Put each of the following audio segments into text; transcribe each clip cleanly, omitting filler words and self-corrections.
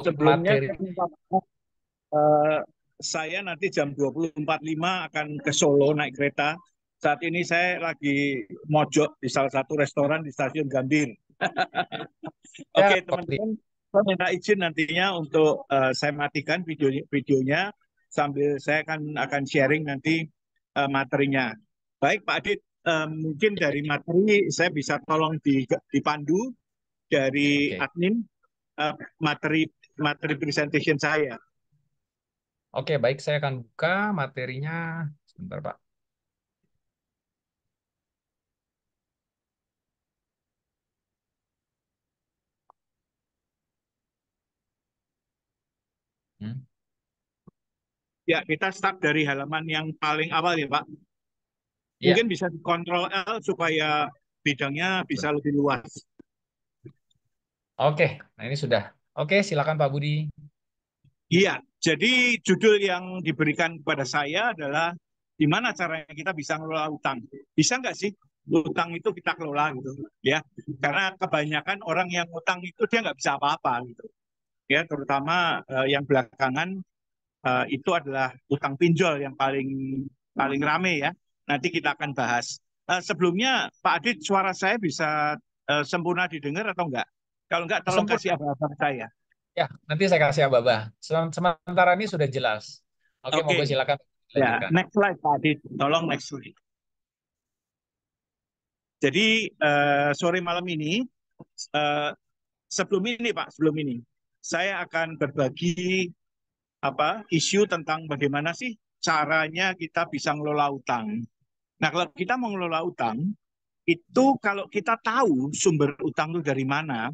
Sebelumnya materi. saya minta maaf, eh, saya nanti jam 20.45 akan ke Solo naik kereta. Saat ini saya lagi mojok di salah satu restoran di Stasiun Gambir. Oke, Ya, teman-teman, saya minta izin nantinya untuk saya matikan videonya sambil saya akan sharing nanti materinya. Baik, Pak Adit, mungkin dari materi saya bisa tolong dipandu dari oke. admin eh, materi materi presentation saya. Oke, baik, saya akan buka materinya. Sebentar, Pak. Hmm. Ya, kita start dari halaman yang paling awal ya, Pak. Ya, Mungkin bisa dikontrol L supaya bidangnya bisa sebentar. lebih luas. Oke, nah ini sudah. Oke, silakan Pak Budi. Iya, jadi judul yang diberikan kepada saya adalah gimana caranya kita bisa ngelola utang. Bisa nggak sih utang itu kita kelola gitu ya? Karena kebanyakan orang yang utang itu dia nggak bisa apa-apa gitu. Ya, terutama yang belakangan itu adalah utang pinjol yang paling paling rame ya. Nanti kita akan bahas. Sebelumnya Pak Adit, suara saya bisa sempurna didengar atau enggak? Kalau enggak, tolong kasih Sempurna. abang saya. Ya, nanti saya kasih Ababa. Sementara ini sudah jelas. Oke, Oke, monggo silakan ya, lanjutkan. next slide Pak Adit. Tolong next slide. Jadi sore malam ini, eh, sebelum ini Pak, sebelum ini, saya akan berbagi isu tentang bagaimana sih caranya kita bisa ngelola utang. Nah, kalau kita mau ngelola utang, itu kalau kita tahu sumber utang itu dari mana,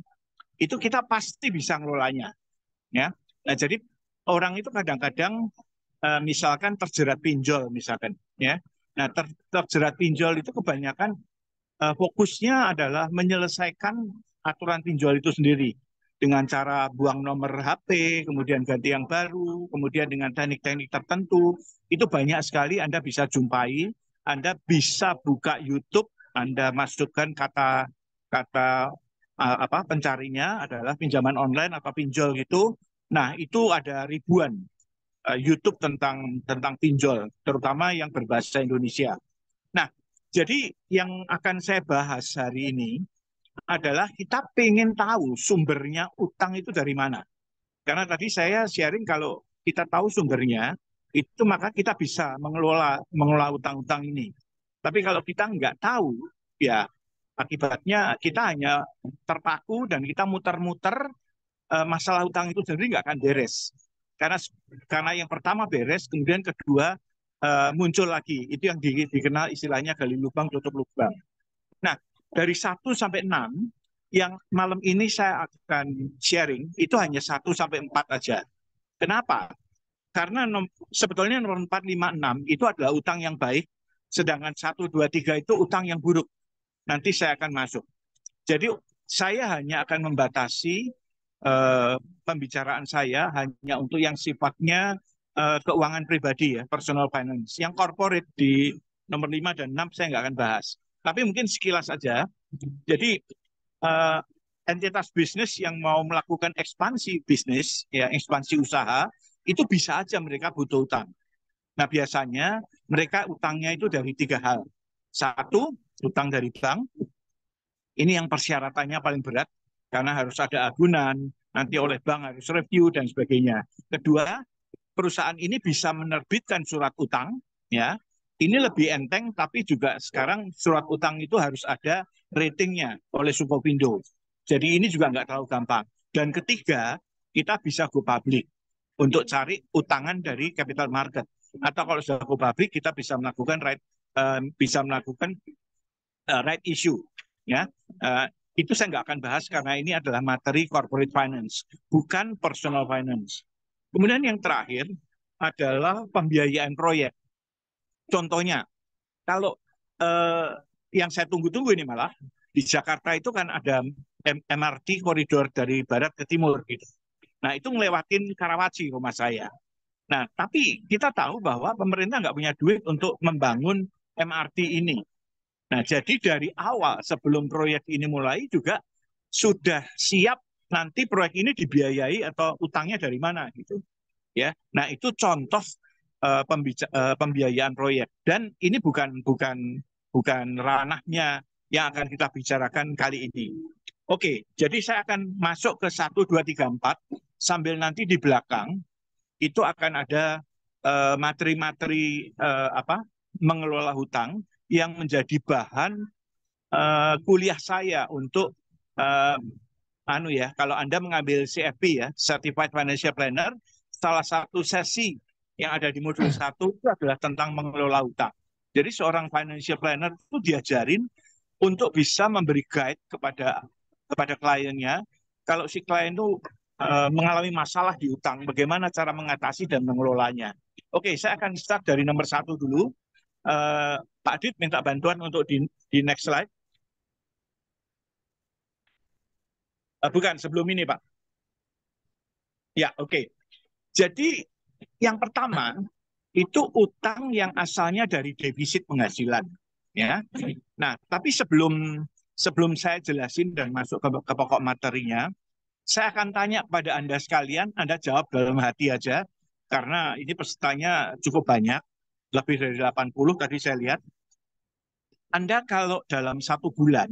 itu kita pasti bisa ngelolanya, ya. Nah, jadi orang itu kadang-kadang misalkan terjerat pinjol, misalkan, ya. Nah, terjerat pinjol itu kebanyakan fokusnya adalah menyelesaikan aturan pinjol itu sendiri dengan cara buang nomor HP, kemudian ganti yang baru, kemudian dengan teknik-teknik tertentu. Itu banyak sekali Anda bisa jumpai. Anda bisa buka YouTube, Anda masukkan kata kata pencarinya adalah pinjaman online atau pinjol gitu. Nah, itu ada ribuan YouTube tentang pinjol, terutama yang berbahasa Indonesia. Nah, jadi yang akan saya bahas hari ini adalah kita pengen tahu sumbernya utang itu dari mana. Karena tadi saya sharing kalau kita tahu sumbernya, itu maka kita bisa mengelola utang-utang ini. Tapi kalau kita nggak tahu, ya akibatnya kita hanya terpaku dan kita muter-muter, masalah utang itu sendiri nggak akan beres. Karena karena yang pertama beres, kemudian kedua muncul lagi. Itu yang dikenal istilahnya gali lubang tutup lubang. Nah, dari 1 sampai 6 yang malam ini saya akan sharing itu hanya 1 sampai 4 aja. Kenapa? Karena sebetulnya nomor 4, 5, 6 itu adalah utang yang baik, sedangkan 1, 2, 3 itu utang yang buruk. Nanti saya akan masuk. Jadi saya hanya akan membatasi eh, pembicaraan saya hanya untuk yang sifatnya keuangan pribadi ya, personal finance. Yang corporate di nomor 5 dan 6 saya nggak akan bahas. Tapi mungkin sekilas saja. Jadi eh, entitas bisnis yang mau melakukan ekspansi bisnis, ya ekspansi usaha, itu bisa aja mereka butuh utang. Nah biasanya mereka utangnya itu dari 3 hal. Satu, utang dari bank. Ini yang persyaratannya paling berat karena harus ada agunan, nanti oleh bank harus review dan sebagainya. Kedua, perusahaan ini bisa menerbitkan surat utang, ya. Ini lebih enteng, tapi juga sekarang surat utang itu harus ada ratingnya oleh Supopindo. Jadi ini juga nggak terlalu gampang. Dan ketiga, kita bisa go public untuk cari utangan dari capital market. Atau kalau sudah go public, kita bisa melakukan right issue, ya. Uh, itu saya nggak akan bahas karena ini adalah materi corporate finance, bukan personal finance. Kemudian yang terakhir adalah pembiayaan proyek. Contohnya, kalau uh, yang saya tunggu-tunggu ini malah di Jakarta itu kan ada MRT koridor dari barat ke timur gitu. Nah itu ngelewatin Karawaci rumah saya. Nah tapi kita tahu bahwa pemerintah nggak punya duit untuk membangun MRT ini. Nah, jadi dari awal sebelum proyek ini mulai juga sudah siap nanti proyek ini dibiayai atau utangnya dari mana gitu ya. Nah, itu contoh pembiayaan proyek, dan ini bukan ranahnya yang akan kita bicarakan kali ini. Oke, jadi saya akan masuk ke 1, 2, 3, 4 sambil nanti di belakang itu akan ada materi-materi mengelola hutang yang menjadi bahan kuliah saya untuk kalau Anda mengambil CFP ya, Certified Financial Planner, salah satu sesi yang ada di modul 1 itu adalah tentang mengelola hutang. Jadi seorang financial planner itu diajarin untuk bisa memberi guide kepada kliennya kalau si klien itu mengalami masalah di hutang, bagaimana cara mengatasi dan mengelolanya. Oke, saya akan start dari nomor 1 dulu. Pak Adit minta bantuan untuk di next slide. Bukan, sebelum ini, Pak. Ya, oke. Jadi yang pertama itu utang yang asalnya dari defisit penghasilan, ya. Nah, tapi sebelum saya jelasin dan masuk ke pokok materinya, saya akan tanya pada Anda sekalian, Anda jawab dalam hati aja, karena ini pesertanya cukup banyak, lebih dari 80 tadi saya lihat. Anda kalau dalam 1 bulan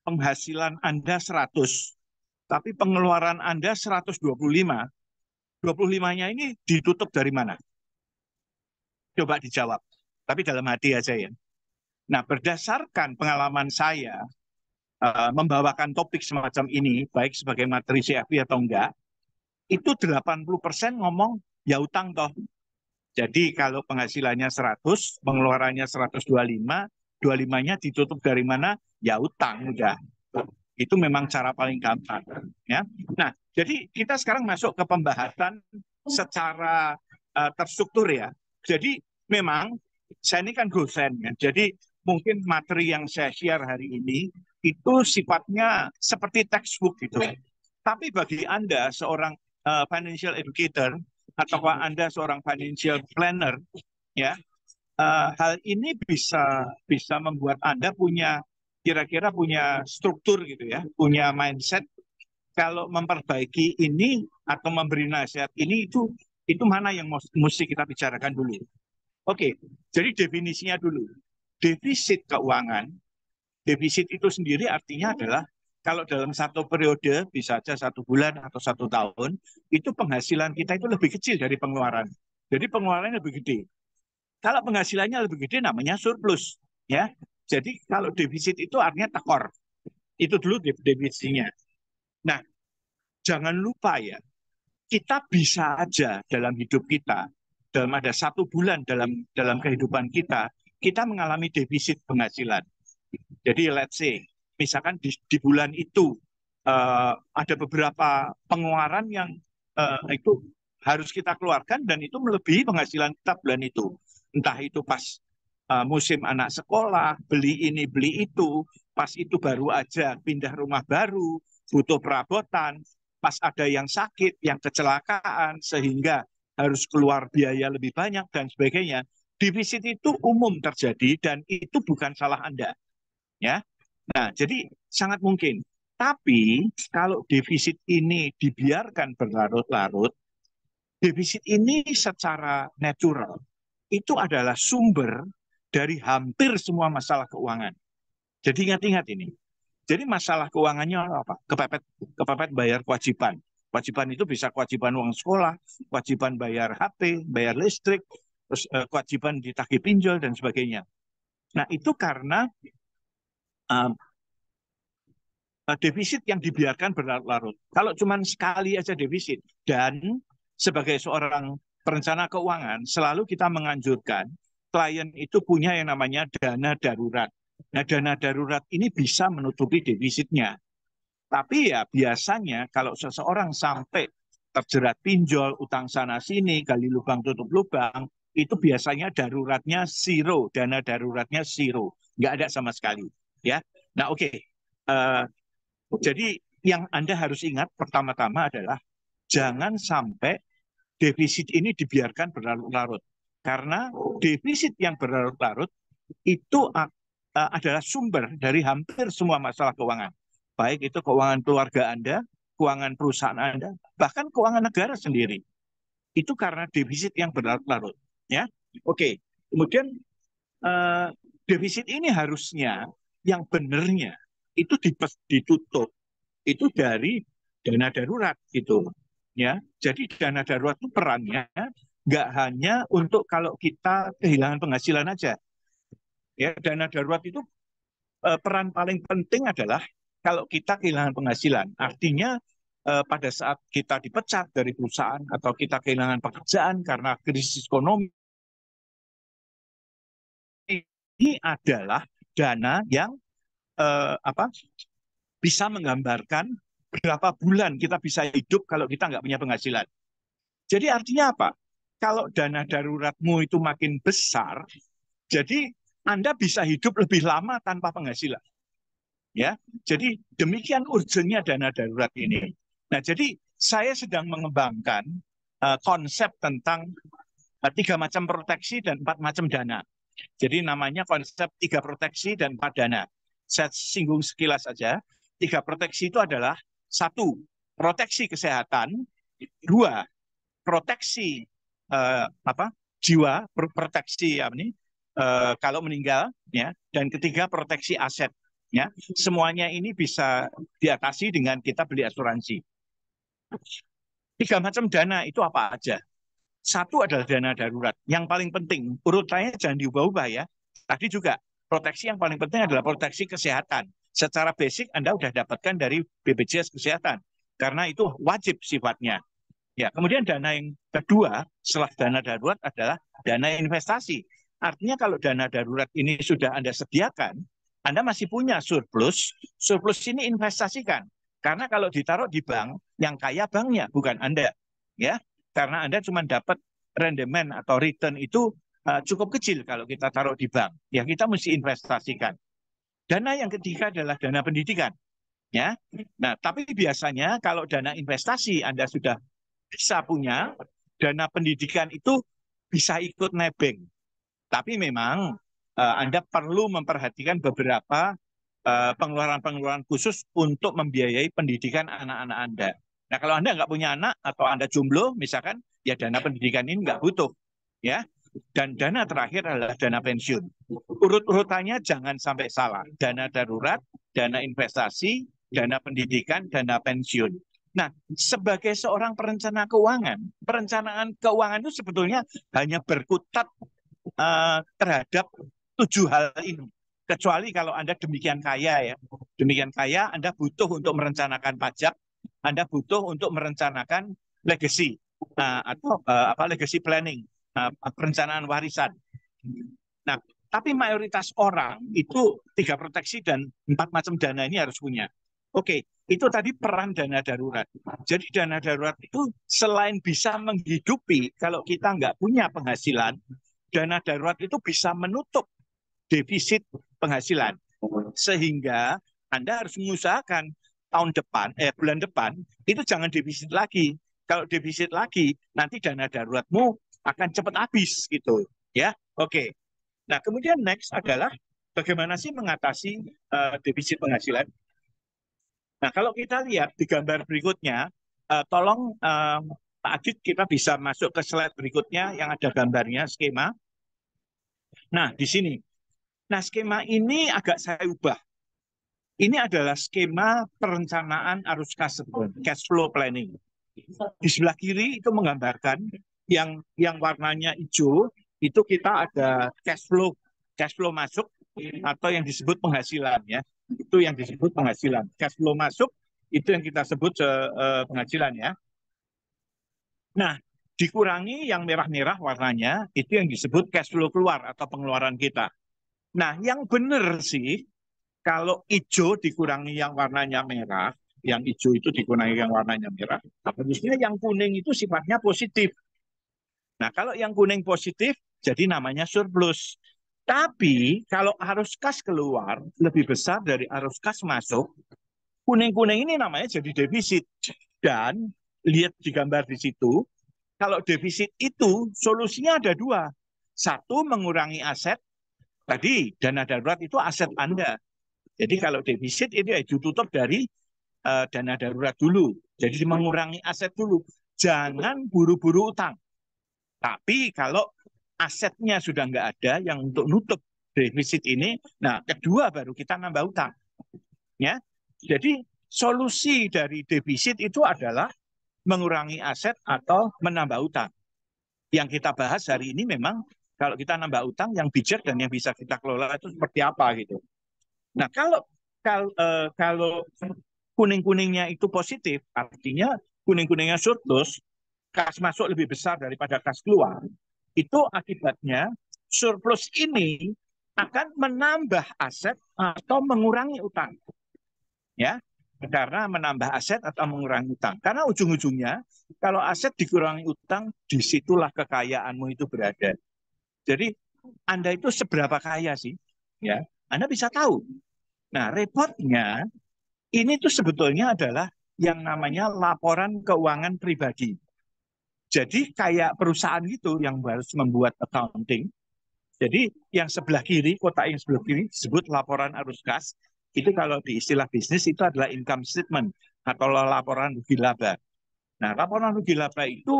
penghasilan Anda 100, tapi pengeluaran Anda 125, 25-nya ini ditutup dari mana? Coba dijawab. Tapi dalam hati aja ya. Nah, berdasarkan pengalaman saya membawakan topik semacam ini, baik sebagai materi CFP atau enggak, itu 80% ngomong ya utang toh. Jadi kalau penghasilannya 100, pengeluarannya 125, 25-nya ditutup dari mana? Ya utang udah. Itu memang cara paling gampang, ya. Nah, jadi kita sekarang masuk ke pembahasan secara terstruktur ya. Jadi memang saya ini kan dosen ya. Jadi mungkin materi yang saya share hari ini itu sifatnya seperti textbook gitu. Tapi bagi Anda seorang financial educator atau Anda seorang financial planner ya, hal ini bisa membuat Anda kira-kira punya struktur gitu ya, punya mindset kalau memperbaiki ini atau memberi nasihat ini itu mana yang mesti kita bicarakan dulu. Oke, jadi definisinya dulu. Defisit keuangan, defisit itu sendiri artinya adalah kalau dalam satu periode, bisa saja 1 bulan atau 1 tahun, itu penghasilan kita itu lebih kecil dari pengeluaran. Jadi pengeluarannya lebih gede. Kalau penghasilannya lebih gede namanya surplus, ya. Jadi kalau defisit itu artinya tekor. Itu dulu definisinya. Nah, jangan lupa ya, kita bisa aja dalam hidup kita, dalam ada 1 bulan dalam kehidupan kita mengalami defisit penghasilan. Jadi let's say, misalkan di bulan itu ada beberapa pengeluaran yang itu harus kita keluarkan dan itu melebihi penghasilan kita bulan itu. Entah itu pas musim anak sekolah, beli ini, beli itu, pas itu baru aja pindah rumah baru, butuh perabotan, pas ada yang sakit, yang kecelakaan, sehingga harus keluar biaya lebih banyak dan sebagainya. Defisit itu umum terjadi dan itu bukan salah Anda. Ya, nah jadi sangat mungkin. Tapi kalau defisit ini dibiarkan berlarut-larut, defisit ini secara natural itu adalah sumber dari hampir semua masalah keuangan. Jadi ingat-ingat ini. Jadi masalah keuangannya apa? Kepepet bayar kewajiban. Kewajiban itu bisa kewajiban uang sekolah, kewajiban bayar HP, bayar listrik, terus kewajiban ditagih pinjol dan sebagainya. Nah, itu karena defisit yang dibiarkan berlarut-larut. Kalau cuma sekali aja defisit, dan sebagai seorang perencana keuangan, selalu kita menganjurkan klien itu punya yang namanya dana darurat. Nah, dana darurat ini bisa menutupi defisitnya. Tapi ya biasanya kalau seseorang sampai terjerat pinjol, utang sana sini, gali lubang tutup lubang, itu biasanya daruratnya zero, dana daruratnya zero, nggak ada sama sekali. Ya, nah oke. Jadi yang Anda harus ingat pertama-tama adalah jangan sampai defisit ini dibiarkan berlarut-larut. Karena defisit yang berlarut-larut itu adalah sumber dari hampir semua masalah keuangan. Baik itu keuangan keluarga Anda, keuangan perusahaan Anda, bahkan keuangan negara sendiri. Itu karena defisit yang berlarut-larut. Ya, oke. Kemudian defisit ini harusnya yang benernya itu ditutup itu dari dana darurat gitu. Ya, jadi dana darurat itu perannya nggak hanya untuk kalau kita kehilangan penghasilan aja. Ya, dana darurat itu peran paling penting adalah kalau kita kehilangan penghasilan. Artinya pada saat kita dipecat dari perusahaan atau kita kehilangan pekerjaan karena krisis ekonomi, ini adalah dana yang bisa menggambarkan berapa bulan kita bisa hidup kalau kita nggak punya penghasilan. Jadi artinya apa? Kalau dana daruratmu itu makin besar, jadi Anda bisa hidup lebih lama tanpa penghasilan. Ya, jadi demikian urgennya dana darurat ini. Nah, jadi saya sedang mengembangkan konsep tentang 3 macam proteksi dan 4 macam dana. Jadi namanya konsep 3 proteksi dan 4 dana. Saya singgung sekilas saja. 3 proteksi itu adalah 1, proteksi kesehatan, 2, proteksi jiwa, proteksi kalau meninggal, ya, dan ketiga proteksi aset. Ya, semuanya ini bisa diatasi dengan kita beli asuransi. 3 macam dana itu apa aja? 1 adalah dana darurat. Yang paling penting, urutannya jangan diubah-ubah ya. Tadi juga, proteksi yang paling penting adalah proteksi kesehatan. Secara basic Anda sudah dapatkan dari BPJS Kesehatan. Karena itu wajib sifatnya. Ya, kemudian dana yang kedua setelah dana darurat adalah dana investasi. Artinya kalau dana darurat ini sudah Anda sediakan, Anda masih punya surplus. Surplus ini investasikan. Karena kalau ditaruh di bank, yang kaya banknya, bukan Anda. Ya, karena Anda cuma dapat rendemen atau return itu cukup kecil kalau kita taruh di bank. Ya, kita mesti investasikan. Dana yang ketiga adalah dana pendidikan. Ya, nah tapi biasanya kalau dana investasi Anda sudah bisa punya, dana pendidikan itu bisa ikut nebeng. Tapi memang Anda perlu memperhatikan beberapa pengeluaran-pengeluaran khusus untuk membiayai pendidikan anak-anak Anda. Nah, kalau Anda nggak punya anak atau Anda jomblo, misalkan, ya dana pendidikan ini nggak butuh. Ya, dan dana terakhir adalah dana pensiun. Urut-urutannya jangan sampai salah. Dana darurat, dana investasi, dana pendidikan, dana pensiun. Nah, sebagai seorang perencana keuangan, perencanaan keuangan itu sebetulnya hanya berkutat terhadap 7 hal ini. Kecuali kalau Anda demikian kaya ya. Demikian kaya, Anda butuh untuk merencanakan pajak, Anda butuh untuk merencanakan legacy atau legacy planning, perencanaan warisan. Nah, tapi mayoritas orang itu 3 proteksi dan 4 macam dana ini harus punya. Oke, itu tadi peran dana darurat. Jadi dana darurat itu selain bisa menghidupi, kalau kita nggak punya penghasilan, dana darurat itu bisa menutup defisit penghasilan. Sehingga Anda harus mengusahakan bulan depan, itu jangan defisit lagi. Kalau defisit lagi, nanti dana daruratmu akan cepat habis gitu. Ya, oke. Nah, kemudian next adalah bagaimana sih mengatasi defisit penghasilan. Nah, kalau kita lihat di gambar berikutnya, tolong Pak Adit kita bisa masuk ke slide berikutnya yang ada gambarnya, skema. Nah, di sini. Nah, skema ini agak saya ubah. Ini adalah skema perencanaan arus kas, cash flow planning. Di sebelah kiri itu menggambarkan yang warnanya hijau, itu kita ada cash flow masuk atau yang disebut penghasilan ya. Itu yang disebut penghasilan. Cash flow masuk itu yang kita sebut penghasilan ya. Nah, dikurangi yang merah-merah warnanya itu yang disebut cash flow keluar atau pengeluaran kita. Nah, yang benar sih kalau hijau dikurangi yang warnanya merah, yang hijau itu dikurangi yang warnanya merah, harusnya yang kuning itu sifatnya positif. Nah, kalau yang kuning positif, jadi namanya surplus. Tapi kalau arus kas keluar lebih besar dari arus kas masuk, kuning-kuning ini namanya jadi defisit. Dan lihat di gambar di situ, kalau defisit itu solusinya ada 2. 1, mengurangi aset. Tadi dana darurat itu aset Anda. Jadi kalau defisit itu ditutup dari dana darurat dulu. Jadi mengurangi aset dulu. Jangan buru-buru utang. Tapi kalau asetnya sudah nggak ada yang untuk nutup defisit ini, nah kedua baru kita nambah utang. Ya, jadi solusi dari defisit itu adalah mengurangi aset atau menambah utang. Yang kita bahas hari ini memang kalau kita nambah utang yang bijak dan yang bisa kita kelola itu seperti apa gitu. Nah kalau kuning-kuningnya itu positif, artinya kuning-kuningnya surplus, kas masuk lebih besar daripada kas keluar, itu akibatnya surplus ini akan menambah aset atau mengurangi utang. Ya, karena menambah aset atau mengurangi utang. Karena ujung-ujungnya kalau aset dikurangi utang, disitulah kekayaanmu itu berada. Jadi Anda itu seberapa kaya sih? Ya, Anda bisa tahu. Nah, repotnya ini tuh sebetulnya adalah yang namanya laporan keuangan pribadi. Jadi kayak perusahaan gitu yang harus membuat accounting. Jadi yang sebelah kiri, kotak yang sebelah kiri disebut laporan arus kas. Itu kalau di istilah bisnis itu adalah income statement atau laporan rugi laba. Nah, laporan rugi laba itu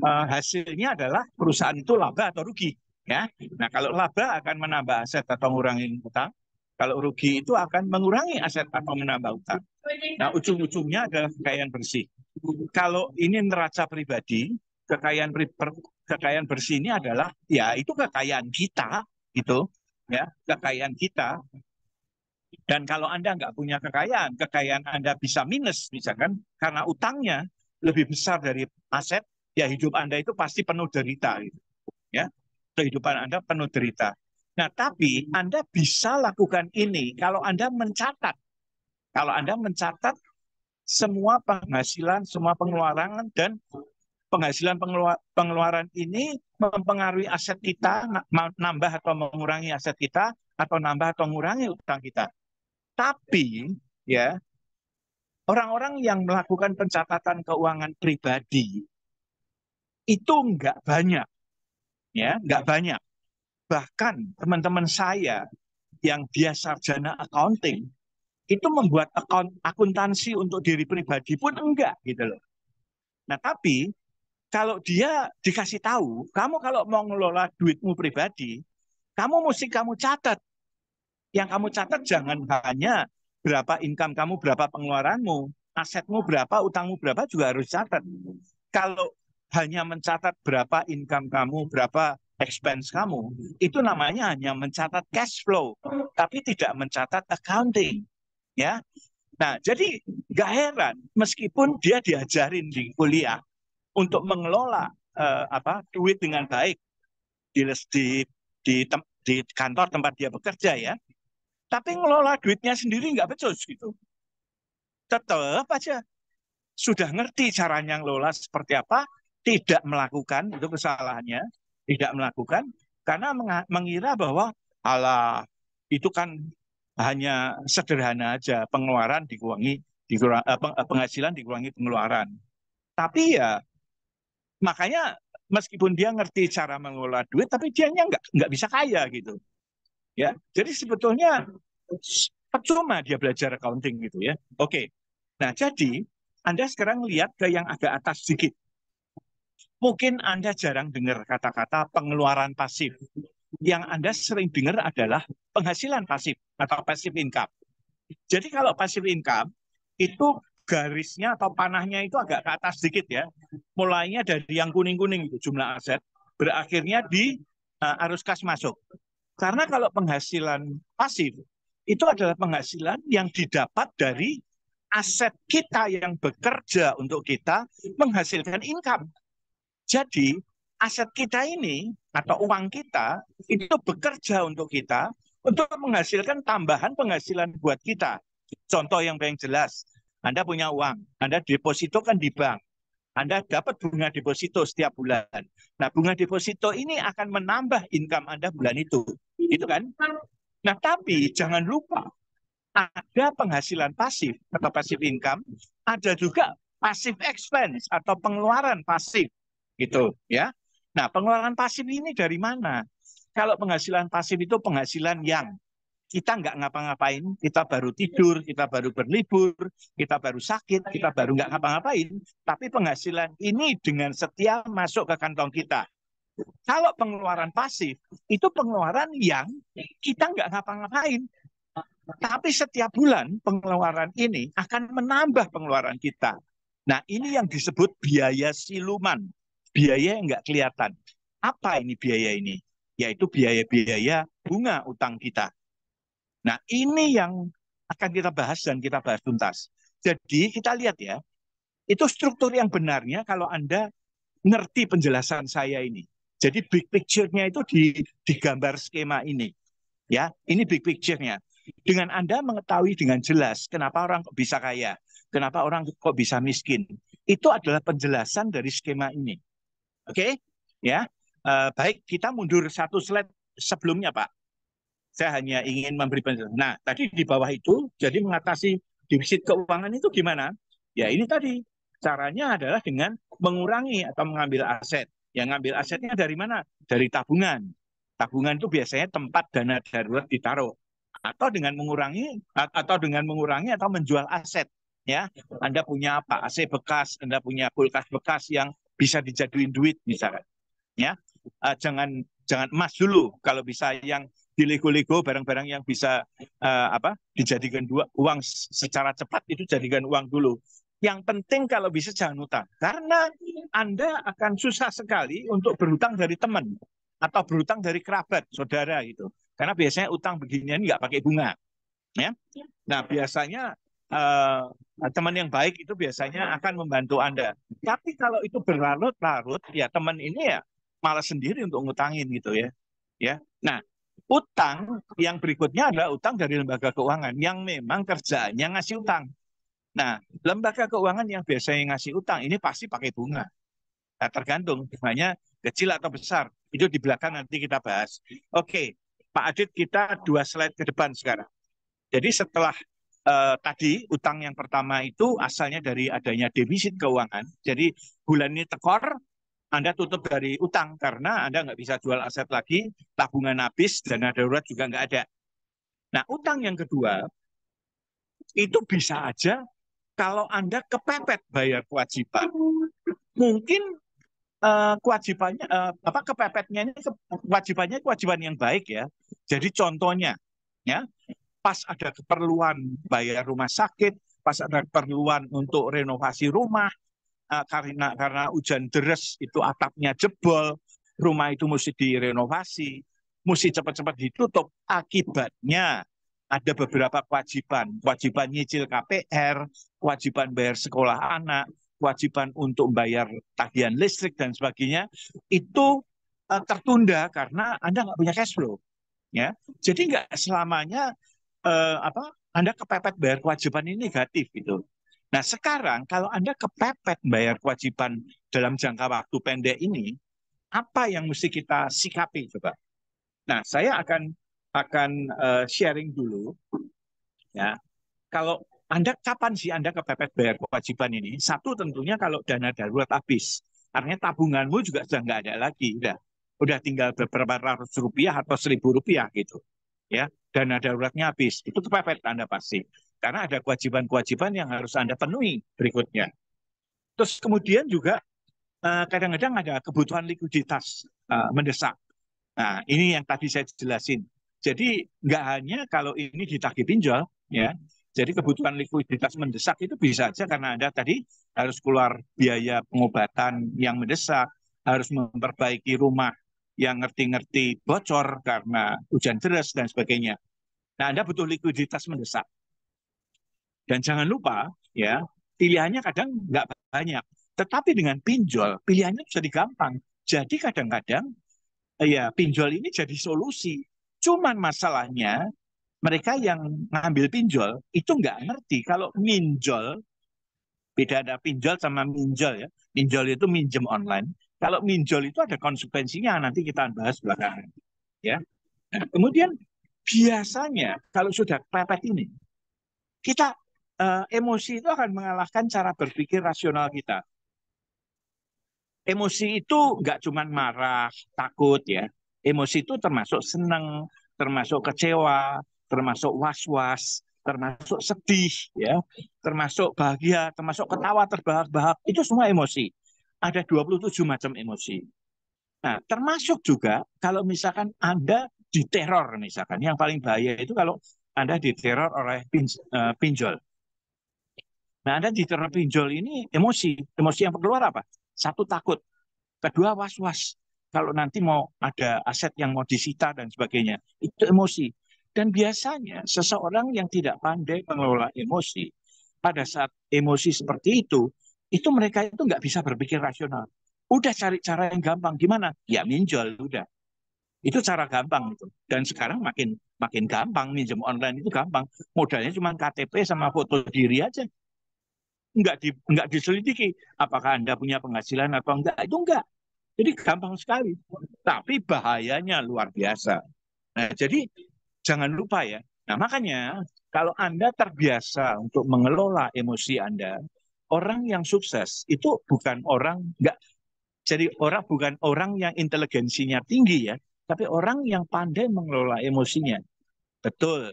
hasilnya adalah perusahaan itu laba atau rugi. Ya, nah kalau laba akan menambah aset atau mengurangi utang. Kalau rugi itu akan mengurangi aset atau menambah utang. Nah, ujung-ujungnya adalah kekayaan bersih. Kalau ini neraca pribadi, kekayaan bersih ini adalah ya itu kekayaan kita gitu ya, kekayaan kita. Dan kalau Anda nggak punya kekayaan Anda bisa minus misalkan karena utangnya lebih besar dari aset, ya hidup Anda itu pasti penuh derita gitu ya. Kehidupan Anda penuh derita. Nah, tapi Anda bisa lakukan ini kalau Anda mencatat. Kalau Anda mencatat semua penghasilan, semua pengeluaran, dan penghasilan pengeluaran ini mempengaruhi aset kita, nambah atau mengurangi aset kita, atau nambah atau mengurangi utang kita. Tapi ya orang-orang yang melakukan pencatatan keuangan pribadi itu nggak banyak, ya nggak banyak. Bahkan teman-teman saya yang dia sarjana accounting itu membuat akuntansi untuk diri pribadi pun enggak gitu loh. Nah tapi kalau dia dikasih tahu, kamu kalau mau ngelola duitmu pribadi, kamu catat. Yang kamu catat jangan hanya berapa income kamu, berapa pengeluaranmu, asetmu berapa, utangmu berapa juga harus catat. Kalau hanya mencatat berapa income kamu, berapa expense kamu, itu namanya hanya mencatat cash flow, tapi tidak mencatat accounting. Ya, nah jadi gak heran meskipun dia diajarin di kuliah untuk mengelola duit dengan baik di di, di kantor tempat dia bekerja ya, tapi ngelola duitnya sendiri nggak becus gitu. Tetap aja sudah ngerti caranya ngelola seperti apa, tidak melakukan itu kesalahannya, tidak melakukan karena mengira bahwa alah itu kan hanya sederhana aja pengeluaran penghasilan dikurangi pengeluaran. Tapi ya makanya meskipun dia ngerti cara mengelola duit, tapi dia nggak bisa kaya gitu. Ya, jadi sebetulnya percuma dia belajar accounting gitu ya. Oke, nah jadi Anda sekarang lihat ke yang agak atas sedikit. Mungkin Anda jarang dengar kata-kata pengeluaran pasif. Yang Anda sering dengar adalah penghasilan pasif atau passive income. Jadi kalau passive income itu garisnya atau panahnya itu agak ke atas sedikit ya. Mulainya dari yang kuning-kuning itu jumlah aset, berakhirnya di arus kas masuk. Karena kalau penghasilan pasif itu adalah penghasilan yang didapat dari aset kita yang bekerja untuk kita menghasilkan income. Jadi aset kita ini atau uang kita itu bekerja untuk kita untuk menghasilkan tambahan penghasilan buat kita. Contoh yang paling jelas, Anda punya uang, Anda depositokan di bank, Anda dapat bunga deposito setiap bulan. Nah, bunga deposito ini akan menambah income Anda bulan itu. Gitu kan? Nah, tapi jangan lupa ada penghasilan pasif atau passive income, ada juga passive expense atau pengeluaran pasif. Gitu, ya. Nah, pengeluaran pasif ini dari mana? Kalau penghasilan pasif itu penghasilan yang kita nggak ngapa-ngapain, kita baru tidur, kita baru berlibur, kita baru sakit, kita baru nggak ngapa-ngapain, tapi penghasilan ini dengan setia masuk ke kantong kita. Kalau pengeluaran pasif, itu pengeluaran yang kita nggak ngapa-ngapain. Tapi setiap bulan pengeluaran ini akan menambah pengeluaran kita. Nah, ini yang disebut biaya siluman. Biaya yang nggak kelihatan. Apa ini biaya ini? Yaitu biaya-biaya bunga utang kita. Nah, ini yang akan kita bahas dan kita bahas tuntas. Jadi kita lihat ya, itu struktur yang benarnya kalau Anda ngerti penjelasan saya ini. Jadi big picture-nya itu di gambar skema ini. Ya, ini big picture-nya. Dengan Anda mengetahui dengan jelas kenapa orang kok bisa kaya, kenapa orang kok bisa miskin. Itu adalah penjelasan dari skema ini. Oke? Ya. Baik, kita mundur satu slide sebelumnya, Pak. Saya hanya ingin memberi penjelasan. Nah, tadi di bawah itu, jadi mengatasi defisit keuangan itu gimana? Ya ini tadi, caranya adalah dengan mengurangi atau mengambil aset. Yang ngambil asetnya dari mana? Dari tabungan. Tabungan itu biasanya tempat dana darurat ditaruh. Atau dengan mengurangi atau menjual aset. Ya, Anda punya apa? AC bekas, Anda punya kulkas bekas yang bisa dijadiin duit misalkan. Ya, jangan emas dulu kalau bisa yang dilego-lego barang-barang yang bisa dijadikan uang secara cepat itu jadikan uang dulu. Yang penting kalau bisa jangan utang karena Anda akan susah sekali untuk berhutang dari teman atau berhutang dari kerabat saudara gitu. Karena biasanya utang beginian nggak pakai bunga, ya. Nah biasanya teman yang baik itu biasanya akan membantu Anda. Tapi kalau itu berlarut-larut, ya teman ini ya malas sendiri untuk ngutangin gitu ya. Ya. Nah, utang yang berikutnya adalah utang dari lembaga keuangan yang memang kerjaannya ngasih utang. Nah, lembaga keuangan yang biasanya ngasih utang ini pasti pakai bunga. Nah, tergantung bunganya kecil atau besar. Itu di belakang nanti kita bahas. Oke, Pak Adit, kita 2 slide ke depan sekarang. Jadi setelah tadi utang yang pertama itu asalnya dari adanya defisit keuangan. Jadi bulan ini tekor, Anda tutup dari utang karena Anda nggak bisa jual aset lagi, tabungan habis, dana darurat juga nggak ada. Nah, utang yang kedua itu bisa aja kalau Anda kepepet bayar kewajiban. Mungkin kewajibannya kepepetnya ini kewajibannya kewajiban yang baik ya. Jadi contohnya ya, pas ada keperluan bayar rumah sakit, pas ada keperluan untuk renovasi rumah, karena hujan deras itu atapnya jebol, rumah itu mesti direnovasi, mesti cepat-cepat ditutup. Akibatnya ada beberapa kewajiban, kewajiban nyicil KPR, kewajiban bayar sekolah anak, kewajiban untuk bayar tagihan listrik dan sebagainya, itu tertunda karena Anda nggak punya cash flow. Ya, jadi nggak selamanya Anda kepepet bayar kewajiban ini negatif gitu. Nah sekarang kalau Anda kepepet bayar kewajiban dalam jangka waktu pendek ini, apa yang mesti kita sikapi coba? Nah saya akan sharing dulu ya. Kalau kapan sih Anda kepepet bayar kewajiban ini? Satu tentunya kalau dana darurat habis, artinya tabunganmu juga sudah nggak ada lagi, udah tinggal beberapa ratus rupiah atau 1.000 rupiah gitu, ya. Dana daruratnya habis, itu kepepet Anda pasti, karena ada kewajiban-kewajiban yang harus Anda penuhi berikutnya. Terus kemudian juga kadang-kadang ada kebutuhan likuiditas mendesak. Nah, ini yang tadi saya jelasin. Jadi nggak hanya kalau ini ditagih pinjol, ya. Jadi kebutuhan likuiditas mendesak itu bisa saja karena Anda tadi harus keluar biaya pengobatan yang mendesak, harus memperbaiki rumah yang ngerti-ngerti bocor karena hujan deras dan sebagainya. Nah, Anda butuh likuiditas mendesak. Dan jangan lupa, ya, pilihannya kadang nggak banyak. Tetapi dengan pinjol, pilihannya bisa digampang. Jadi kadang-kadang ya pinjol ini jadi solusi. Cuman masalahnya mereka yang ngambil pinjol itu nggak ngerti kalau minjol, beda ada pinjol sama minjol ya. Pinjol itu minjem online. Kalau minjol itu ada konsekuensinya, nanti kita bahas belakangan. Ya. Nah, kemudian biasanya kalau sudah kepepet ini, kita emosi itu akan mengalahkan cara berpikir rasional kita. Emosi itu nggak cuma marah, takut ya. Emosi itu termasuk senang, termasuk kecewa, termasuk was-was, termasuk sedih, ya, termasuk bahagia, termasuk ketawa terbahak-bahak, itu semua emosi. Ada 27 macam emosi. Nah, termasuk juga kalau misalkan Anda diteror, misalkan, yang paling bahaya itu kalau Anda diteror oleh pinjol. Nah, Anda diteror pinjol ini emosi. Emosi yang keluar apa? Satu, takut. Kedua, was-was. Kalau nanti mau ada aset yang mau disita dan sebagainya. Itu emosi. Dan biasanya seseorang yang tidak pandai mengelola emosi, pada saat emosi seperti itu mereka itu nggak bisa berpikir rasional. Udah cari cara yang gampang. Gimana? Ya minjol, udah. Itu cara gampang itu. Dan sekarang makin makin gampang, minjem online itu gampang. Modalnya cuma KTP sama foto diri aja. Nggak diselidiki apakah Anda punya penghasilan atau enggak. Itu enggak. Jadi gampang sekali. Tapi bahayanya luar biasa. Nah, jadi jangan lupa ya. Nah, makanya kalau Anda terbiasa untuk mengelola emosi Anda, orang yang sukses itu bukan orang enggak, jadi orang bukan orang yang inteligensinya tinggi ya, tapi orang yang pandai mengelola emosinya. Betul.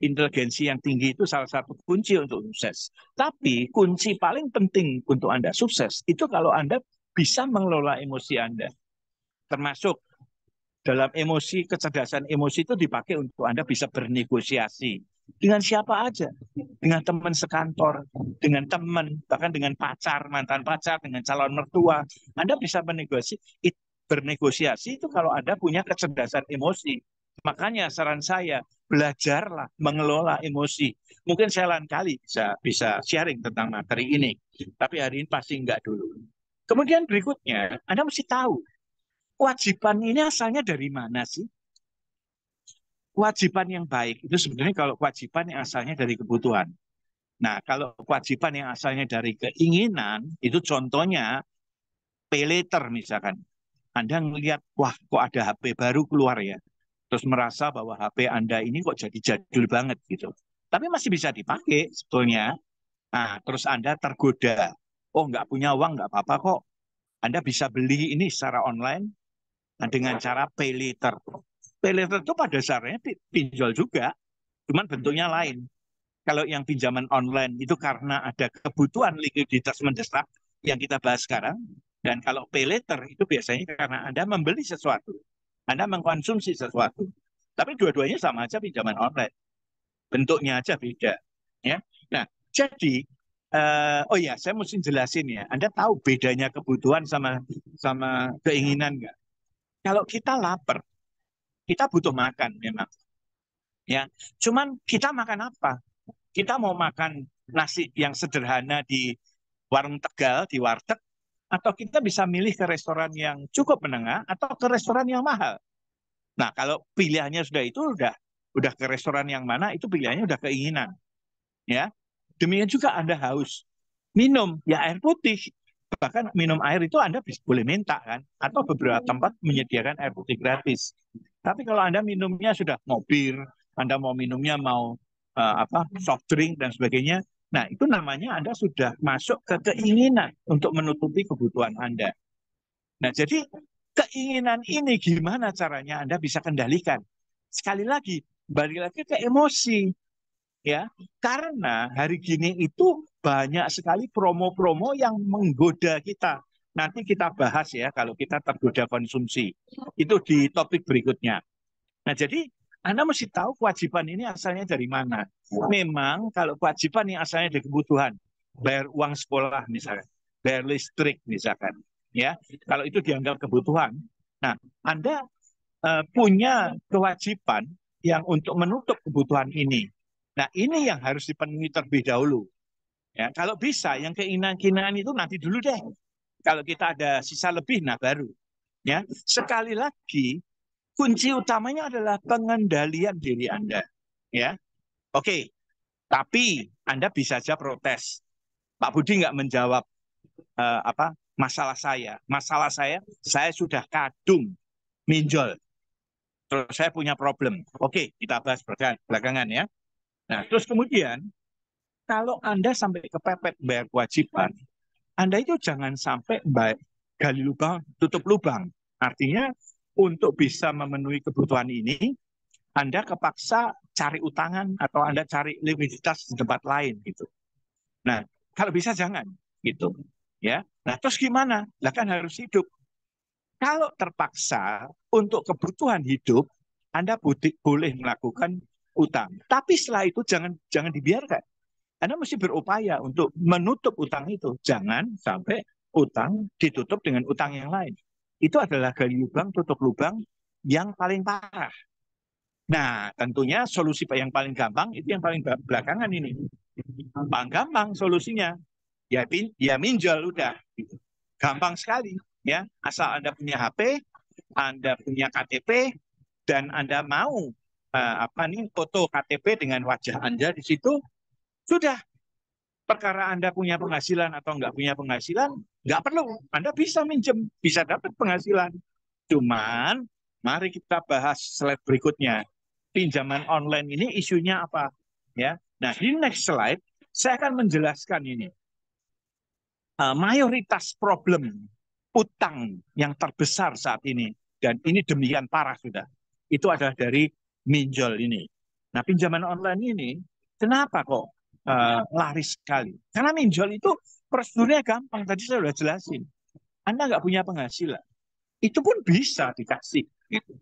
Inteligensi yang tinggi itu salah satu kunci untuk sukses. Tapi kunci paling penting untuk Anda sukses itu kalau Anda bisa mengelola emosi Anda. Termasuk dalam emosi, kecerdasan emosi itu dipakai untuk Anda bisa bernegosiasi. Dengan siapa aja. Dengan teman sekantor, dengan teman, bahkan dengan pacar, mantan pacar, dengan calon mertua. Anda bisa bernegosiasi itu kalau Anda punya kecerdasan emosi. Makanya saran saya, belajarlah mengelola emosi. Mungkin saya lain kali bisa sharing tentang materi ini. Tapi hari ini pasti enggak dulu. Kemudian berikutnya, Anda mesti tahu, kewajiban ini asalnya dari mana sih? Kewajiban yang baik itu sebenarnya kalau kewajiban yang asalnya dari kebutuhan. Nah, kalau kewajiban yang asalnya dari keinginan, itu contohnya pay later misalkan. Anda melihat, wah kok ada HP baru keluar ya. Terus merasa bahwa HP Anda ini kok jadi jadul banget gitu. Tapi masih bisa dipakai sebetulnya. Nah, terus Anda tergoda. Oh, nggak punya uang, nggak apa-apa kok. Anda bisa beli ini secara online dengan cara pay later. Pay later itu pada dasarnya pinjol juga, cuman bentuknya lain. Kalau yang pinjaman online itu karena ada kebutuhan likuiditas mendesak yang kita bahas sekarang. Dan kalau pay later itu biasanya karena Anda membeli sesuatu. Anda mengkonsumsi sesuatu. Tapi dua-duanya sama aja pinjaman online. Bentuknya aja beda. Ya. Nah, jadi oh ya, saya mesti jelasin ya. Anda tahu bedanya kebutuhan sama keinginan nggak? Kalau kita lapar, kita butuh makan memang. Ya, cuman kita makan apa? Kita mau makan nasi yang sederhana di warung Tegal, di warteg, atau kita bisa milih ke restoran yang cukup menengah atau ke restoran yang mahal. Nah, kalau pilihannya sudah itu udah ke restoran yang mana, itu pilihannya udah keinginan, ya. Demikian juga Anda haus, minum ya air putih. Bahkan minum air itu Anda boleh minta kan, atau beberapa tempat menyediakan air putih gratis. Tapi kalau Anda minumnya sudah mau bir, Anda mau minumnya mau soft drink dan sebagainya, nah itu namanya Anda sudah masuk ke keinginan untuk menutupi kebutuhan Anda. Nah, jadi keinginan ini gimana caranya Anda bisa kendalikan? Sekali lagi, balik lagi ke emosi, ya. Karena hari gini itu banyak sekali promo-promo yang menggoda kita. Nanti kita bahas ya kalau kita tergoda konsumsi. Itu di topik berikutnya. Nah, jadi Anda mesti tahu kewajiban ini asalnya dari mana. Memang kalau kewajiban yang asalnya dari kebutuhan, bayar uang sekolah misalnya, bayar listrik misalkan, ya, kalau itu dianggap kebutuhan. Nah, Anda punya kewajiban yang untuk menutup kebutuhan ini. Nah, ini yang harus dipenuhi terlebih dahulu. Ya, kalau bisa, yang keinginan-keinginan itu nanti dulu deh. Kalau kita ada sisa lebih, nah baru. Ya, sekali lagi, kunci utamanya adalah pengendalian diri Anda. Ya, oke. Tapi Anda bisa saja protes. Pak Budi nggak menjawab masalah saya. Masalah saya sudah kadung minjol. Terus saya punya problem. Oke, kita bahas belakangan ya. Nah, terus kemudian kalau Anda sampai kepepet bayar kewajiban, Anda itu jangan sampai gali lubang, tutup lubang. Artinya untuk bisa memenuhi kebutuhan ini, Anda kepaksa cari utangan atau Anda cari likuiditas di tempat lain gitu. Nah, kalau bisa jangan gitu. Ya. Nah, terus gimana? Lah kan harus hidup. Kalau terpaksa untuk kebutuhan hidup, Anda boleh melakukan utang. Tapi setelah itu jangan dibiarkan. Anda mesti berupaya untuk menutup utang itu. Jangan sampai utang ditutup dengan utang yang lain. Itu adalah gali lubang, tutup lubang yang paling parah. Nah, tentunya solusi yang paling gampang itu yang paling belakangan ini. Paling gampang solusinya. Ya minjol udah. Gampang sekali. Ya, asal Anda punya HP, Anda punya KTP, dan Anda mau foto KTP dengan wajah Anda di situ, sudah. Perkara Anda punya penghasilan atau nggak punya penghasilan, nggak perlu. Anda bisa minjem, bisa dapat penghasilan. Cuman, mari kita bahas slide berikutnya. Pinjaman online ini isunya apa? Ya. Nah, di next slide, saya akan menjelaskan ini. Mayoritas problem utang yang terbesar saat ini, dan ini demikian parah sudah, itu adalah dari minjol ini. Nah, pinjaman online ini, kenapa kok laris sekali? Karena minjol itu prosedurnya gampang, tadi saya sudah jelasin. Anda nggak punya penghasilan, itu pun bisa dikasih. Gitu.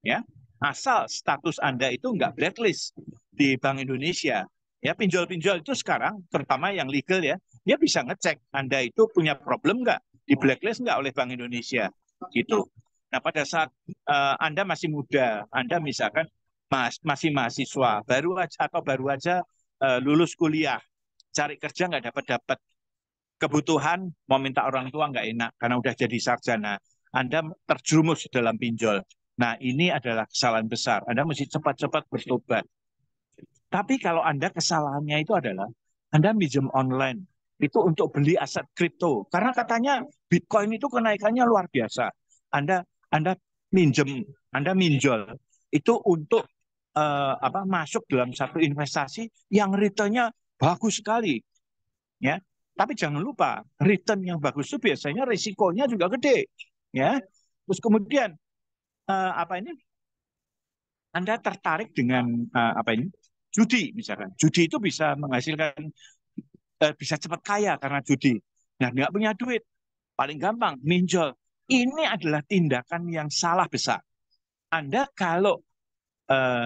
Ya, asal status Anda itu nggak blacklist di Bank Indonesia. Ya, pinjol-pinjol itu sekarang, terutama yang legal ya, dia bisa ngecek Anda itu punya problem nggak, di blacklist nggak oleh Bank Indonesia. Gitu. Nah, pada saat Anda masih muda, Anda misalkan masih mahasiswa, baru aja lulus kuliah, cari kerja nggak dapat kebutuhan, mau minta orang tua nggak enak karena udah jadi sarjana. Anda terjerumus dalam pinjol. Nah, ini adalah kesalahan besar. Anda mesti cepat-cepat bertobat. Tapi kalau Anda kesalahannya itu adalah Anda minjem online, itu untuk beli aset kripto. Karena katanya Bitcoin itu kenaikannya luar biasa. Anda Anda minjol itu untuk masuk dalam satu investasi yang returnnya bagus sekali. Ya, tapi jangan lupa return yang bagus itu biasanya risikonya juga gede. Ya, terus kemudian Anda tertarik dengan judi misalkan. Judi itu bisa menghasilkan bisa cepat kaya karena judi. Nah, nggak punya duit, paling gampang minjol. Ini adalah tindakan yang salah besar. Anda kalau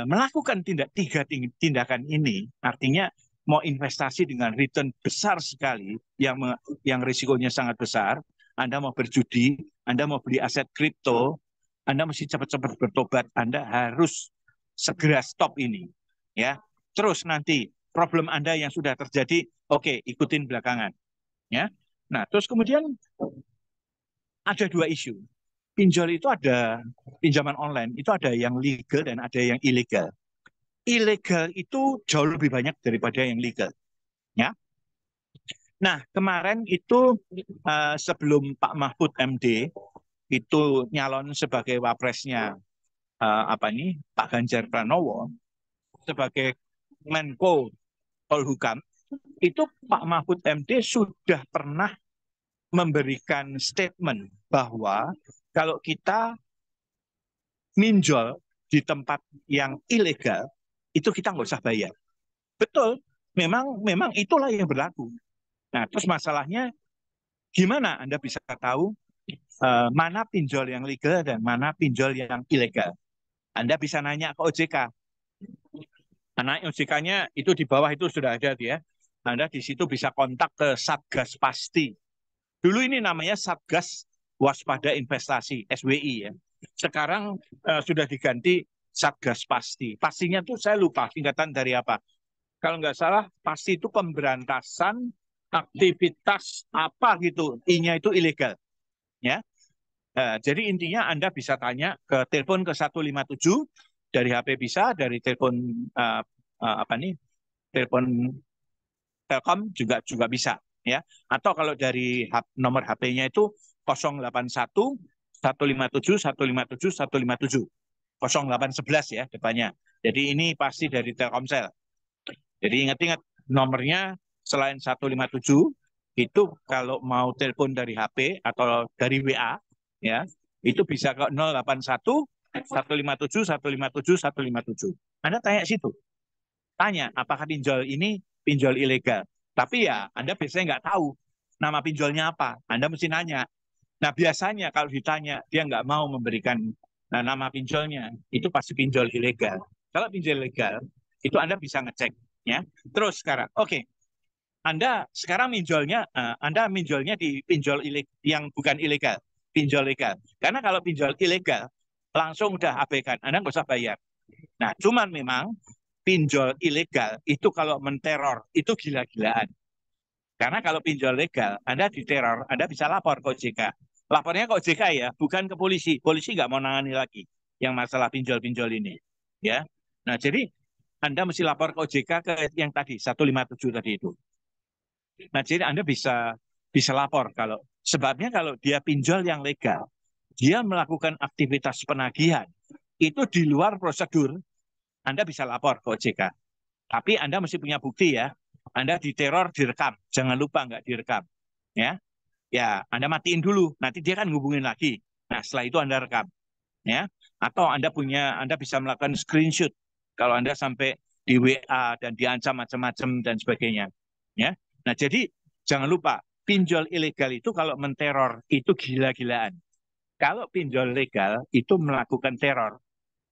melakukan tiga tindakan ini, artinya mau investasi dengan return besar sekali, yang risikonya sangat besar, Anda mau berjudi, Anda mau beli aset kripto, Anda mesti cepat-cepat bertobat, Anda harus segera stop ini. Ya, terus nanti problem Anda yang sudah terjadi, oke, ikutin belakangan. Ya, nah terus kemudian ada dua isu. Pinjol itu ada pinjaman online, itu ada yang legal dan ada yang ilegal. Ilegal itu jauh lebih banyak daripada yang legal. Ya. Nah, kemarin itu sebelum Pak Mahfud MD itu nyalon sebagai wapresnya Pak Ganjar Pranowo sebagai Menko Polhukam, itu Pak Mahfud MD sudah pernah memberikan statement bahwa kalau kita minjol di tempat yang ilegal, itu kita nggak usah bayar. Betul, memang itulah yang berlaku. Nah, terus masalahnya gimana Anda bisa tahu mana pinjol yang legal dan mana pinjol yang ilegal? Anda bisa nanya ke OJK. Karena OJK-nya itu di bawah itu sudah ada dia. Anda di situ bisa kontak ke Satgas Pasti. Dulu ini namanya Satgas Waspada Investasi, SWI ya. Sekarang sudah diganti Satgas Pasti. Pastinya tuh saya lupa singkatan dari apa. Kalau nggak salah, pasti itu pemberantasan aktivitas apa gitu. I-nya itu ilegal. Ya. Jadi intinya Anda bisa tanya ke telepon ke 157, dari HP bisa, dari telepon telepon Telkom juga bisa. Ya. Atau kalau dari nomor HP-nya itu 081 157 157 157. 0811 ya depannya. Jadi ini pasti dari Telkomsel. Jadi ingat-ingat nomornya selain 157 itu kalau mau telepon dari HP atau dari WA ya, itu bisa ke 081 157 157 157. Anda tanya situ. Tanya, apakah pinjol ini pinjol ilegal. Tapi ya, Anda biasanya nggak tahu nama pinjolnya apa. Anda mesti nanya. Nah, biasanya kalau ditanya, dia nggak mau memberikan nama pinjolnya. Itu pasti pinjol ilegal. Kalau pinjol ilegal, itu Anda bisa ngecek. Ya. Terus sekarang, oke. Anda sekarang Anda minjolnya di pinjol yang bukan ilegal, pinjol legal. Karena kalau pinjol ilegal, langsung udah abaikan, Anda nggak usah bayar. Nah, cuman memang pinjol ilegal itu kalau menteror, itu gila-gilaan. Karena kalau pinjol legal, Anda diteror, Anda bisa lapor ke OJK. Lapornya ke OJK ya, bukan ke polisi. Polisi nggak mau nangani lagi yang masalah pinjol-pinjol ini. Ya, nah jadi Anda mesti lapor ke OJK ke yang tadi, 157 tadi itu. Nah, jadi Anda bisa lapor kalau sebabnya kalau dia pinjol yang legal, dia melakukan aktivitas penagihan itu di luar prosedur, Anda bisa lapor ke OJK. Tapi Anda mesti punya bukti ya. Anda diteror direkam, jangan lupa nggak direkam. Ya, ya Anda matiin dulu, nanti dia kan hubungin lagi. Nah, setelah itu Anda rekam. Ya, atau Anda bisa melakukan screenshot kalau Anda sampai di WA dan diancam macam-macam dan sebagainya. Ya, nah jadi jangan lupa pinjol ilegal itu kalau menteror itu gila-gilaan. Kalau pinjol legal itu melakukan teror,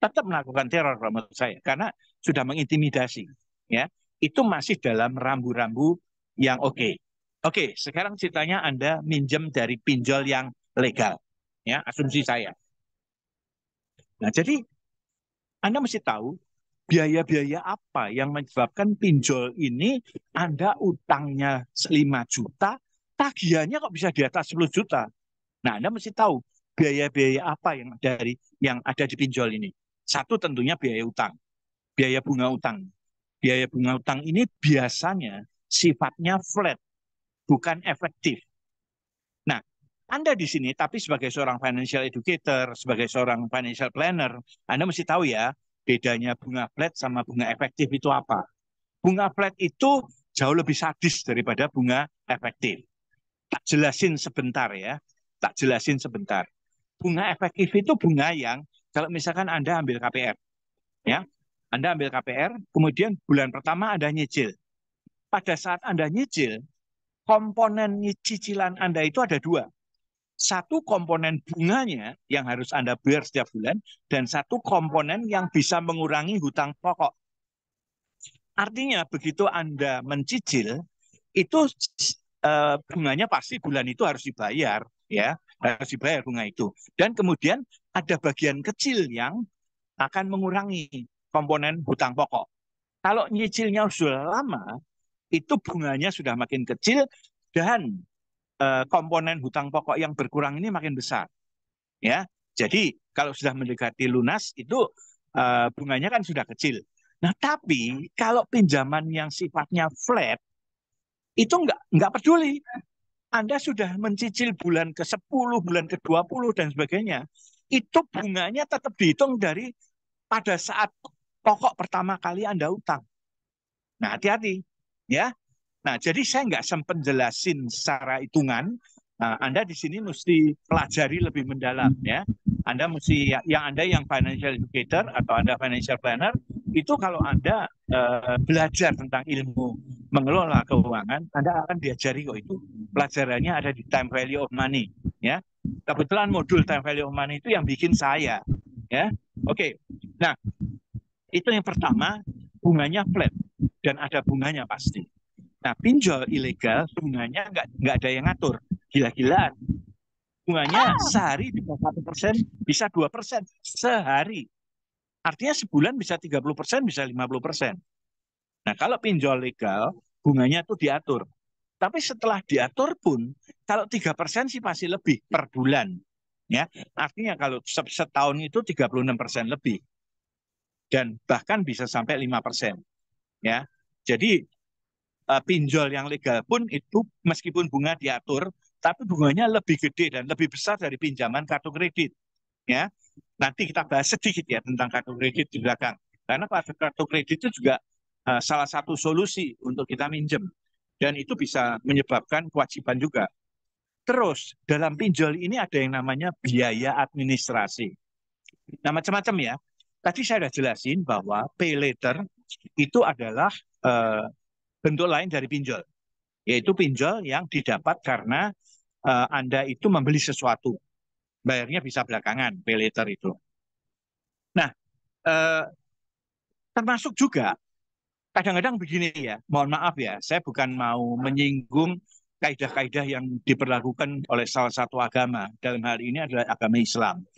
tetap melakukan teror menurut saya karena sudah mengintimidasi. Ya, itu masih dalam rambu-rambu yang oke. Oke, sekarang ceritanya Anda minjem dari pinjol yang legal. Ya, asumsi saya. Nah, jadi Anda mesti tahu biaya-biaya apa yang menyebabkan pinjol ini Anda utangnya 5 juta, tagihannya kok bisa di atas 10 juta. Nah, Anda mesti tahu biaya-biaya apa yang ada di pinjol ini. Satu tentunya biaya utang, biaya bunga utang. Biaya bunga utang ini biasanya sifatnya flat, bukan efektif. Nah, Anda di sini, tapi sebagai seorang financial educator, sebagai seorang financial planner, Anda mesti tahu ya, bedanya bunga flat sama bunga efektif itu apa. Bunga flat itu jauh lebih sadis daripada bunga efektif. Tak jelasin sebentar ya, tak jelasin sebentar. Bunga efektif itu bunga yang, kalau misalkan Anda ambil KPR, ya, Anda ambil KPR, kemudian bulan pertama Anda nyicil. Pada saat Anda nyicil, komponen cicilan Anda itu ada dua. Satu komponen bunganya yang harus Anda bayar setiap bulan, dan satu komponen yang bisa mengurangi hutang pokok. Artinya begitu Anda mencicil, itu bunganya pasti bulan itu harus dibayar, ya, harus dibayar bunga itu. Dan kemudian ada bagian kecil yang akan mengurangi komponen hutang pokok. Kalau nyicilnya sudah lama, itu bunganya sudah makin kecil dan komponen hutang pokok yang berkurang ini makin besar. Ya, jadi kalau sudah mendekati lunas itu bunganya kan sudah kecil. Nah, tapi kalau pinjaman yang sifatnya flat itu nggak peduli. Anda sudah mencicil bulan ke-10, bulan ke-20 dan sebagainya. Itu bunganya tetap dihitung dari pada saat pokok pertama kali Anda utang. Nah, hati-hati ya. Nah, jadi saya nggak sempat jelasin secara hitungan. Nah, Anda di sini mesti pelajari lebih mendalam ya. Anda mesti yang financial educator atau Anda financial planner itu kalau Anda belajar tentang ilmu mengelola keuangan, Anda akan diajari kok itu. Pelajarannya ada di time value of money ya. Kebetulan modul time value of money itu yang bikin saya ya. Oke. Nah, itu yang pertama, bunganya flat dan ada bunganya pasti. Nah, pinjol ilegal bunganya nggak ada yang ngatur, gila-gilaan. Bunganya sehari bisa 1%, bisa 2% sehari. Artinya sebulan bisa 30%, bisa 50%. Nah, kalau pinjol legal, bunganya tuh diatur. Tapi setelah diatur pun, kalau 3% sih pasti lebih per bulan. Ya, artinya kalau setahun itu 36% lebih. Dan bahkan bisa sampai 5%. Ya, jadi pinjol yang legal pun itu meskipun bunga diatur, tapi bunganya lebih gede dan lebih besar dari pinjaman kartu kredit. Ya, nanti kita bahas sedikit ya tentang kartu kredit di belakang. Karena kartu kredit itu juga salah satu solusi untuk kita minjem dan itu bisa menyebabkan kewajiban juga. Terus dalam pinjol ini ada yang namanya biaya administrasi. Nah macam-macam ya. tadi saya sudah jelasin bahwa pay later itu adalah bentuk lain dari pinjol, yaitu pinjol yang didapat karena Anda itu membeli sesuatu, bayarnya bisa belakangan, pay later itu. Nah, termasuk juga kadang-kadang begini ya, mohon maaf ya, saya bukan mau menyinggung kaidah-kaidah yang diperlakukan oleh salah satu agama, dalam hal ini adalah agama Islam.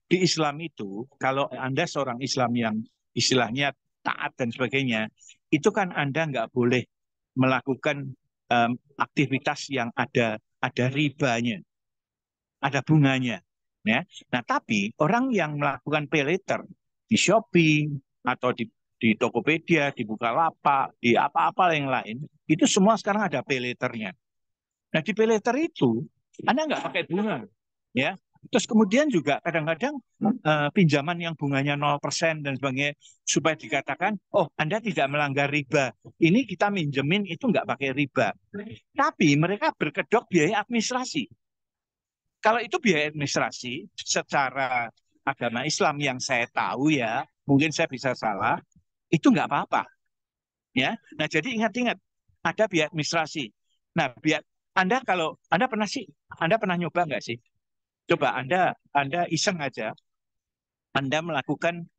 Di Islam itu, kalau Anda seorang Islam yang istilahnya taat dan sebagainya, itu kan Anda nggak boleh melakukan aktivitas yang ada ribanya, ada bunganya. Ya. Nah, tapi orang yang melakukan pay later di Shopee atau di Tokopedia, di Bukalapak, di apa-apa yang lain, itu semua sekarang ada pay later-nya. Nah, di pay later itu Anda nggak pakai bunga, ya. Terus kemudian juga kadang-kadang pinjaman yang bunganya 0% dan sebagainya, supaya dikatakan, oh Anda tidak melanggar riba. Ini kita minjemin itu nggak pakai riba. Tapi mereka berkedok biaya administrasi. Kalau itu biaya administrasi, secara agama Islam yang saya tahu ya, mungkin saya bisa salah, itu nggak apa-apa. Ya, nah jadi ingat-ingat ada biaya administrasi. Nah, biaya kalau Anda pernah nyoba nggak sih? Coba Anda iseng aja, Anda melakukan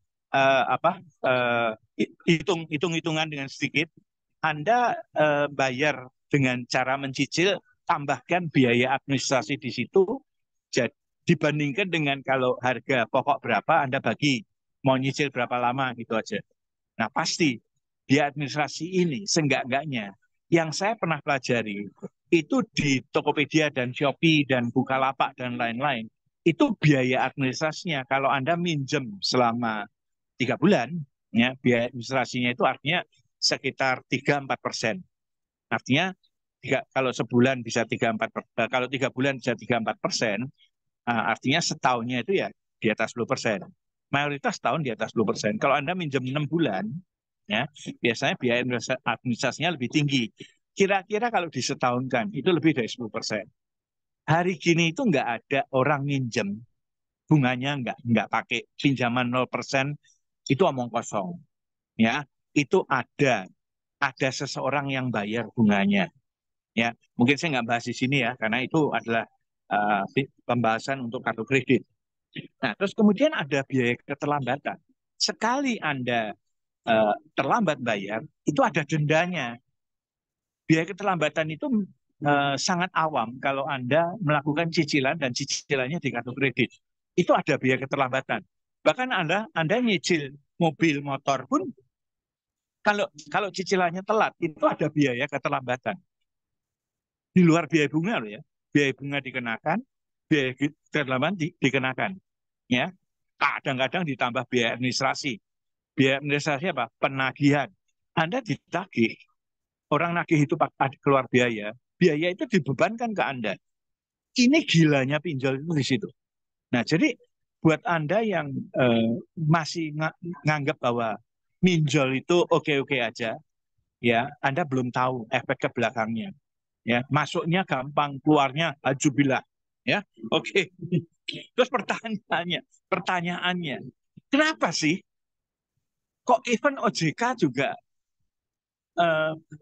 hitung-hitungan dengan sedikit, Anda bayar dengan cara mencicil, tambahkan biaya administrasi di situ, jadi dibandingkan dengan kalau harga pokok berapa, Anda bagi mau nyicil berapa lama gitu aja. Nah pasti biaya administrasi ini seenggak-enggaknya yang saya pernah pelajari itu di Tokopedia dan Shopee dan Bukalapak dan lain-lain, itu biaya administrasinya kalau Anda minjem selama 3 bulan, ya biaya administrasinya itu artinya sekitar 3-4%. Artinya kalau sebulan bisa 3-4%, kalau 3 bulan bisa 3-4%, artinya setahunnya itu ya di atas 10%. Mayoritas tahun di atas 10%. Kalau Anda minjem 6 bulan, ya biasanya biaya administrasinya lebih tinggi. Kira-kira kalau disetahunkan itu lebih dari 10%. Hari gini itu nggak ada orang minjem, bunganya nggak pakai pinjaman 0%, itu omong kosong. Ya, itu ada seseorang yang bayar bunganya. Ya, mungkin saya nggak bahas di sini ya, karena itu adalah pembahasan untuk kartu kredit. Nah, terus kemudian ada biaya keterlambatan. Sekali Anda terlambat bayar, itu ada dendanya. Biaya keterlambatan itu sangat awam kalau Anda melakukan cicilan dan cicilannya di kartu kredit. Itu ada biaya keterlambatan. Bahkan Anda nyicil mobil, motor pun kalau cicilannya telat, itu ada biaya keterlambatan. Di luar biaya bunga loh ya. Biaya bunga dikenakan, biaya keterlambatan dikenakan. Ya, kadang-kadang ditambah biaya administrasi. Biaya administrasi apa? Penagihan. Anda ditagih, orang nagih itu keluar biaya, biaya itu dibebankan ke Anda. Ini gilanya pinjol itu di situ. Nah, jadi buat Anda yang masih nganggap bahwa minjol itu oke-oke aja, ya, Anda belum tahu efek ke belakangnya. Ya, masuknya gampang, keluarnya ajubillah. Ya, oke. Terus pertanyaannya, kenapa sih kok even OJK juga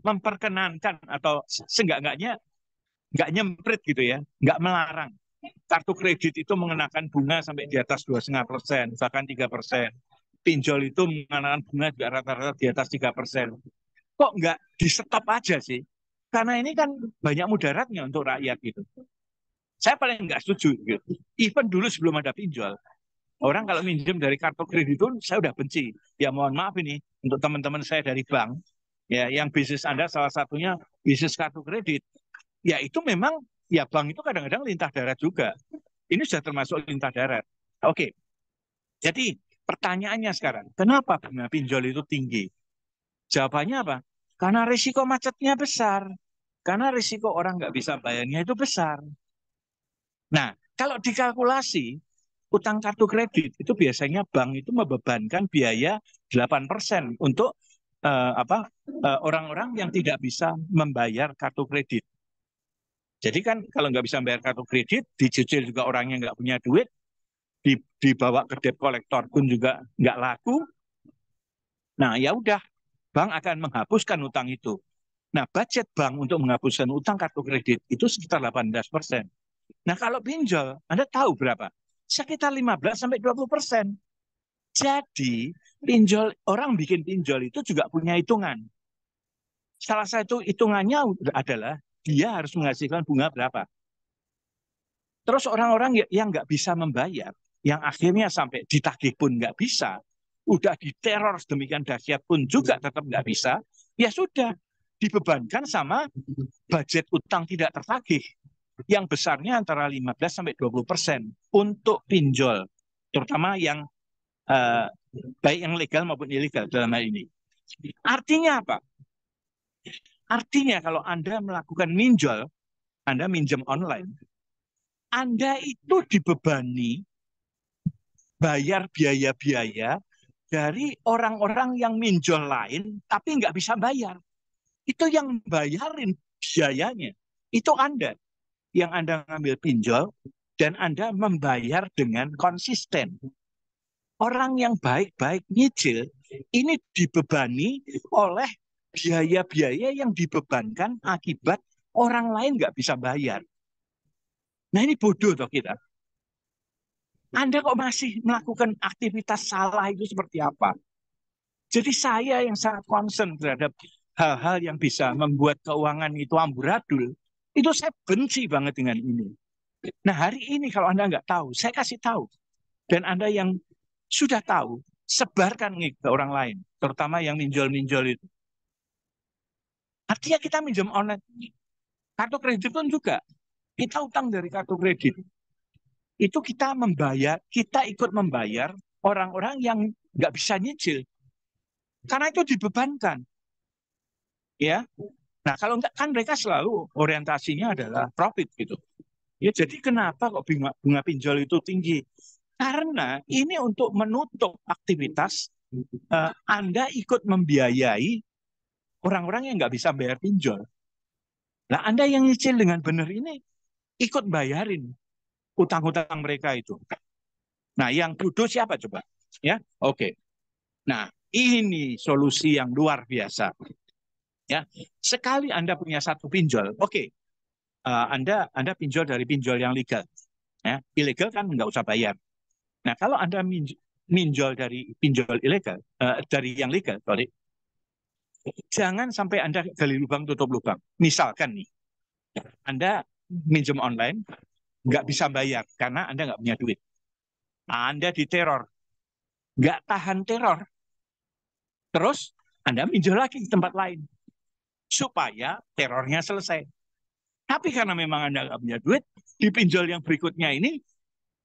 memperkenankan atau seenggak-enggaknya nggak nyemprit gitu ya, nggak melarang kartu kredit itu mengenakan bunga sampai di atas 2,5%, bahkan 3%. Pinjol itu mengenakan bunga juga rata-rata di atas 3%. Kok nggak di stop aja sih? Karena ini kan banyak mudaratnya untuk rakyat gitu. Saya paling nggak setuju gitu. Even dulu sebelum ada pinjol, orang kalau minjem dari kartu kredit itu saya udah benci. Ya mohon maaf ini untuk teman-teman saya dari bank, ya yang bisnis Anda salah satunya bisnis kartu kredit. Ya itu memang ya bank itu kadang-kadang lintah darat juga. Ini sudah termasuk lintah darat. Oke. Jadi pertanyaannya sekarang, kenapa bunga pinjol itu tinggi? Jawabannya apa? Karena risiko macetnya besar. Karena risiko orang nggak bisa bayarnya itu besar. Nah, kalau dikalkulasi, utang kartu kredit itu biasanya bank itu membebankan biaya 8% untuk orang-orang yang tidak bisa membayar kartu kredit. Jadi kan kalau nggak bisa bayar kartu kredit, dicicil juga orangnya nggak punya duit, dibawa ke debt collector pun juga nggak laku. Nah, ya udah, bank akan menghapuskan utang itu. Nah, budget bank untuk menghapuskan utang kartu kredit itu sekitar 18%. Nah, kalau pinjol, Anda tahu berapa? Sekitar 15-20%. Jadi, orang bikin pinjol itu juga punya hitungan. Salah satu hitungannya adalah dia harus menghasilkan bunga berapa. Terus orang-orang yang nggak bisa membayar, yang akhirnya sampai ditagih pun nggak bisa, udah diteror sedemikian dahsyat pun juga tetap nggak bisa, ya sudah, dibebankan sama budget utang tidak tertagih yang besarnya antara 15-20% untuk pinjol, terutama yang baik yang legal maupun ilegal dalam hal ini. Artinya apa? Artinya kalau Anda melakukan minjol, Anda minjem online, Anda itu dibebani bayar biaya-biaya dari orang-orang yang minjol lain, tapi nggak bisa bayar. Itu yang bayarin biayanya. Itu Anda. Yang Anda ngambil pinjol, dan Anda membayar dengan konsisten. Orang yang baik-baik nyicil, ini dibebani oleh biaya-biaya yang dibebankan akibat orang lain nggak bisa bayar. Nah ini bodoh toh kita. Anda kok masih melakukan aktivitas salah itu seperti apa? Jadi saya yang sangat concern terhadap hal-hal yang bisa membuat keuangan itu amburadul, itu saya benci banget dengan ini. Nah hari ini kalau Anda nggak tahu, saya kasih tahu. Dan Anda yang sudah tahu, sebarkan nih ke orang lain, terutama yang minjol-minjol itu. Artinya kita minjem online, kartu kredit pun juga. Kita utang dari kartu kredit. Itu kita membayar, kita ikut membayar orang-orang yang nggak bisa nyicil. Karena itu dibebankan. Ya, nah kalau enggak kan mereka selalu orientasinya adalah profit gitu. Ya jadi kenapa kok bunga pinjol itu tinggi? Karena ini untuk menutup aktivitas Anda ikut membiayai orang-orang yang nggak bisa bayar pinjol. Nah Anda yang nyicil dengan benar ini ikut bayarin utang-utang mereka itu. Nah yang bodoh siapa coba? Ya, oke. Nah ini solusi yang luar biasa. Ya, sekali Anda punya satu pinjol, oke. Anda pinjol dari pinjol yang legal, ya, ilegal kan nggak usah bayar. Nah kalau Anda minjol dari pinjol ilegal, dari yang legal, sorry, jangan sampai Anda gali lubang tutup lubang. Misalkan nih, Anda minjem online, nggak bisa bayar karena Anda nggak punya duit. Anda diteror, nggak tahan teror. Terus Anda minjol lagi di tempat lain supaya terornya selesai. Tapi karena memang Anda nggak punya duit, di pinjol yang berikutnya ini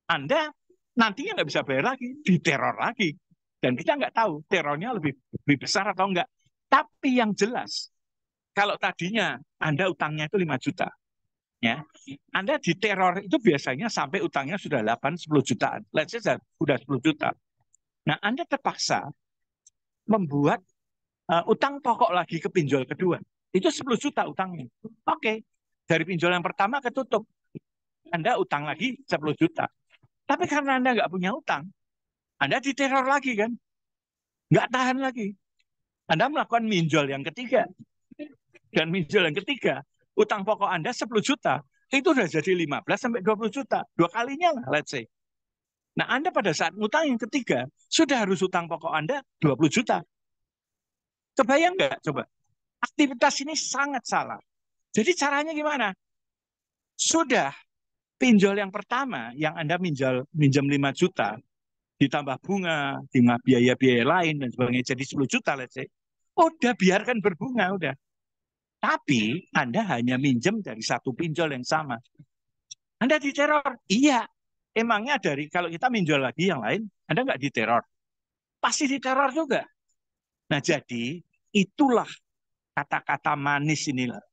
Anda nantinya nggak bisa bayar lagi, diteror lagi. Dan kita nggak tahu terornya lebih besar atau enggak. Tapi yang jelas, kalau tadinya Anda utangnya itu 5 juta, ya, Anda diteror itu biasanya sampai utangnya sudah 8-10 jutaan. Let's say sudah 10 juta. Nah, Anda terpaksa membuat utang pokok lagi ke pinjol kedua. Itu 10 juta utangnya. Oke, dari pinjol yang pertama ketutup. Anda utang lagi 10 juta. Tapi karena Anda nggak punya utang, Anda diteror lagi kan? Nggak tahan lagi. Anda melakukan minjol yang ketiga. Dan minjol yang ketiga, utang pokok Anda 10 juta. Itu sudah jadi 15-20 juta. 2 kalinya lah, let's say. Nah, Anda pada saat utang yang ketiga, sudah harus utang pokok Anda 20 juta. Kebayang nggak? Coba. Aktivitas ini sangat salah. Jadi caranya gimana? Sudah pinjol yang pertama, yang Anda minjam 5 juta, ditambah bunga, ditambah biaya-biaya lain, dan sebagainya, jadi 10 juta, let's say. Udah, biarkan berbunga, udah. Tapi Anda hanya minjem dari satu pinjol yang sama. Anda diteror? Iya. Emangnya kalau kita minjol lagi yang lain, Anda nggak diteror? Pasti diteror juga. Nah, jadi itulah kata-kata manis inilah.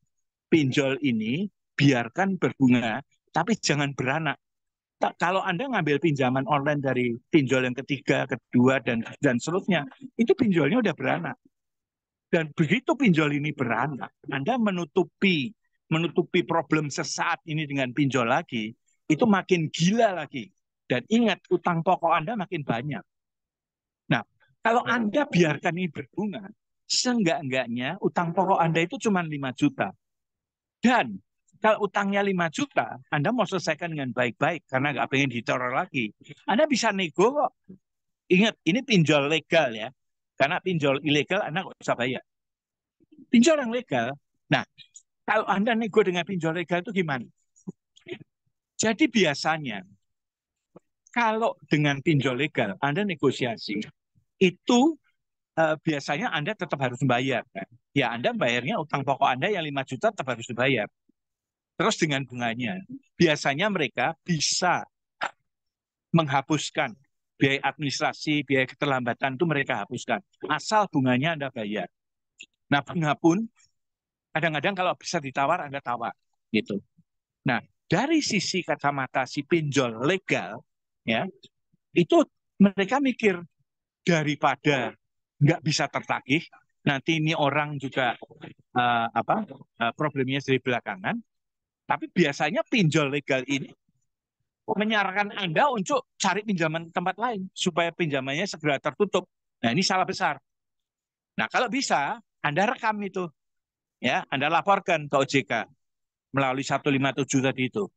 Pinjol ini biarkan berbunga, tapi jangan beranak. Kalau Anda ngambil pinjaman online dari pinjol yang ketiga, kedua, dan seterusnya, itu pinjolnya udah beranak. Dan begitu pinjol ini beranak, Anda menutupi problem sesaat ini dengan pinjol lagi, itu makin gila lagi. Dan ingat, utang pokok Anda makin banyak. Nah, kalau Anda biarkan ini berbunga, seenggak-enggaknya utang pokok Anda itu cuma 5 juta. Dan kalau utangnya 5 juta, Anda mau selesaikan dengan baik-baik karena nggak pengen diteror lagi. Anda bisa nego kok. Ingat, ini pinjol legal ya. Karena pinjol ilegal Anda nggak usah bayar. Pinjol yang legal. Nah, kalau Anda nego dengan pinjol legal itu gimana? Jadi biasanya kalau dengan pinjol legal Anda negosiasi, itu biasanya Anda tetap harus membayar. Kan? Ya Anda bayarnya utang pokok Anda yang 5 juta tetap harus dibayar. Terus dengan bunganya. Biasanya mereka bisa menghapuskan biaya administrasi, biaya keterlambatan itu mereka hapuskan. Asal bunganya Anda bayar. Nah bunga pun kadang-kadang kalau bisa ditawar Anda tawar. Gitu. Nah dari sisi kacamata si pinjol legal, ya itu mereka mikir daripada nggak bisa tertagih, nanti ini orang juga problemnya dari belakangan. Tapi biasanya pinjol legal ini menyarankan Anda untuk cari pinjaman tempat lain supaya pinjamannya segera tertutup. Nah ini salah besar. Nah kalau bisa Anda rekam itu, ya Anda laporkan ke OJK melalui 157 tadi itu,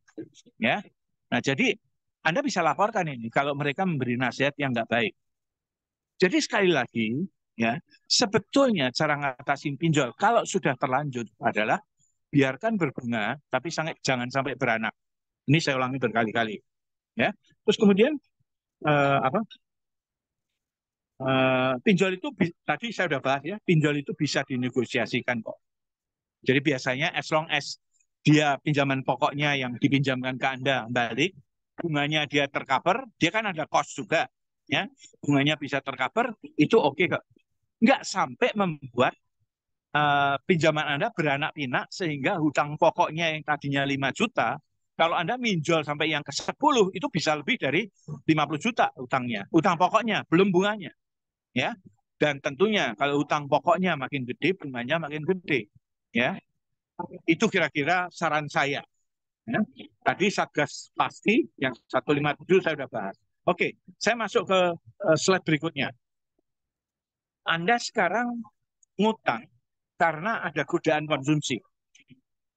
ya. Nah jadi Anda bisa laporkan ini kalau mereka memberi nasihat yang nggak baik. Jadi sekali lagi, ya sebetulnya cara ngatasin pinjol kalau sudah terlanjur adalah biarkan berbunga, tapi jangan sampai beranak. Ini saya ulangi berkali-kali, ya. Terus kemudian pinjol itu tadi saya sudah bahas ya, pinjol itu bisa dinegosiasikan kok. Jadi biasanya as long as dia pinjaman pokoknya yang dipinjamkan ke Anda balik, bunganya dia tercover, dia kan ada cost juga, ya. Bunganya bisa tercover, itu oke kok. Nggak sampai membuat pinjaman Anda beranak pinak sehingga hutang pokoknya yang tadinya 5 juta, kalau Anda minjol sampai yang ke-10 itu bisa lebih dari 50 juta utangnya. Utang pokoknya, belum bunganya. Ya. Dan tentunya kalau hutang pokoknya makin gede, bunganya makin gede. Ya. Itu kira-kira saran saya. Ya. Tadi Satgas pasti yang 157 saya sudah bahas. Oke, saya masuk ke slide berikutnya. Anda sekarang ngutang karena ada godaan konsumsi.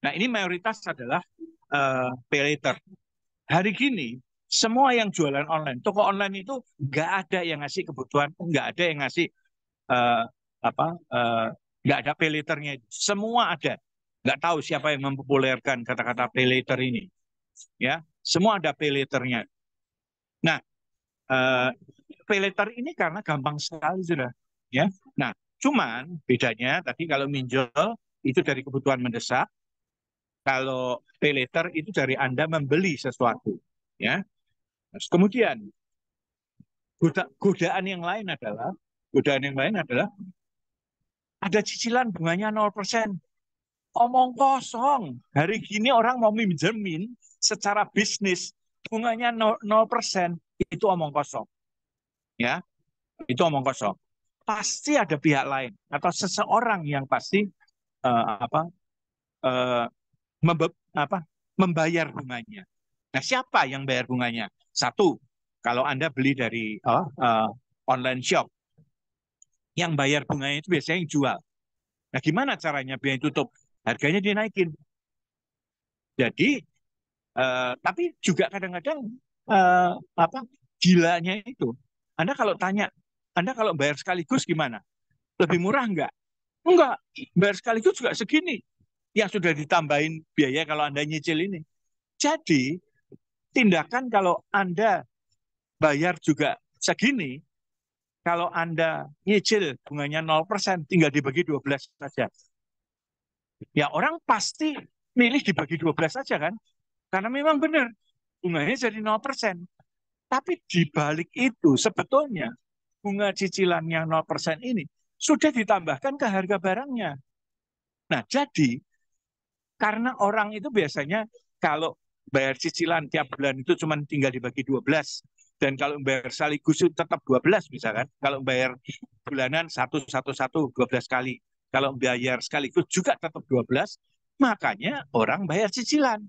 Nah, ini mayoritas adalah pay later. Hari gini, semua yang jualan online, toko online itu nggak ada yang ngasih kebutuhan, nggak ada yang ngasih uh, nggak ada pay later-nya. Semua ada. Nggak tahu siapa yang mempopulerkan kata-kata pay later ini. Ya, semua ada pay later-nya. Nah, pay later ini karena gampang sekali sudah. Ya, nah, cuman bedanya tadi kalau minjol itu dari kebutuhan mendesak, kalau pay later itu dari Anda membeli sesuatu. Ya, kemudian godaan yang lain adalah ada cicilan bunganya 0%. Omong kosong. Hari gini orang mau minjemin secara bisnis bunganya 0%, itu omong kosong. Ya, itu omong kosong. Pasti ada pihak lain atau seseorang yang pasti uh, apa, uh, membayar bunganya. Nah, siapa yang bayar bunganya? Satu, kalau Anda beli dari online shop, yang bayar bunganya itu biasanya yang jual. Nah, gimana caranya biaya tutup? Harganya dinaikin. Jadi, tapi juga kadang-kadang gilanya itu. Anda kalau tanya, Anda kalau bayar sekaligus gimana? Lebih murah enggak? Enggak. Bayar sekaligus juga segini. Yang sudah ditambahin biaya kalau Anda nyicil ini. Jadi, tindakan kalau Anda bayar juga segini, kalau Anda nyicil bunganya 0%, tinggal dibagi 12 saja. Ya orang pasti milih dibagi 12 saja kan? Karena memang benar, bunganya jadi 0%. Tapi di balik itu sebetulnya bunga cicilan yang 0% ini sudah ditambahkan ke harga barangnya. Nah jadi karena orang itu biasanya kalau bayar cicilan tiap bulan itu cuma tinggal dibagi 12. Dan kalau bayar sekaligus itu tetap 12 misalkan. Kalau bayar bulanan 12 kali. Kalau bayar sekaligus juga tetap 12, makanya orang bayar cicilan.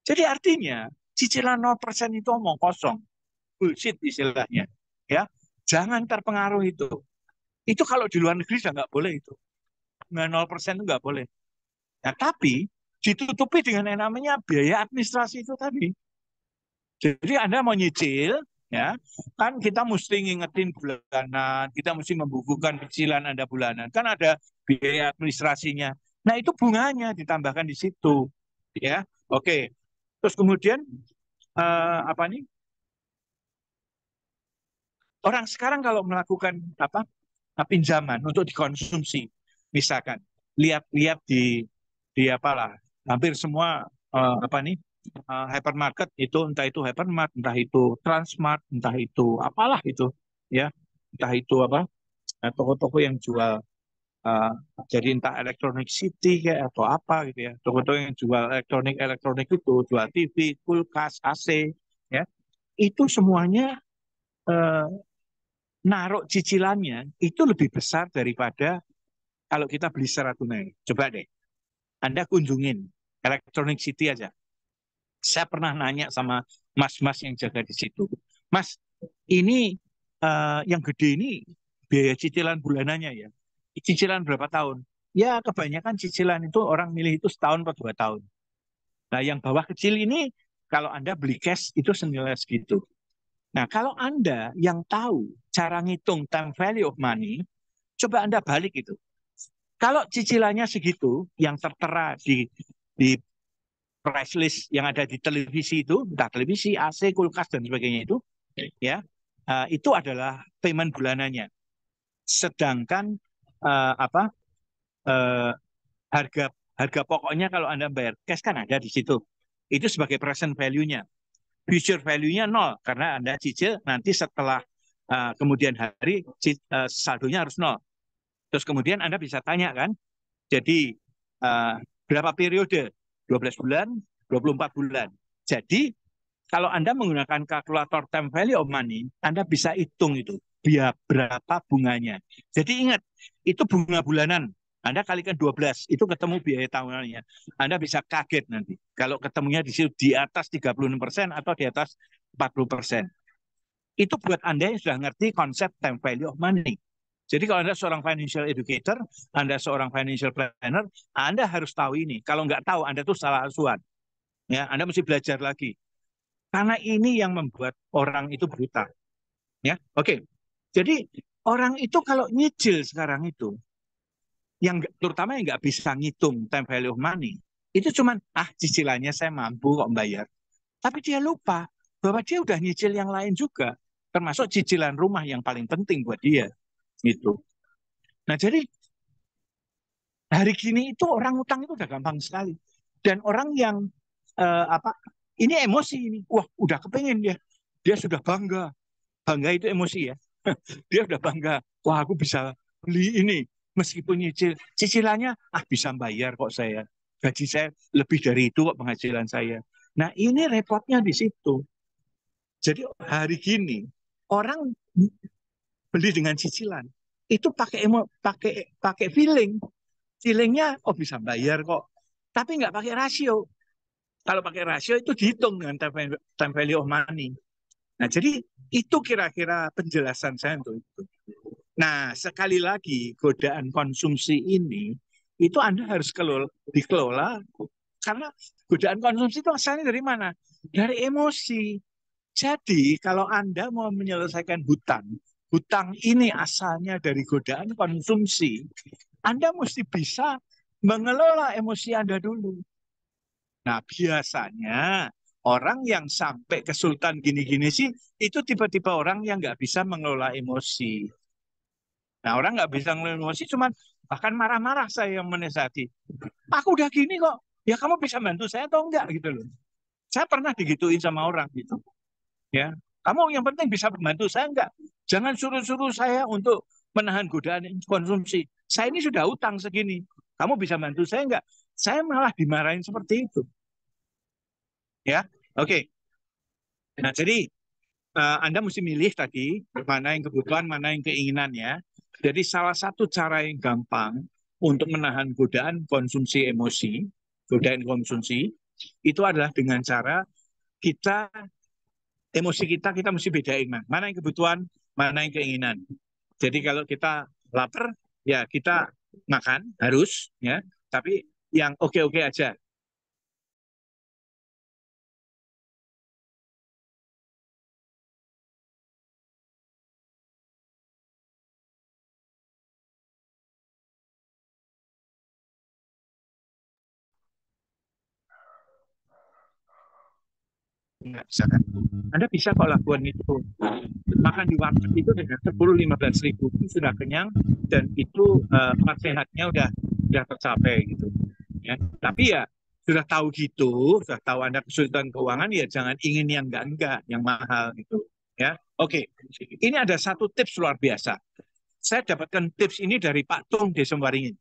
Jadi artinya Cicilan 0% itu omong kosong, bullshit istilahnya. Ya, jangan terpengaruh itu. Itu kalau di luar negeri sudah nggak boleh itu. 0% itu nggak boleh. Nah, tapi ditutupi dengan yang namanya biaya administrasi itu tadi. Jadi Anda mau nyicil, ya kan kita mesti ngingetin bulanan, kita mesti membukukan cicilan Anda bulanan, kan ada biaya administrasinya. Nah itu bunganya ditambahkan di situ, ya. Oke. Terus kemudian apa nih? Orang sekarang kalau melakukan apa pinjaman untuk dikonsumsi, misalkan lihat-lihat di apalah, hampir semua apa nih hypermarket itu, entah itu hypermart, entah itu transmart, entah itu apalah itu, ya, entah itu apa toko-toko yang jual uh, jadi entah elektronik city kayak atau apa gitu ya, toko-toko yang jual elektronik itu, jual TV, kulkas, AC, ya, itu semuanya uh, naruh cicilannya itu lebih besar daripada kalau kita beli secara tunai. Coba deh, Anda kunjungin Electronic City aja. Saya pernah nanya sama mas-mas yang jaga di situ. Mas, ini yang gede ini biaya cicilan bulanannya ya. Cicilan berapa tahun? Ya, kebanyakan cicilan itu orang milih itu setahun atau 2 tahun. Nah, yang bawah kecil ini, kalau Anda beli cash itu senilai segitu. Nah, kalau Anda yang tahu cara ngitung time value of money, coba Anda balik itu. Kalau cicilannya segitu, yang tertera di price list yang ada di televisi itu, entah televisi, AC, kulkas dan sebagainya itu, ya, itu adalah payment bulanannya. Sedangkan apa uh, harga harga pokoknya kalau Anda bayar cash kan ada di situ. Itu sebagai present value-nya. Future value-nya nol karena Anda cicil nanti setelah kemudian hari saldonya harus nol. Terus kemudian Anda bisa tanya kan, jadi berapa periode? 12 bulan, 24 bulan. Jadi kalau Anda menggunakan kalkulator time value of money, Anda bisa hitung itu biaya berapa bunganya. Jadi ingat, itu bunga bulanan. Anda kalikan 12, itu ketemu biaya tahunannya. Anda bisa kaget nanti. Kalau ketemunya di situ di atas 36% atau di atas 40%. Itu buat Anda yang sudah ngerti konsep time value of money. Jadi kalau Anda seorang financial educator, Anda seorang financial planner, Anda harus tahu ini. Kalau nggak tahu, Anda tuh salah asuhan. Ya, Anda mesti belajar lagi. Karena ini yang membuat orang itu berhutang. Ya, oke. Jadi orang itu kalau nyicil sekarang itu, yang terutama yang nggak bisa ngitung time value of money, itu cuman cicilannya saya mampu kok bayar. Tapi dia lupa bahwa dia udah nyicil yang lain juga, termasuk cicilan rumah yang paling penting buat dia. Gitu. Nah jadi hari gini itu orang utang itu udah gampang sekali. Dan orang yang apa ini emosi ini, wah udah kepengen dia sudah bangga. Bangga itu emosi ya. Dia udah bangga. Wah, aku bisa beli ini. Meskipun nyicil, cicilannya bisa bayar kok saya. Gaji saya lebih dari itu kok penghasilan saya. Nah, ini repotnya di situ. Jadi hari gini orang beli dengan cicilan itu pakai feeling. Feelingnya bisa bayar kok. Tapi nggak pakai rasio. Kalau pakai rasio itu dihitung dengan time value of money. Nah, jadi itu kira-kira penjelasan saya untuk itu. Nah, sekali lagi, godaan konsumsi ini, itu Anda harus dikelola, karena godaan konsumsi itu asalnya dari mana? Dari emosi. Jadi, kalau Anda mau menyelesaikan hutang, hutang ini asalnya dari godaan konsumsi, Anda mesti bisa mengelola emosi Anda dulu. Nah, biasanya orang yang sampai kesulitan gini-gini sih, itu tipe-tipe orang yang nggak bisa mengelola emosi. Nah, orang nggak bisa mengelola emosi, cuman bahkan marah-marah saya yang menasihati. Aku udah gini kok, ya kamu bisa bantu saya atau enggak gitu loh. Saya pernah digituin sama orang gitu. Ya, kamu yang penting bisa membantu saya enggak. Jangan suruh-suruh saya untuk menahan godaan konsumsi. Saya ini sudah utang segini. Kamu bisa bantu saya enggak? Saya malah dimarahin seperti itu. Ya, oke. Nah, jadi Anda mesti milih tadi mana yang kebutuhan, mana yang keinginannya. Jadi salah satu cara yang gampang untuk menahan godaan konsumsi emosi, godaan konsumsi, itu adalah dengan cara kita emosi kita mesti bedain mana yang kebutuhan, mana yang keinginan. Jadi kalau kita lapar, ya kita makan harus, ya. Tapi yang oke-oke aja. Nggak bisa kan? Anda bisa kok lakukan itu. Makan di warteg itu dengan 10-15 ribu itu sudah kenyang dan itu sehatnya udah tercapai gitu. Ya. Tapi ya sudah tahu gitu, sudah tahu Anda kesulitan keuangan, ya jangan ingin yang enggak, yang mahal gitu. Ya, oke. Ini ada satu tips luar biasa. Saya dapatkan tips ini dari Pak Tung Desemwaringin.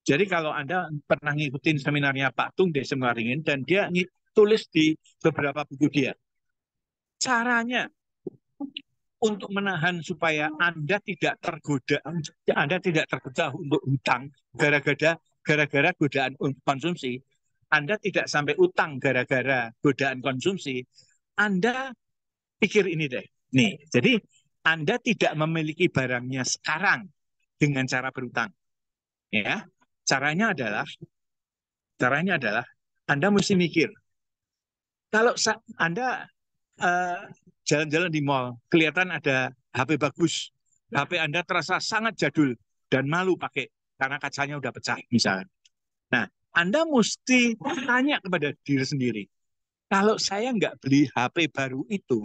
Jadi kalau Anda pernah ngikutin seminarnya Pak Tung Desemwaringin dan dia tulis di beberapa buku dia, caranya untuk menahan supaya Anda tidak tergoda, Anda tidak tergoda untuk hutang gara-gara godaan konsumsi, Anda tidak sampai utang gara-gara godaan konsumsi, Anda pikir ini deh. Nih, jadi Anda tidak memiliki barangnya sekarang dengan cara berutang. Ya, caranya adalah Anda mesti mikir. Kalau Anda jalan-jalan di mall, kelihatan ada HP bagus, HP Anda terasa sangat jadul dan malu pakai karena kacanya udah pecah misalnya. Nah, Anda mesti tanya kepada diri sendiri, kalau saya nggak beli HP baru itu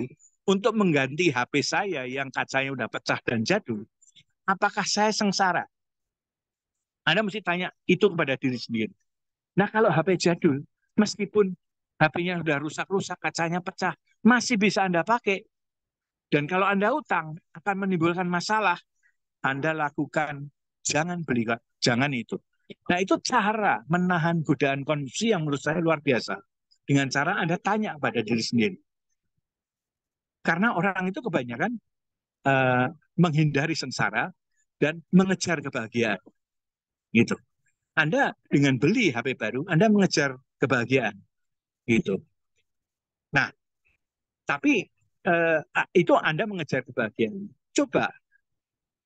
untuk mengganti HP saya yang kacanya udah pecah dan jadul, apakah saya sengsara? Anda mesti tanya itu kepada diri sendiri. Nah, kalau HP jadul, meskipun HP-nya sudah rusak-rusak, kacanya pecah, masih bisa Anda pakai. Dan kalau Anda utang, akan menimbulkan masalah. Anda lakukan, jangan beli, jangan itu. Nah, itu cara menahan godaan konsumsi yang menurut saya luar biasa. Dengan cara Anda tanya pada diri sendiri. Karena orang itu kebanyakan menghindari sengsara dan mengejar kebahagiaan. Gitu. Anda dengan beli HP baru, Anda mengejar kebahagiaan. Gitu. Nah, tapi itu Anda mengejar kebahagiaan. Coba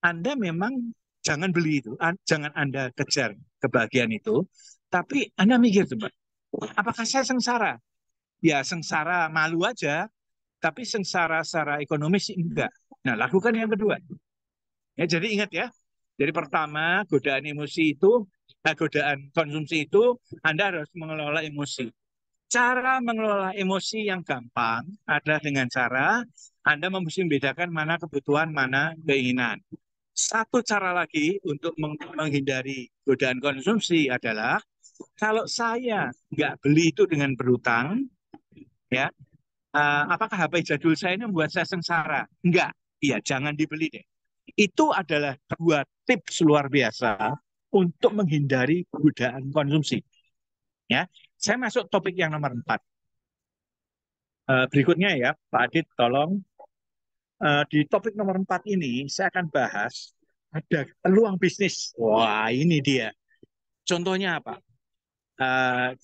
Anda memang jangan beli itu, jangan Anda kejar kebahagiaan itu, tapi Anda mikir coba, apakah saya sengsara? Ya sengsara malu aja, tapi sengsara secara ekonomis enggak. Nah, lakukan yang kedua. Ya, jadi ingat ya, jadi pertama godaan emosi itu, godaan konsumsi itu Anda harus mengelola emosi. Cara mengelola emosi yang gampang adalah dengan cara Anda mesti membedakan mana kebutuhan, mana keinginan. Satu cara lagi untuk menghindari godaan konsumsi adalah kalau saya nggak beli itu dengan berutang, ya, apakah HP jadul saya ini membuat saya sengsara? Enggak, iya, jangan dibeli deh. Itu adalah dua tips luar biasa untuk menghindari godaan konsumsi. Ya, saya masuk topik yang nomor 4. Berikutnya ya, Pak Adit, tolong. Di topik nomor 4 ini, saya akan bahas ada peluang bisnis. Wah, ini dia. Contohnya apa?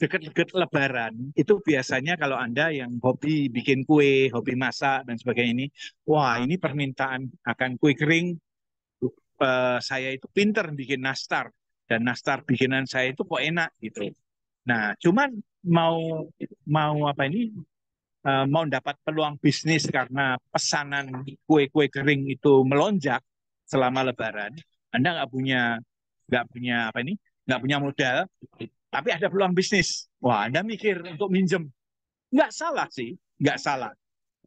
Dekat-dekat Lebaran, itu biasanya kalau Anda yang hobi bikin kue, hobi masak, dan sebagainya ini, wah, ini permintaan akan kue kering. Saya itu pinter bikin nastar. Dan nastar bikinan saya itu kok enak gitu. Nah, cuman mau mau apa ini mau dapat peluang bisnis karena pesanan kue-kue kering itu melonjak selama Lebaran, Anda nggak punya apa ini, nggak punya modal, tapi ada peluang bisnis. Wah, Anda mikir untuk minjem, nggak salah sih, nggak salah.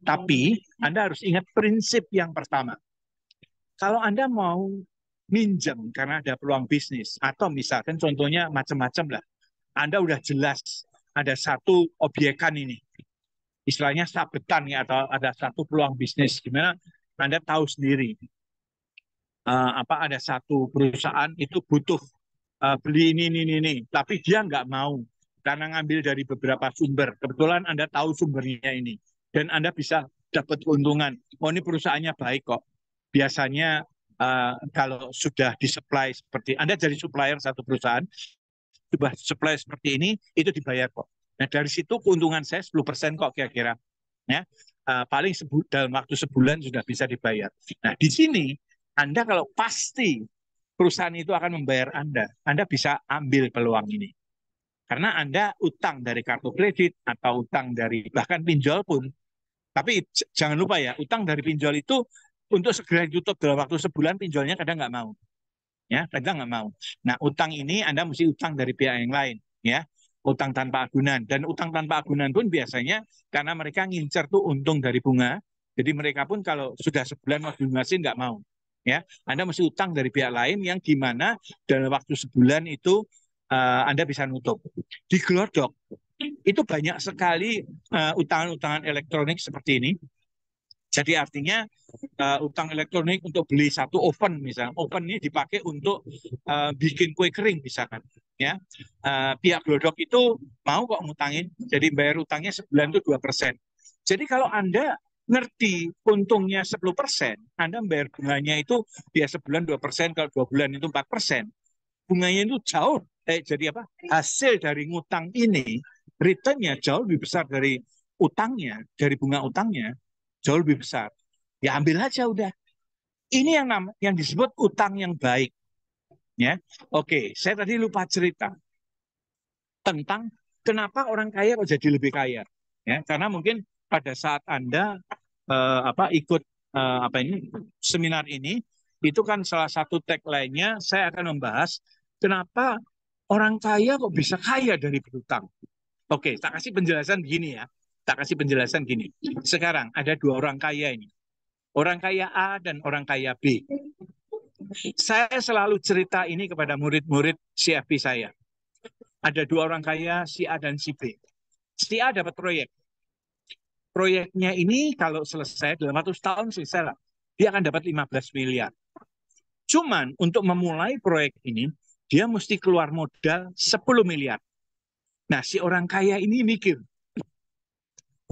Tapi Anda harus ingat prinsip yang pertama. Kalau Anda mau minjem karena ada peluang bisnis, atau misalkan contohnya macam-macam lah, Anda udah jelas ada satu obyekan ini, istilahnya sabetan ya, atau ada satu peluang bisnis gimana Anda tahu sendiri apa ada satu perusahaan itu butuh beli ini, tapi dia nggak mau karena ngambil dari beberapa sumber. Kebetulan Anda tahu sumbernya ini dan Anda bisa dapat keuntungan. Oh, ini perusahaannya baik kok. Biasanya kalau sudah disuplai seperti Anda jadi supplier satu perusahaan, sudah supply seperti ini, itu dibayar kok. Nah, dari situ keuntungan saya 10% kok kira-kira. Ya, paling dalam waktu sebulan sudah bisa dibayar. Nah, di sini Anda kalau pasti perusahaan itu akan membayar Anda bisa ambil peluang ini. Karena Anda utang dari kartu kredit atau utang dari bahkan pinjol pun. Tapi jangan lupa ya, utang dari pinjol itu untuk segera ditutup dalam waktu sebulan, pinjolnya kadang nggak mau. Ya, kadang nggak mau. Nah, utang ini Anda mesti utang dari pihak yang lain. Ya, utang tanpa agunan. Dan utang tanpa agunan pun biasanya karena mereka ngincer tuh untung dari bunga. Jadi mereka pun kalau sudah sebulan mau dilunasin nggak mau. Ya, Anda mesti utang dari pihak lain yang gimana dalam waktu sebulan itu Anda bisa nutup. Di Glodok itu banyak sekali utangan-utangan elektronik seperti ini. Jadi artinya utang elektronik untuk beli satu oven misalnya, oven ini dipakai untuk bikin kue kering misalkan, ya. Pihak Glodok itu mau kok ngutangin, jadi bayar utangnya sebulan itu 2%. Jadi kalau Anda ngerti untungnya 10%, Anda bayar bunganya itu ya sebulan 2%, kalau 2 bulan itu 4%. Bunganya itu jauh, jadi apa? Hasil dari ngutang ini, returnnya jauh lebih besar dari utangnya, dari bunga utangnya jauh lebih besar. Ya ambil aja udah. Ini yang disebut utang yang baik. Ya, oke. Saya tadi lupa cerita tentang kenapa orang kaya kok jadi lebih kaya. Ya, karena mungkin pada saat Anda ikut seminar ini, itu kan salah satu tagline-nya saya akan membahas kenapa orang kaya kok bisa kaya dari berhutang. Oke, tak kasih penjelasan begini ya. Tak kasih penjelasan gini. Sekarang ada dua orang kaya ini. Orang kaya A dan orang kaya B. Saya selalu cerita ini kepada murid-murid CFP saya. Ada dua orang kaya, si A dan si B. Si A dapat proyek. Proyeknya ini kalau selesai, dalam waktu setahun selesai lah. Dia akan dapat 15 miliar. Cuman untuk memulai proyek ini, dia mesti keluar modal 10 miliar. Nah, si orang kaya ini mikir,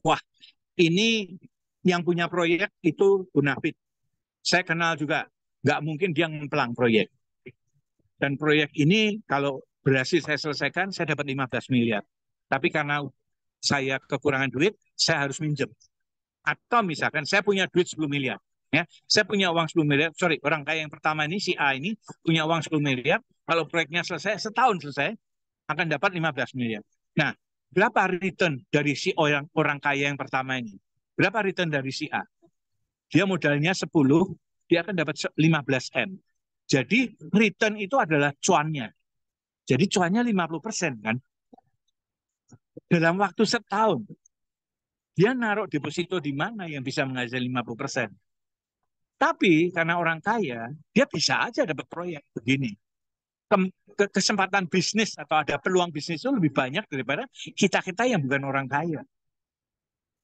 wah, ini yang punya proyek itu Bunafit. Saya kenal juga, nggak mungkin dia ngemplang proyek. Dan proyek ini kalau berhasil saya selesaikan, saya dapat 15 miliar. Tapi karena saya kekurangan duit, saya harus minjem. Atau misalkan saya punya duit 10 miliar. Ya, saya punya uang 10 miliar. Sorry, orang kaya yang pertama ini, si A ini, punya uang 10 miliar. Kalau proyeknya selesai, setahun selesai, akan dapat 15 miliar. Nah, berapa return dari si orang kaya yang pertama ini? Berapa return dari si A? Dia modalnya 10, dia akan dapat 15 M. Jadi return itu adalah cuannya. Jadi cuannya 50% kan. Dalam waktu setahun. Dia naruh deposito di mana yang bisa menghasilkan 50%. Tapi karena orang kaya, dia bisa aja dapat proyek begini. Kesempatan bisnis atau ada peluang bisnis itu lebih banyak daripada kita-kita yang bukan orang kaya.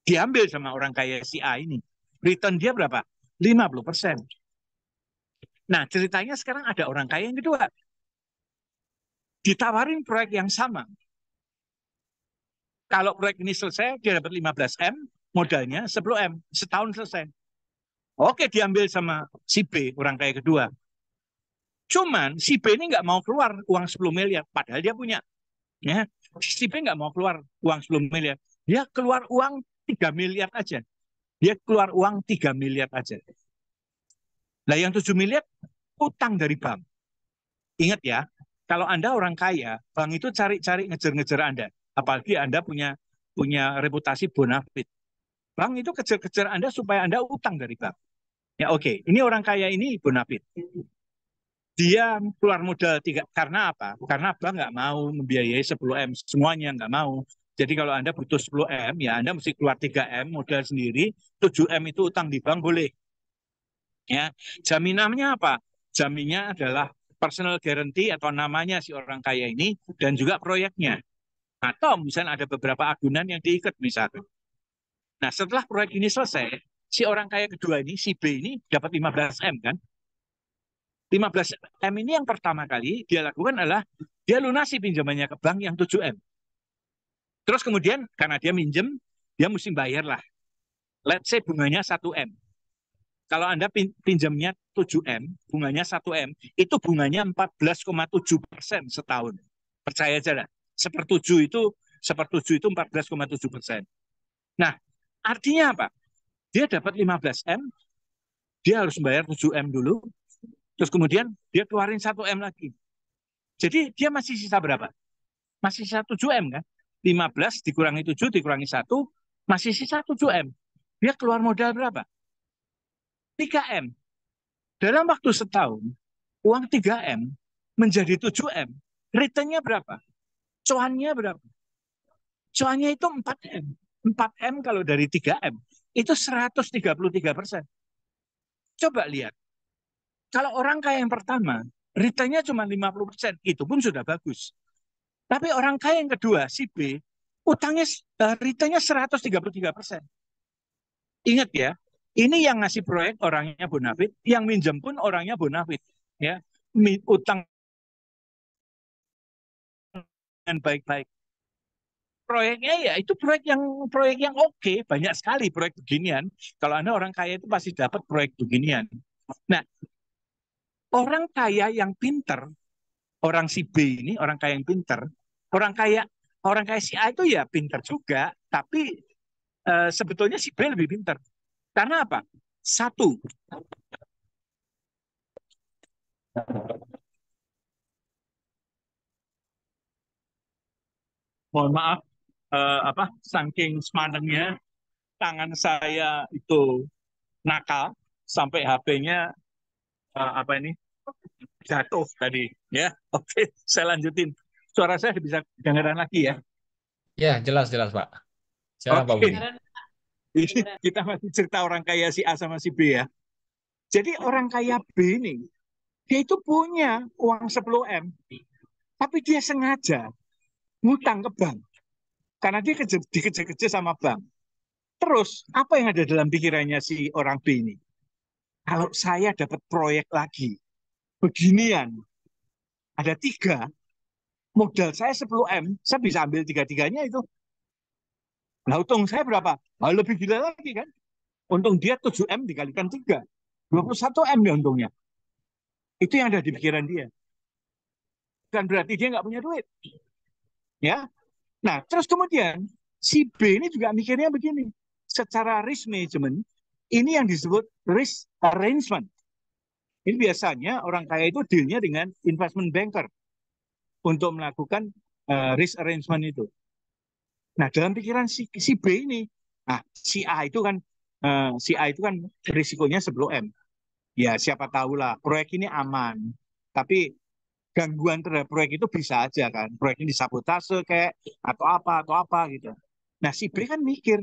Diambil sama orang kaya si A ini. Return dia berapa? 50%. Nah, ceritanya sekarang ada orang kaya yang kedua. Ditawarin proyek yang sama. Kalau proyek ini selesai, dia dapat 15 M, modalnya 10 M, setahun selesai. Oke, diambil sama si B, orang kaya kedua. Cuman si B ini nggak mau keluar uang 10 miliar, padahal dia punya. Ya, si B nggak mau keluar uang 10 miliar. Dia keluar uang 3 miliar aja. Dia keluar uang 3 miliar aja. Nah, yang 7 miliar utang dari bank. Ingat ya, kalau Anda orang kaya, bank itu cari-cari ngejar-ngejar Anda. Apalagi Anda punya reputasi bonafit. Bank itu kejar-kejar Anda supaya Anda utang dari bank. Ya oke, ini orang kaya ini bonafit. Dia keluar modal 3, karena apa? Karena bank nggak mau membiayai 10 M, semuanya nggak mau. Jadi kalau Anda butuh 10 M, ya Anda mesti keluar 3 M modal sendiri, 7 M itu utang di bank boleh. Ya, jaminannya apa? Jaminnya adalah personal guarantee atau namanya si orang kaya ini dan juga proyeknya. Atau misalnya ada beberapa agunan yang diikat misalnya. Nah, setelah proyek ini selesai, si orang kaya kedua ini, si B ini dapat 15 M kan? 15 M ini yang pertama kali dia lakukan adalah dia lunasi pinjamannya ke bank yang 7 M. Terus kemudian karena dia minjem, dia mesti bayar lah. Let's say bunganya 1 M. Kalau Anda pinjamnya 7 M, bunganya 1 M, itu bunganya 14,7% setahun. Percaya aja lah. 1/7 itu Sepertujuh itu 14,7%. Nah, artinya apa? Dia dapat 15M, dia harus bayar 7M dulu, terus kemudian dia keluarin 1M lagi. Jadi dia masih sisa berapa? Masih sisa 7M kan? 15 dikurangi 7 dikurangi 1, masih sisa 7M. Dia keluar modal berapa? 3M. Dalam waktu setahun, uang 3M menjadi 7M. Returnnya berapa? Cuannya berapa? Cuannya itu 4M. 4M kalau dari 3M, itu 133%. Coba lihat. Kalau orang kaya yang pertama, returnnya cuma 50%, itu pun sudah bagus. Tapi orang kaya yang kedua, si B, utangnya returnnya 133%. Ingat ya, ini yang ngasih proyek orangnya bonafit, yang minjem pun orangnya bonafit. Ya, utang dengan baik-baik. Proyeknya ya itu proyek yang oke, banyak sekali proyek beginian. Kalau Anda orang kaya itu pasti dapat proyek beginian. Nah, orang kaya yang pinter, orang si B ini orang kaya yang pinter, orang kaya si A itu ya pinter juga, tapi sebetulnya si B lebih pinter. Karena apa? Satu, mohon maaf, saking semangatnya tangan saya itu nakal sampai HP-nya apa ini jatuh tadi ya. Oke, saya lanjutin. Suara saya bisa dengaran lagi ya. Ya, jelas jelas Pak. Silakan Pak Oke, Budi. ini kita masih cerita orang kaya si A sama si B ya. Jadi orang kaya B ini dia itu punya uang 10M, tapi dia sengaja ngutang ke bank karena dia dikejar-kejar sama bank. Terus apa yang ada dalam pikirannya si orang B ini? Kalau saya dapat proyek lagi beginian, ada 3, modal saya 10M, saya bisa ambil 3-tiganya itu. Nah, untung saya berapa? Nah, lebih gila lagi kan? Untung dia 7M dikalikan 3. 21M ya untungnya. Itu yang ada di pikiran dia. Bukan berarti dia nggak punya duit. Ya. Nah, terus kemudian si B ini juga mikirnya begini. Secara risk management, ini yang disebut risk arrangement. Ini biasanya orang kaya itu dealnya dengan investment banker untuk melakukan risk arrangement itu. Nah, dalam pikiran si B ini, nah si A itu kan risikonya 10M. Ya, siapa tahu lah proyek ini aman. Tapi gangguan terhadap proyek itu bisa aja kan. Proyek ini disabotase kayak atau apa gitu. Nah, si B kan mikir,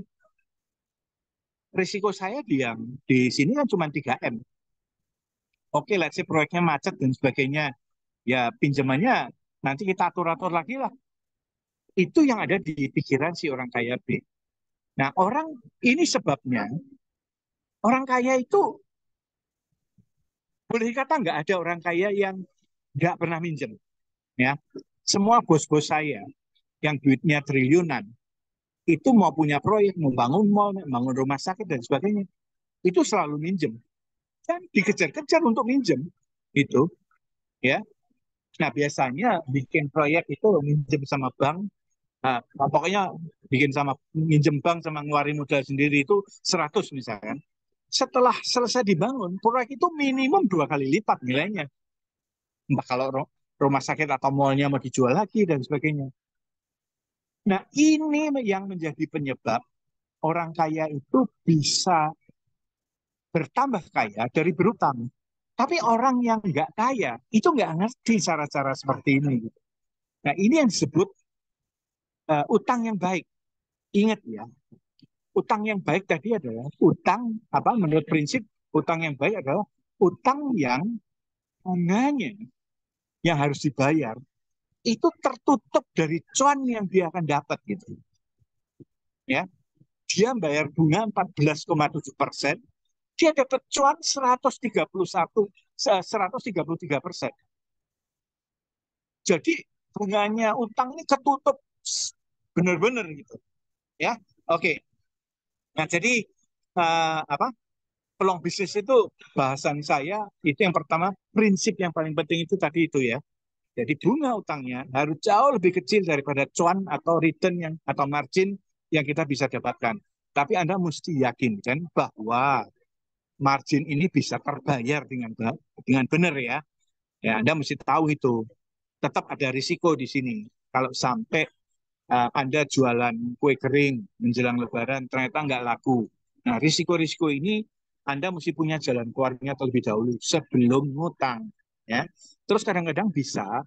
risiko saya di sini kan cuma 3M. Oke, let's say proyeknya macet dan sebagainya. Ya, pinjamannya nanti kita atur-atur lagi lah. Itu yang ada di pikiran si orang kaya B. Nah, ini sebabnya orang kaya itu boleh kata nggak ada orang kaya yang nggak pernah minjem. Ya, semua bos-bos saya yang duitnya triliunan itu mau punya proyek, mau bangun mall, bangun rumah sakit dan sebagainya, itu selalu minjem dan dikejar-kejar untuk minjem itu, ya. Nah, biasanya bikin proyek itu minjem sama bank. Nah, pokoknya minjem bank sama ngeluarin modal sendiri itu 100 misalkan. Setelah selesai dibangun, proyek itu minimum 2 kali lipat nilainya. Entah kalau rumah sakit atau mallnya mau dijual lagi dan sebagainya. Nah, ini yang menjadi penyebab orang kaya itu bisa bertambah kaya dari berutang. Tapi orang yang nggak kaya itu nggak ngerti cara-cara seperti ini. Nah, ini yang disebut utang yang baik. Ingat ya, utang yang baik tadi adalah utang apa? Menurut prinsip utang yang baik adalah utang yang bunganya yang harus dibayar itu tertutup dari cuan yang dia akan dapat gitu. Ya, dia bayar bunga 14,7%, dia dapat cuan 133%. Jadi bunganya utang ini ketutup benar-benar gitu. Ya, oke. Nah, jadi apa? Peluang bisnis itu bahasan saya itu yang pertama prinsip yang paling penting itu tadi itu ya. Jadi bunga utangnya harus jauh lebih kecil daripada cuan atau return yang atau margin yang kita bisa dapatkan. Tapi Anda mesti yakinkan bahwa margin ini bisa terbayar dengan benar ya. Ya, Anda mesti tahu itu. Tetap ada risiko di sini. Kalau sampai Anda jualan kue kering menjelang Lebaran ternyata nggak laku. Nah, risiko-risiko ini Anda mesti punya jalan keluarnya terlebih dahulu sebelum ngutang. Ya, terus kadang-kadang bisa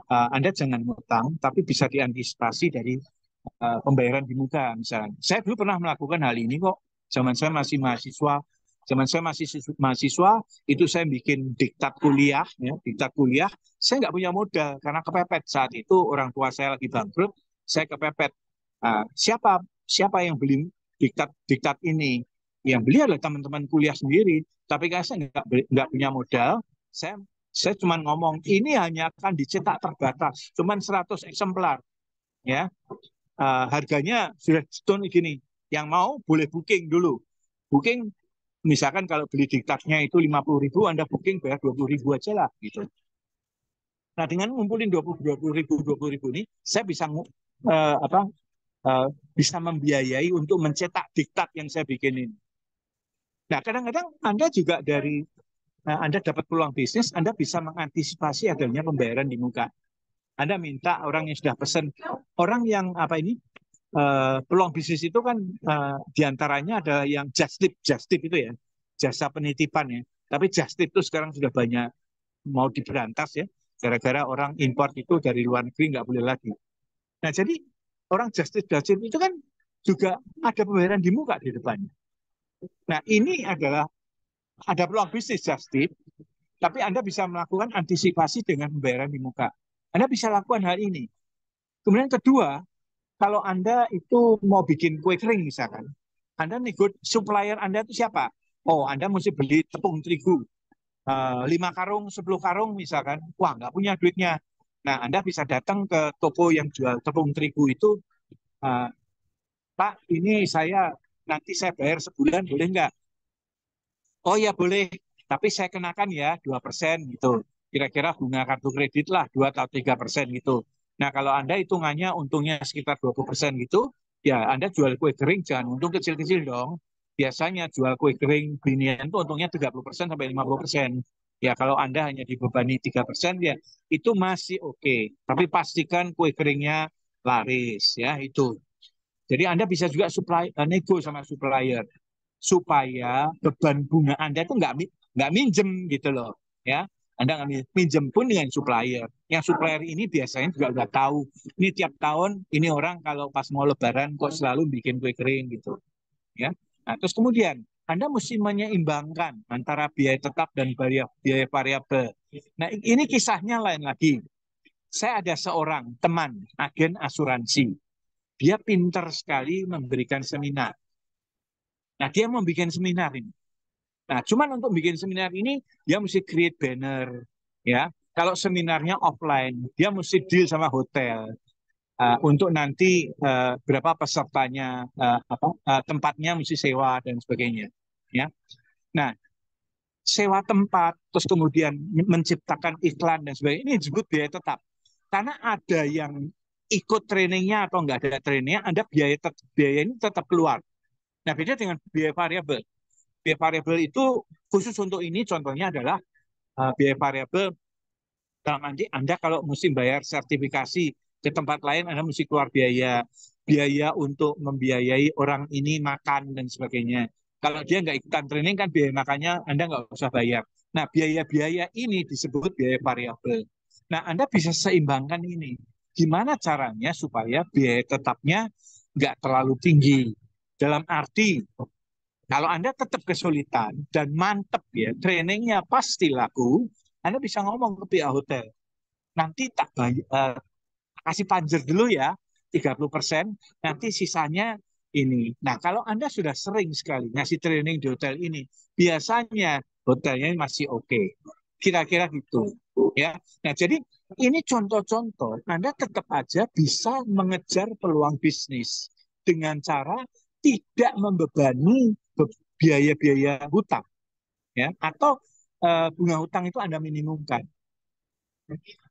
Anda jangan ngutang, tapi bisa diantisipasi dari pembayaran di muka misalnya. Saya dulu pernah melakukan hal ini kok. Zaman saya masih mahasiswa, mahasiswa itu saya bikin diktat kuliah, ya, diktat kuliah. Saya nggak punya modal karena kepepet saat itu orang tua saya lagi bangkrut, saya kepepet. Siapa siapa yang beli diktat ini? Yang beli adalah teman-teman kuliah sendiri. Tapi karena saya nggak punya modal, saya saya cuma ngomong ini hanya akan dicetak terbatas, cuma 100 eksemplar, ya. Harganya sudah stone gini. Yang mau boleh booking dulu. Booking misalkan kalau beli diktatnya itu 50.000, Anda booking bayar 20.000 aja lah gitu. Nah, dengan ngumpulin 20.000 ini, saya bisa apa bisa membiayai untuk mencetak diktat yang saya bikin ini. Nah, kadang-kadang Anda juga Anda dapat peluang bisnis, Anda bisa mengantisipasi adanya pembayaran di muka. Anda minta orang yang sudah pesan, orang yang apa ini peluang bisnis itu kan diantaranya ada yang just tip itu ya, jasa penitipan ya. Tapi just tip itu sekarang sudah banyak mau diberantas ya, gara-gara orang import itu dari luar negeri nggak boleh lagi. Nah jadi orang just tip itu kan juga ada pembayaran di muka di depannya. Nah ini adalah ada peluang bisnis just tip, tapi Anda bisa melakukan antisipasi dengan pembayaran di muka. Anda bisa lakukan hal ini. Kemudian kedua, kalau Anda itu mau bikin kue kering misalkan, Anda nego supplier Anda itu siapa? Oh, Anda mesti beli tepung terigu 5 karung, 10 karung misalkan. Wah, nggak punya duitnya. Nah, Anda bisa datang ke toko yang jual tepung terigu itu, uh, Pak, ini nanti saya bayar sebulan, boleh nggak? Oh ya boleh, tapi saya kenakan ya 2% gitu. Kira-kira bunga kartu kredit lah 2 atau 3% gitu. Nah kalau Anda hitungannya untungnya sekitar 20% gitu, ya Anda jual kue kering jangan untung kecil-kecil dong. Biasanya jual kue kering binian itu untungnya 30% sampai 50%. Ya kalau Anda hanya dibebani 3% ya itu masih oke. Tapi pastikan kue keringnya laris ya itu. Jadi Anda bisa juga nego sama supplier supaya beban bunga Anda itu nggak minjem gitu loh, ya. Anda nggak minjem pun dengan supplier. Yang supplier ini biasanya juga udah tahu. Ini tiap tahun ini orang kalau pas mau Lebaran kok selalu bikin kue kering gitu, ya. Nah, terus kemudian Anda mesti menyeimbangkan antara biaya tetap dan biaya variabel. Nah, ini kisahnya lain lagi. Saya ada seorang teman agen asuransi. Dia pintar sekali memberikan seminar. Nah, dia mau bikin seminar ini. Nah, cuman untuk bikin seminar ini, dia mesti create banner. Ya, kalau seminarnya offline, dia mesti deal sama hotel. Untuk nanti berapa pesertanya, tempatnya mesti sewa dan sebagainya. Ya, nah sewa tempat, terus kemudian menciptakan iklan dan sebagainya, ini disebut biaya tetap. Karena ada yang ikut trainingnya atau nggak ada trainingnya, Anda biaya ini tetap keluar. Nah, beda dengan biaya variabel. Biaya variabel itu khusus untuk ini contohnya adalah biaya variabel dalam arti Anda kalau mesti bayar sertifikasi ke tempat lain Anda mesti keluar biaya untuk membiayai orang ini makan dan sebagainya. Kalau dia nggak ikutan training kan biaya makannya Anda nggak usah bayar. Nah biaya-biaya ini disebut biaya variabel. Nah Anda bisa seimbangkan ini. Gimana caranya supaya biaya tetapnya nggak terlalu tinggi? Dalam arti kalau Anda tetap kesulitan dan mantep ya, trainingnya pasti laku, Anda bisa ngomong ke pihak hotel. Nanti tak kasih panjer dulu ya, 30%, nanti sisanya ini. Nah, kalau Anda sudah sering sekali ngasih training di hotel ini, biasanya hotelnya masih oke. Kira-kira gitu. Ya. Nah, jadi ini contoh-contoh, Anda tetap aja bisa mengejar peluang bisnis dengan cara tidak membebani biaya-biaya hutang, ya, atau bunga hutang itu Anda minimumkan.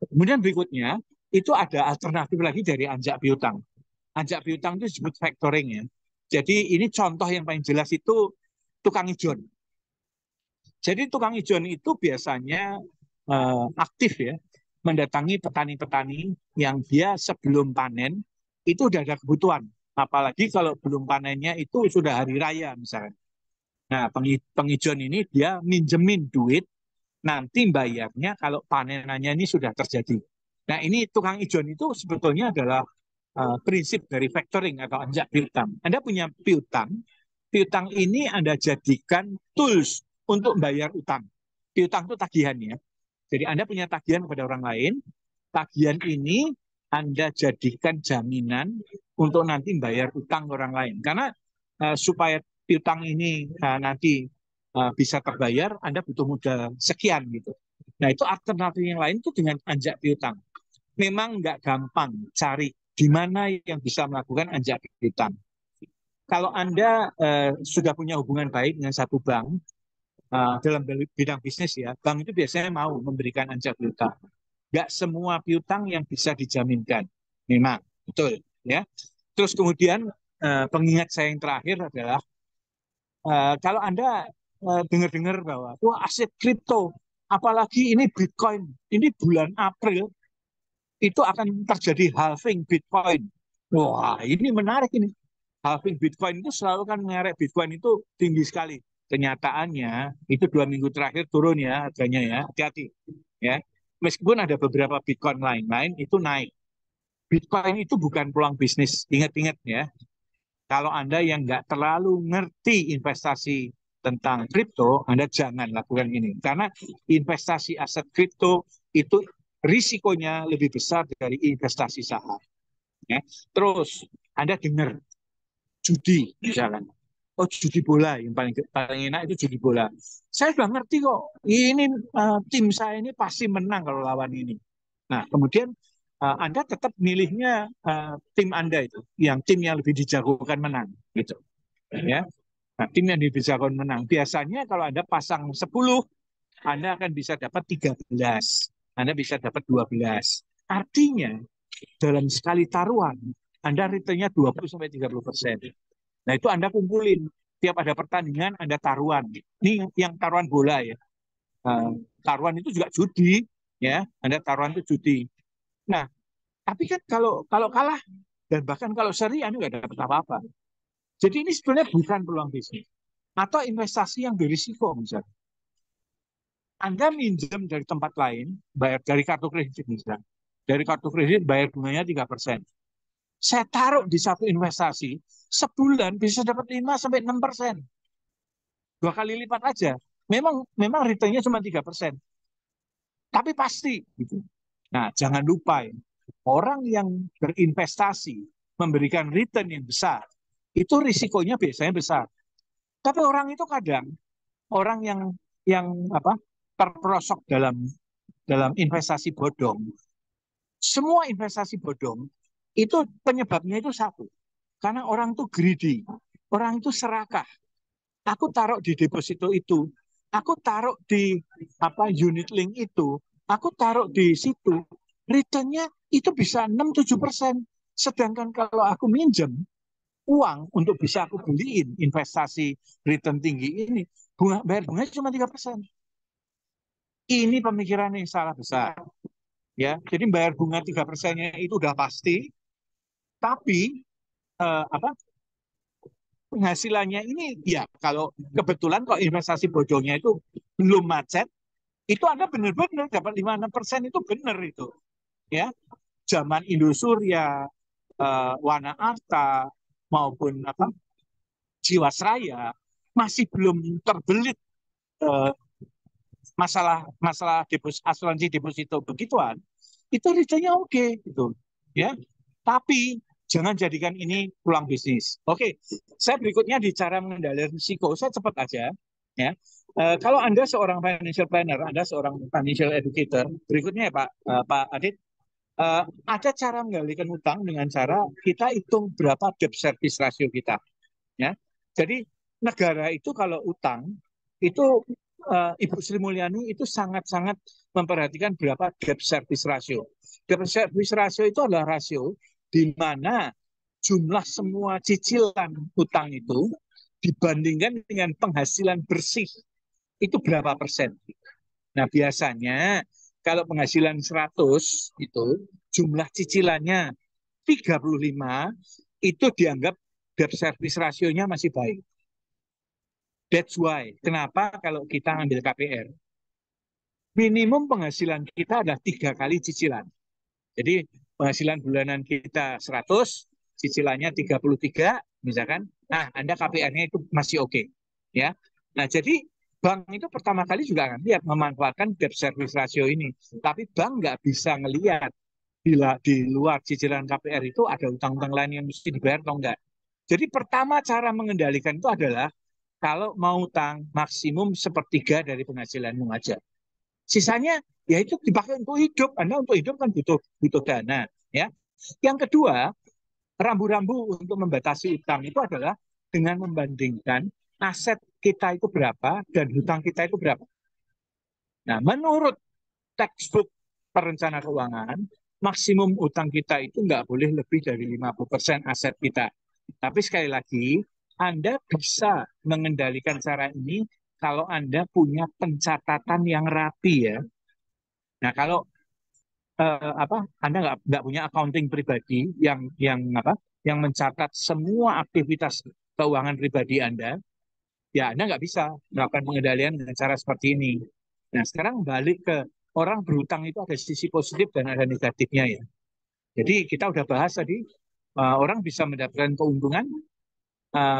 Kemudian berikutnya itu ada alternatif lagi dari anjak piutang. Anjak piutang itu disebut factoring ya. Jadi ini contoh yang paling jelas itu tukang ijon. Jadi tukang ijon itu biasanya aktif ya, mendatangi petani-petani yang dia sebelum panen itu udah ada kebutuhan. Apalagi kalau belum panennya itu sudah hari raya misalnya. Nah, pengijon ini dia minjemin duit, nanti bayarnya kalau panenannya ini sudah terjadi. Nah, ini tukang ijon itu sebetulnya adalah prinsip dari factoring atau anjak piutang. Anda punya piutang, piutang ini Anda jadikan tools untuk bayar utang. Piutang itu tagihan ya. Jadi Anda punya tagihan kepada orang lain, tagihan ini Anda jadikan jaminan untuk nanti bayar utang ke orang lain. Karena supaya piutang ini nanti bisa terbayar, Anda butuh modal sekian gitu. Nah itu alternatif yang lain itu dengan anjak piutang. Memang nggak gampang cari di mana yang bisa melakukan anjak piutang. Kalau Anda sudah punya hubungan baik dengan satu bank, dalam bidang bisnis ya, bank itu biasanya mau memberikan anjak piutang. Nggak semua piutang yang bisa dijaminkan. Memang, betul. Ya. Terus kemudian pengingat saya yang terakhir adalah kalau Anda dengar-dengar bahwa aset kripto, apalagi ini Bitcoin, ini bulan April itu akan terjadi halving Bitcoin. Wah, ini menarik ini. Halving Bitcoin itu selalu kan mengerek Bitcoin itu tinggi sekali. Kenyataannya itu 2 minggu terakhir turun ya harganya ya, hati-hati ya. Meskipun ada beberapa Bitcoin lain-lain itu naik. Bitcoin itu bukan peluang bisnis. Ingat-ingat ya, kalau Anda yang nggak terlalu ngerti investasi tentang kripto, Anda jangan lakukan ini. Karena investasi aset kripto itu risikonya lebih besar dari investasi saham. Ya. Terus Anda dengar judi misalkan. Oh judi bola yang paling enak itu judi bola. Saya sudah ngerti kok. Ini tim saya ini pasti menang kalau lawan ini. Nah kemudian Anda tetap milihnya tim Anda itu, yang tim yang lebih dijagokan menang, gitu. Ya, nah, tim yang lebih dijagokan menang. Biasanya kalau Anda pasang 10, Anda akan bisa dapat 13, Anda bisa dapat 12. Artinya dalam sekali taruhan Anda returnnya 20-30%. Nah itu Anda kumpulin. Tiap ada pertandingan Anda taruhan. Ini yang taruhan bola ya. Taruhan itu juga judi ya. Anda taruhan itu judi. Nah, tapi kan kalau kalau kalah dan bahkan kalau seri Anda nggak dapat apa-apa. Jadi ini sebenarnya bukan peluang bisnis atau investasi yang berisiko misalnya. Anda minjem dari tempat lain, bayar dari kartu kredit misalnya. Dari kartu kredit bayar bunganya 3%. Saya taruh di satu investasi, sebulan bisa dapat 5-6%. 2 kali lipat aja. Memang returnnya cuma 3%. Tapi pasti gitu. Nah, jangan lupa ya, orang yang berinvestasi memberikan return yang besar, itu risikonya biasanya besar. Tapi orang itu kadang orang yang apa terperosok dalam investasi bodong. Semua investasi bodong itu penyebabnya itu satu. Karena orang itu greedy, orang itu serakah. Aku taruh di deposito itu, aku taruh di unit link itu, aku taruh di situ, returnnya itu bisa 6-7%. Sedangkan kalau aku minjem uang untuk bisa aku beliin investasi return tinggi ini, bayar bunganya cuma 3%. Ini pemikiran yang salah besar. Ya, jadi bayar bunga 3%-nya itu udah pasti, tapi penghasilannya ini ya kalau kebetulan kalau investasi bodongnya itu belum macet, itu Anda benar-benar dapat 5-6% itu benar itu. Ya, zaman Indosuria, Wana Arta maupun Jiwasraya masih belum terbelit eh, masalah asuransi deposito begituan, itu returnnya oke gitu. Ya, tapi jangan jadikan ini peluang bisnis. Oke, saya berikutnya di cara mengendalikan risiko. Saya cepat aja. Ya, kalau Anda seorang financial planner, Anda seorang financial educator, berikutnya ya Pak Adit, ada cara mengendalikan utang dengan cara kita hitung berapa debt service ratio kita. Ya, jadi negara itu kalau utang itu Ibu Sri Mulyani itu sangat-sangat memperhatikan berapa debt service ratio. Debt service ratio itu adalah rasio di mana jumlah semua cicilan hutang itu dibandingkan dengan penghasilan bersih itu berapa persen. Nah, biasanya kalau penghasilan 100 itu jumlah cicilannya 35 itu dianggap debt service rasionya masih baik. That's why kenapa kalau kita ambil KPR minimum penghasilan kita adalah 3 kali cicilan. Jadi penghasilan bulanan kita 100, cicilannya 33, misalkan. Nah, Anda KPR-nya itu masih oke. Ya. Nah, jadi bank itu pertama kali juga akan lihat memanfaatkan debt service ratio ini. Tapi bank nggak bisa ngelihat bila di luar cicilan KPR itu ada utang-utang lain yang mesti dibayar atau enggak. Jadi pertama cara mengendalikan itu adalah kalau mau utang maksimum sepertiga dari penghasilanmu aja. Sisanya ya itu dipakai untuk hidup. Anda untuk hidup kan butuh dana, ya. Yang kedua, rambu-rambu untuk membatasi utang itu adalah dengan membandingkan aset kita itu berapa dan hutang kita itu berapa. Nah, menurut textbook perencana keuangan, maksimum utang kita itu nggak boleh lebih dari 50% aset kita. Tapi sekali lagi, Anda bisa mengendalikan cara ini kalau Anda punya pencatatan yang rapi ya. Nah, kalau Anda nggak punya accounting pribadi yang mencatat semua aktivitas keuangan pribadi Anda, ya Anda nggak bisa melakukan pengendalian dengan cara seperti ini. Nah, sekarang balik ke orang berhutang itu ada sisi positif dan ada negatifnya ya. Jadi kita udah bahas tadi, orang bisa mendapatkan keuntungan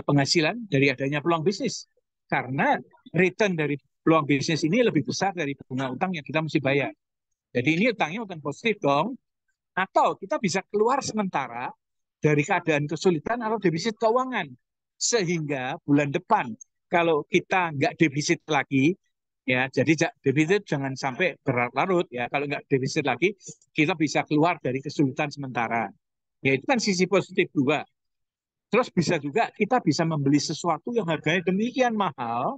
penghasilan dari adanya peluang bisnis. Karena return dari peluang bisnis ini lebih besar dari bunga utang yang kita mesti bayar. Jadi ini utangnya utang positif dong. Atau kita bisa keluar sementara dari keadaan kesulitan atau defisit keuangan. Sehingga bulan depan kalau kita nggak defisit lagi, ya jadi defisit jangan sampai berlarut ya. Kalau nggak defisit lagi, kita bisa keluar dari kesulitan sementara. Ya itu kan sisi positif juga. Terus bisa juga kita bisa membeli sesuatu yang harganya demikian mahal,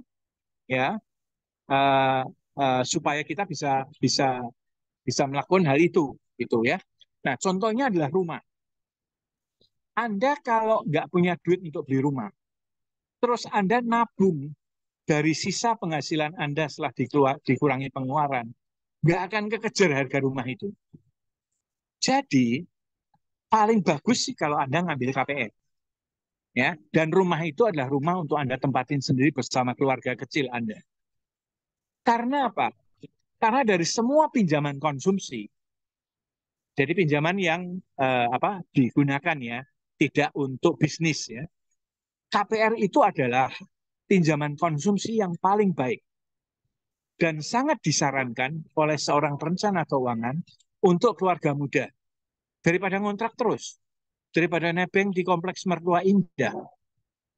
ya, uh, supaya kita bisa bisa bisa melakukan hal itu, gitu ya. Nah, contohnya adalah rumah. Anda kalau nggak punya duit untuk beli rumah, terus Anda nabung dari sisa penghasilan Anda setelah dikurangi pengeluaran, nggak akan kekejar harga rumah itu. Jadi, paling bagus sih kalau Anda ngambil KPR. Ya, dan rumah itu adalah rumah untuk Anda tempatin sendiri bersama keluarga kecil Anda. Karena apa? Karena dari semua pinjaman konsumsi, jadi pinjaman yang digunakan ya, tidak untuk bisnis ya. KPR itu adalah pinjaman konsumsi yang paling baik dan sangat disarankan oleh seorang perencana keuangan untuk keluarga muda daripada ngontrak terus, daripada nebeng di kompleks mertua indah,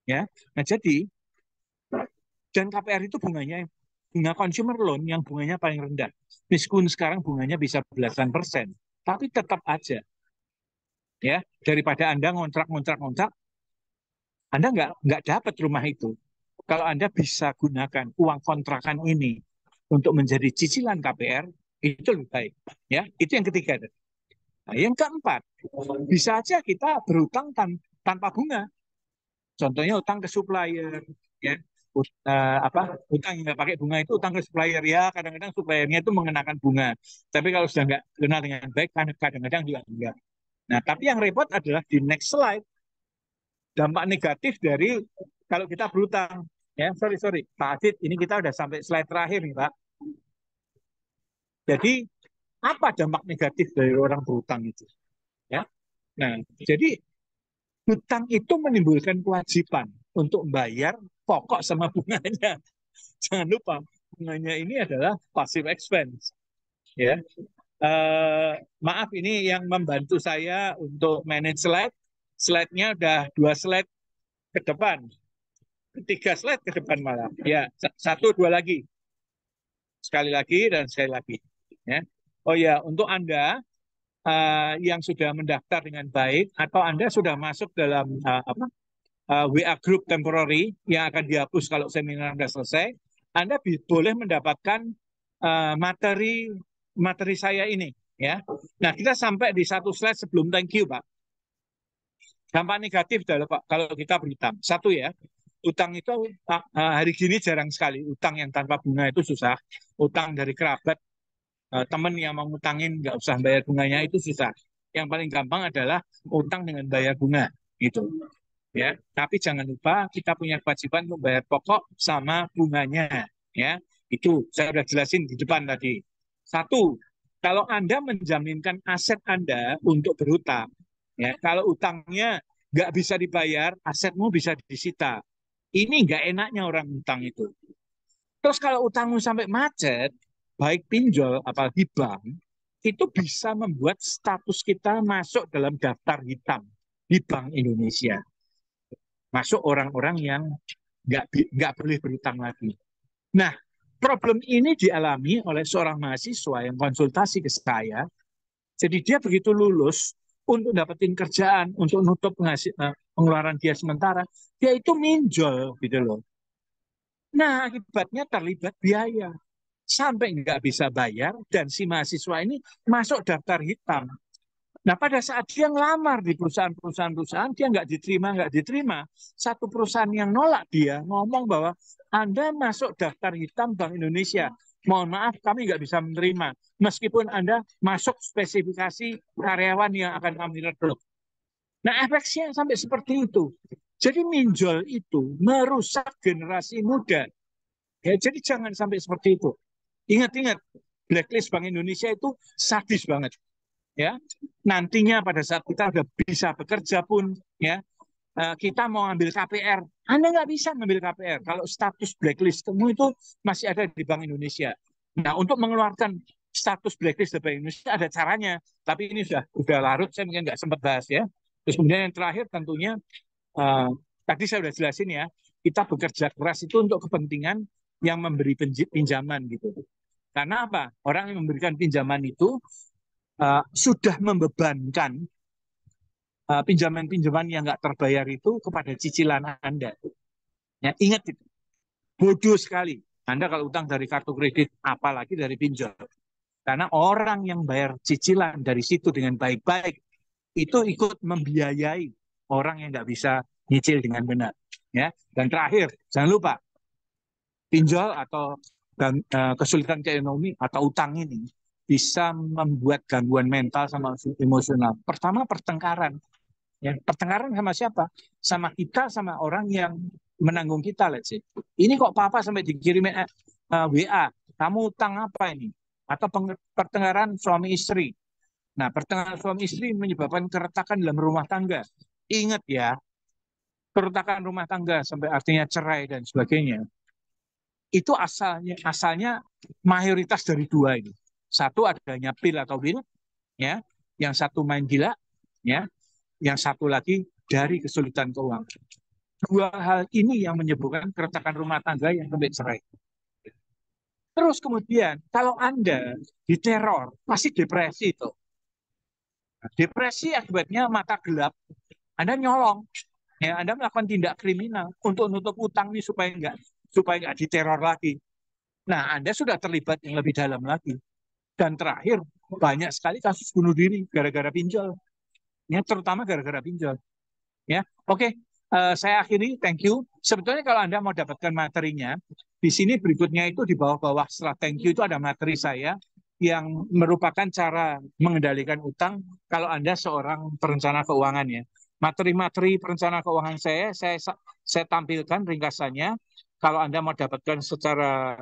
ya. Nah jadi dan KPR itu bunga consumer loan yang bunganya paling rendah. Meskipun sekarang bunganya bisa belasan persen, tapi tetap aja, ya daripada Anda ngontrak, Anda nggak dapat rumah itu. Kalau Anda bisa gunakan uang kontrakan ini untuk menjadi cicilan KPR, itu lebih baik. Ya, itu yang ketiga. Nah, yang keempat, bisa aja kita berutang tanpa bunga. Contohnya utang ke supplier, ya. Utang yang nggak pakai bunga itu utang ke supplier ya. Kadang-kadang suppliernya itu mengenakan bunga. Tapi kalau sudah nggak kenal dengan baik, kadang-kadang juga enggak. Nah, tapi yang repot adalah di next slide dampak negatif dari kalau kita berutang. Ya, sorry, Pak Adit, ini kita udah sampai slide terakhir nih, Pak. Jadi apa dampak negatif dari orang berutang itu? Ya, nah, jadi hutang itu menimbulkan kewajiban untuk membayar pokok sama bunganya. Jangan lupa bunganya ini adalah passive expense. Ya, maaf ini yang membantu saya untuk manage slide. Slide-nya udah 2 slide ke depan. 3 slide ke depan malah. Ya, 1, 2 lagi. Sekali lagi dan sekali lagi. Ya. Oh ya, untuk Anda yang sudah mendaftar dengan baik atau Anda sudah masuk dalam WA group temporary yang akan dihapus kalau seminar Anda selesai, Anda boleh mendapatkan materi materi saya ini, ya. Nah, kita sampai di satu slide sebelum thank you, Pak. Dampak negatif adalah Pak, kalau kita berutang. Satu ya, utang itu hari gini jarang sekali. Utang yang tanpa bunga itu susah. Utang dari kerabat, teman yang mau ngutangin nggak usah bayar bunganya itu susah. Yang paling gampang adalah utang dengan bayar bunga, gitu. Ya, tapi jangan lupa kita punya kewajiban untuk bayar pokok sama bunganya. Ya, itu saya sudah jelasin di depan tadi. Satu, kalau Anda menjaminkan aset Anda untuk berutang, ya, kalau utangnya nggak bisa dibayar, asetmu bisa disita. Ini nggak enaknya orang utang itu. Terus kalau utangmu sampai macet, baik pinjol apalagi bank, itu bisa membuat status kita masuk dalam daftar hitam di Bank Indonesia. Masuk orang-orang yang nggak boleh berutang lagi. Nah, problem ini dialami oleh seorang mahasiswa yang konsultasi ke saya. Jadi dia begitu lulus untuk dapetin kerjaan, untuk nutup pengeluaran dia sementara, dia itu minjol gitu loh. Nah, akibatnya terlibat biaya sampai nggak bisa bayar dan si mahasiswa ini masuk daftar hitam. Nah, pada saat dia ngelamar di perusahaan-perusahaan, dia nggak diterima. Satu perusahaan yang nolak dia ngomong bahwa Anda masuk daftar hitam Bank Indonesia. Mohon maaf, kami nggak bisa menerima. Meskipun Anda masuk spesifikasi karyawan yang akan kami rekrut. Nah, efeknya sampai seperti itu. Jadi minjol itu merusak generasi muda. Ya, jadi jangan sampai seperti itu. Ingat-ingat, blacklist Bank Indonesia itu sadis banget. Ya, nantinya pada saat kita sudah bisa bekerja pun, ya, kita mau ambil KPR, Anda nggak bisa ngambil KPR kalau status blacklist kamu itu masih ada di Bank Indonesia. Nah, untuk mengeluarkan status blacklist di Bank Indonesia ada caranya, tapi ini sudah larut, saya mungkin nggak sempat bahas ya. Terus kemudian yang terakhir tentunya uh, tadi saya sudah jelasin ya, kita bekerja keras itu untuk kepentingan yang memberi pinjaman gitu. Karena apa? Orang yang memberikan pinjaman itu sudah membebankan pinjaman-pinjaman yang nggak terbayar itu kepada cicilan Anda. Ya, ingat itu. Bodoh sekali. Anda kalau utang dari kartu kredit, apalagi dari pinjol. Karena orang yang bayar cicilan dari situ dengan baik-baik, itu ikut membiayai orang yang nggak bisa nyicil dengan benar. Ya. Dan terakhir, jangan lupa, pinjol atau kesulitan ekonomi atau utang ini bisa membuat gangguan mental sama emosional. Pertama, pertengkaran. Ya, pertengkaran sama siapa? Sama kita, sama orang yang menanggung kita, let's say. Ini kok papa sampai dikirim WA, kamu utang apa ini? Atau pertengkaran suami istri. Nah, pertengkaran suami istri menyebabkan keretakan dalam rumah tangga. Ingat ya, keretakan rumah tangga sampai artinya cerai dan sebagainya. Itu asalnya mayoritas dari dua ini. Satu adanya pil atau will, ya, yang satu main gila, ya, yang satu lagi dari kesulitan keuangan. Dua hal ini yang menyebabkan keretakan rumah tangga yang sampai cerai. Terus kemudian kalau Anda diteror, pasti depresi itu. Depresi akibatnya mata gelap, Anda nyolong, ya, Anda melakukan tindak kriminal untuk nutup utang ini supaya nggak diteror lagi. Nah, Anda sudah terlibat yang lebih dalam lagi. Dan terakhir, banyak sekali kasus bunuh diri gara-gara pinjol. Ya, terutama gara-gara pinjol. Ya, oke. Saya akhiri, thank you. Sebetulnya kalau Anda mau dapatkan materinya, di sini berikutnya itu di bawah-bawah setelah thank you itu ada materi saya yang merupakan cara mengendalikan utang kalau Anda seorang perencana keuangan ya. Materi-materi perencana keuangan saya tampilkan ringkasannya. Kalau Anda mau dapatkan secara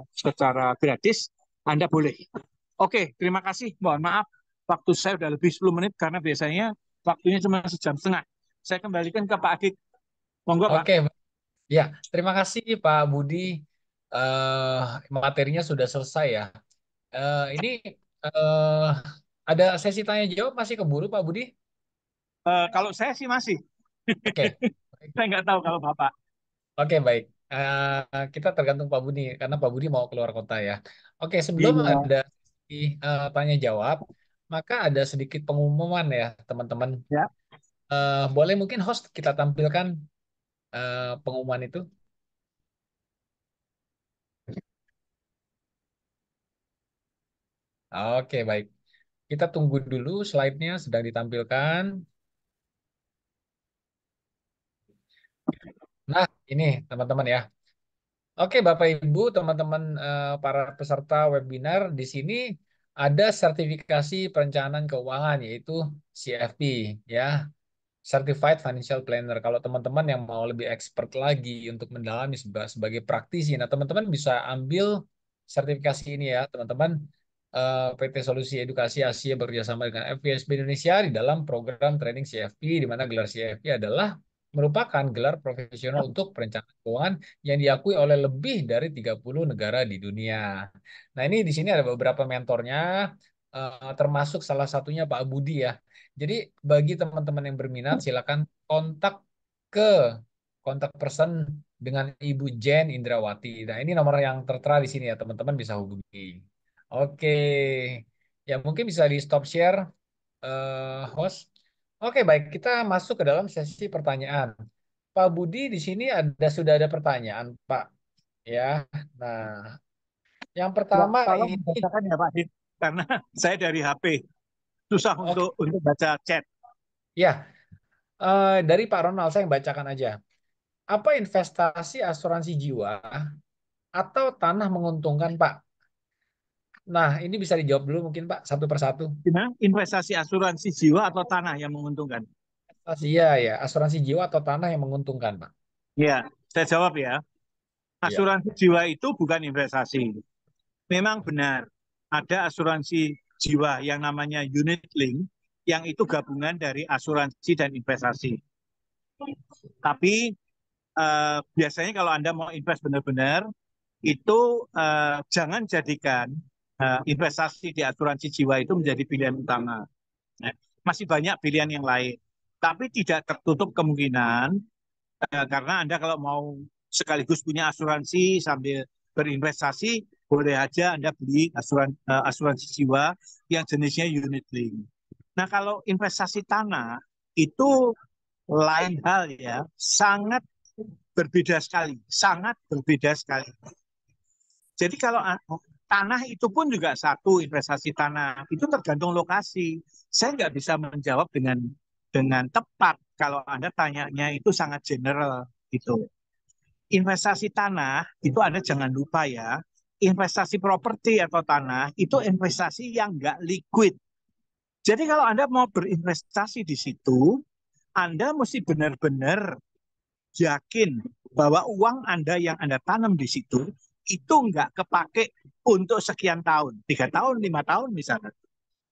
gratis, Anda boleh. Oke, terima kasih. Mohon maaf, waktu saya sudah lebih 10 menit karena biasanya waktunya cuma sejam setengah. Saya kembalikan ke Pak Adit. Monggo, Pak. Oke, ya, terima kasih Pak Budi. Materinya sudah selesai ya. Ini eh, ada sesi tanya jawab masih keburu Pak Budi? Kalau saya sih masih. Oke, Saya nggak tahu kalau Bapak. oke baik. Kita tergantung Pak Budi karena Pak Budi mau keluar kota ya. Oke, sebelum Iya. ada sesi tanya jawab, maka ada sedikit pengumuman ya teman-teman. Ya. Boleh mungkin host kita tampilkan pengumuman itu? Oke, baik. Kita tunggu dulu slide-nya sedang ditampilkan. Nah, ini teman-teman ya. Oke, Bapak Ibu, teman-teman para peserta webinar, di sini ada sertifikasi perencanaan keuangan yaitu CFP ya. Certified Financial Planner. Kalau teman-teman yang mau lebih expert lagi untuk mendalami sebagai praktisi, nah teman-teman bisa ambil sertifikasi ini ya, teman-teman. PT Solusi Edukasi Asia bekerjasama dengan FPSB Indonesia di dalam program training CFP, di mana gelar CFP adalah merupakan gelar profesional untuk perencanaan keuangan yang diakui oleh lebih dari 30 negara di dunia. Nah, ini di sini ada beberapa mentornya, termasuk salah satunya Pak Budi ya. Jadi bagi teman-teman yang berminat silakan kontak ke kontak person dengan Ibu Jen Indrawati. Nah, ini nomor yang tertera di sini ya, teman-teman bisa hubungi. Oke. Ya, mungkin bisa di stop share host. Oke, baik, kita masuk ke dalam sesi pertanyaan. Pak Budi di sini sudah ada pertanyaan, Pak. Ya. Nah, yang Ya, pertama tolong ini bacakan ya Pak Dit, karena saya dari HP susah oke, untuk baca chat. ya. Dari Pak Ronald saya yang bacakan aja. Apa investasi asuransi jiwa atau tanah menguntungkan, Pak? Nah, ini bisa dijawab dulu mungkin, Pak, satu persatu. Gimana? Investasi asuransi jiwa atau tanah yang menguntungkan? Iya, ya, asuransi jiwa atau tanah yang menguntungkan, Pak. Ya, saya jawab ya. Iya. Asuransi jiwa itu bukan investasi. Memang benar, ada asuransi jiwa yang namanya unit link, yang itu gabungan dari asuransi dan investasi. Tapi biasanya kalau Anda mau invest benar-benar, itu jangan jadikan investasi di asuransi jiwa itu menjadi pilihan utama. Nah, masih banyak pilihan yang lain. Tapi tidak tertutup kemungkinan, karena Anda kalau mau sekaligus punya asuransi sambil berinvestasi, boleh aja Anda beli asuransi jiwa yang jenisnya unit link. Nah, kalau investasi tanah itu lain hal ya, sangat berbeda sekali, sangat berbeda sekali. Jadi kalau tanah itu pun juga satu investasi tanah, itu tergantung lokasi. Saya nggak bisa menjawab dengan tepat kalau Anda tanyanya itu sangat general gitu. Investasi tanah itu Anda jangan lupa ya, investasi properti atau tanah itu investasi yang nggak liquid. Jadi kalau Anda mau berinvestasi di situ, Anda mesti benar-benar yakin bahwa uang Anda yang Anda tanam di situ itu nggak kepake untuk sekian tahun, 3 tahun, 5 tahun misalnya.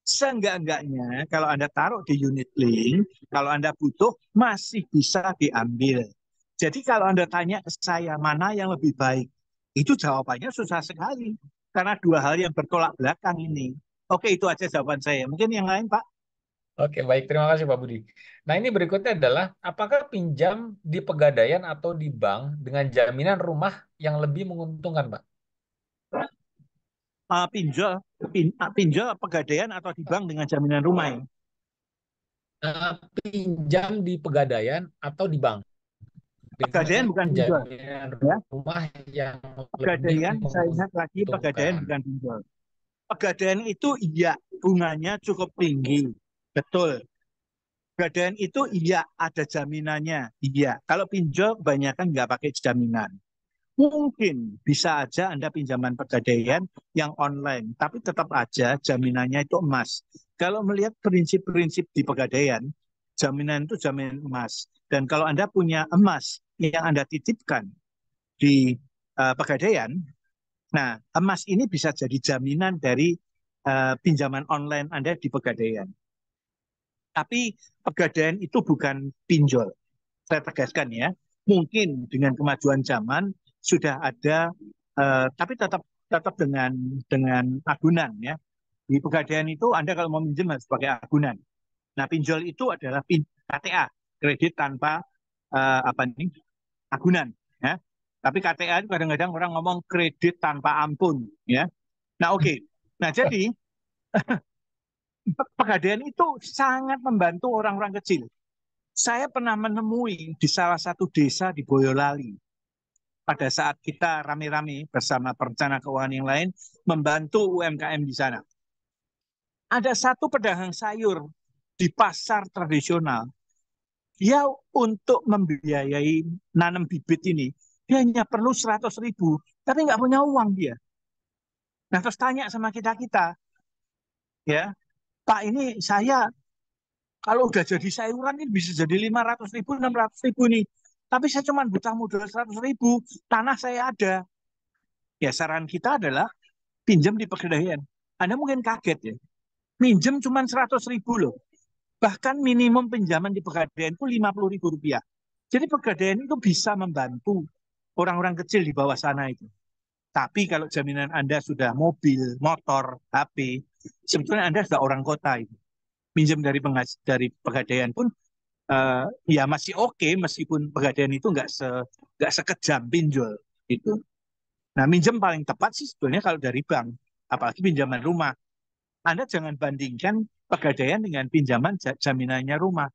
Seenggak-enggaknya kalau Anda taruh di unit link, kalau Anda butuh masih bisa diambil. Jadi kalau Anda tanya ke saya mana yang lebih baik, itu jawabannya susah sekali. Karena dua hal yang bertolak belakang ini. Oke, itu aja jawaban saya. Mungkin yang lain, Pak? Oke, baik. Terima kasih, Pak Budi. Nah, ini berikutnya adalah apakah pinjam di Pegadaian atau di bank dengan jaminan rumah yang lebih menguntungkan, Pak? Pinjol, pinjol pegadaian atau di bank dengan jaminan rumah ya? Pinjam di Pegadaian atau di bank Pegadaian dengan bukan pinjol. jaminan Ya. rumah yang lebih Pegadaian, saya ingat lagi, pegadaian menguntungkan. bukan pinjol. Pegadaian itu iya, bunganya cukup tinggi. Betul. Pegadaian itu iya, ada jaminannya. Iya. Kalau pinjol, kebanyakan nggak pakai jaminan. Mungkin bisa aja Anda pinjaman pegadaian yang online, tapi tetap aja jaminannya itu emas. Kalau melihat prinsip-prinsip di pegadaian, jaminan itu jaminan emas. Dan kalau Anda punya emas yang Anda titipkan di pegadaian, nah emas ini bisa jadi jaminan dari pinjaman online Anda di pegadaian. Tapi pegadaian itu bukan pinjol. Saya tegaskan ya, mungkin dengan kemajuan zaman sudah ada, tapi tetap tetap dengan agunan ya. Di Pegadaian itu Anda kalau mau minjem harus pakai agunan. Nah, pinjol itu adalah KTA, kredit tanpa apa nih agunan ya. Tapi KTA itu kadang-kadang orang ngomong kredit tanpa ampun ya. Nah, oke. Nah, jadi Pegadaian itu sangat membantu orang-orang kecil. Saya pernah menemui di salah satu desa di Boyolali pada saat kita rame-rame bersama perencana keuangan yang lain membantu UMKM di sana. Ada satu pedagang sayur di pasar tradisional, dia untuk membiayai nanam bibit ini, dia hanya perlu 100.000, tapi nggak punya uang dia. Nah, terus tanya sama kita-kita, ya, Pak, ini saya kalau udah jadi sayuran ini bisa jadi 500.000, 600.000 nih. Tapi saya cuma butuh modal 100.000, tanah saya ada. Ya, saran kita adalah pinjam di Pegadaian. Anda mungkin kaget ya, minjem cuma 100.000 loh. Bahkan minimum pinjaman di Pegadaian itu 50.000 rupiah. Jadi Pegadaian itu bisa membantu orang-orang kecil di bawah sana itu. Tapi kalau jaminan Anda sudah mobil, motor, HP, sebetulnya Anda sudah orang kota itu. Minjem dari Pegadaian pun ya masih oke, meskipun Pegadaian itu nggak sekejam pinjol itu. Nah, minjem paling tepat sih sebetulnya kalau dari bank, apalagi pinjaman rumah. Anda jangan bandingkan Pegadaian dengan pinjaman jaminannya rumah.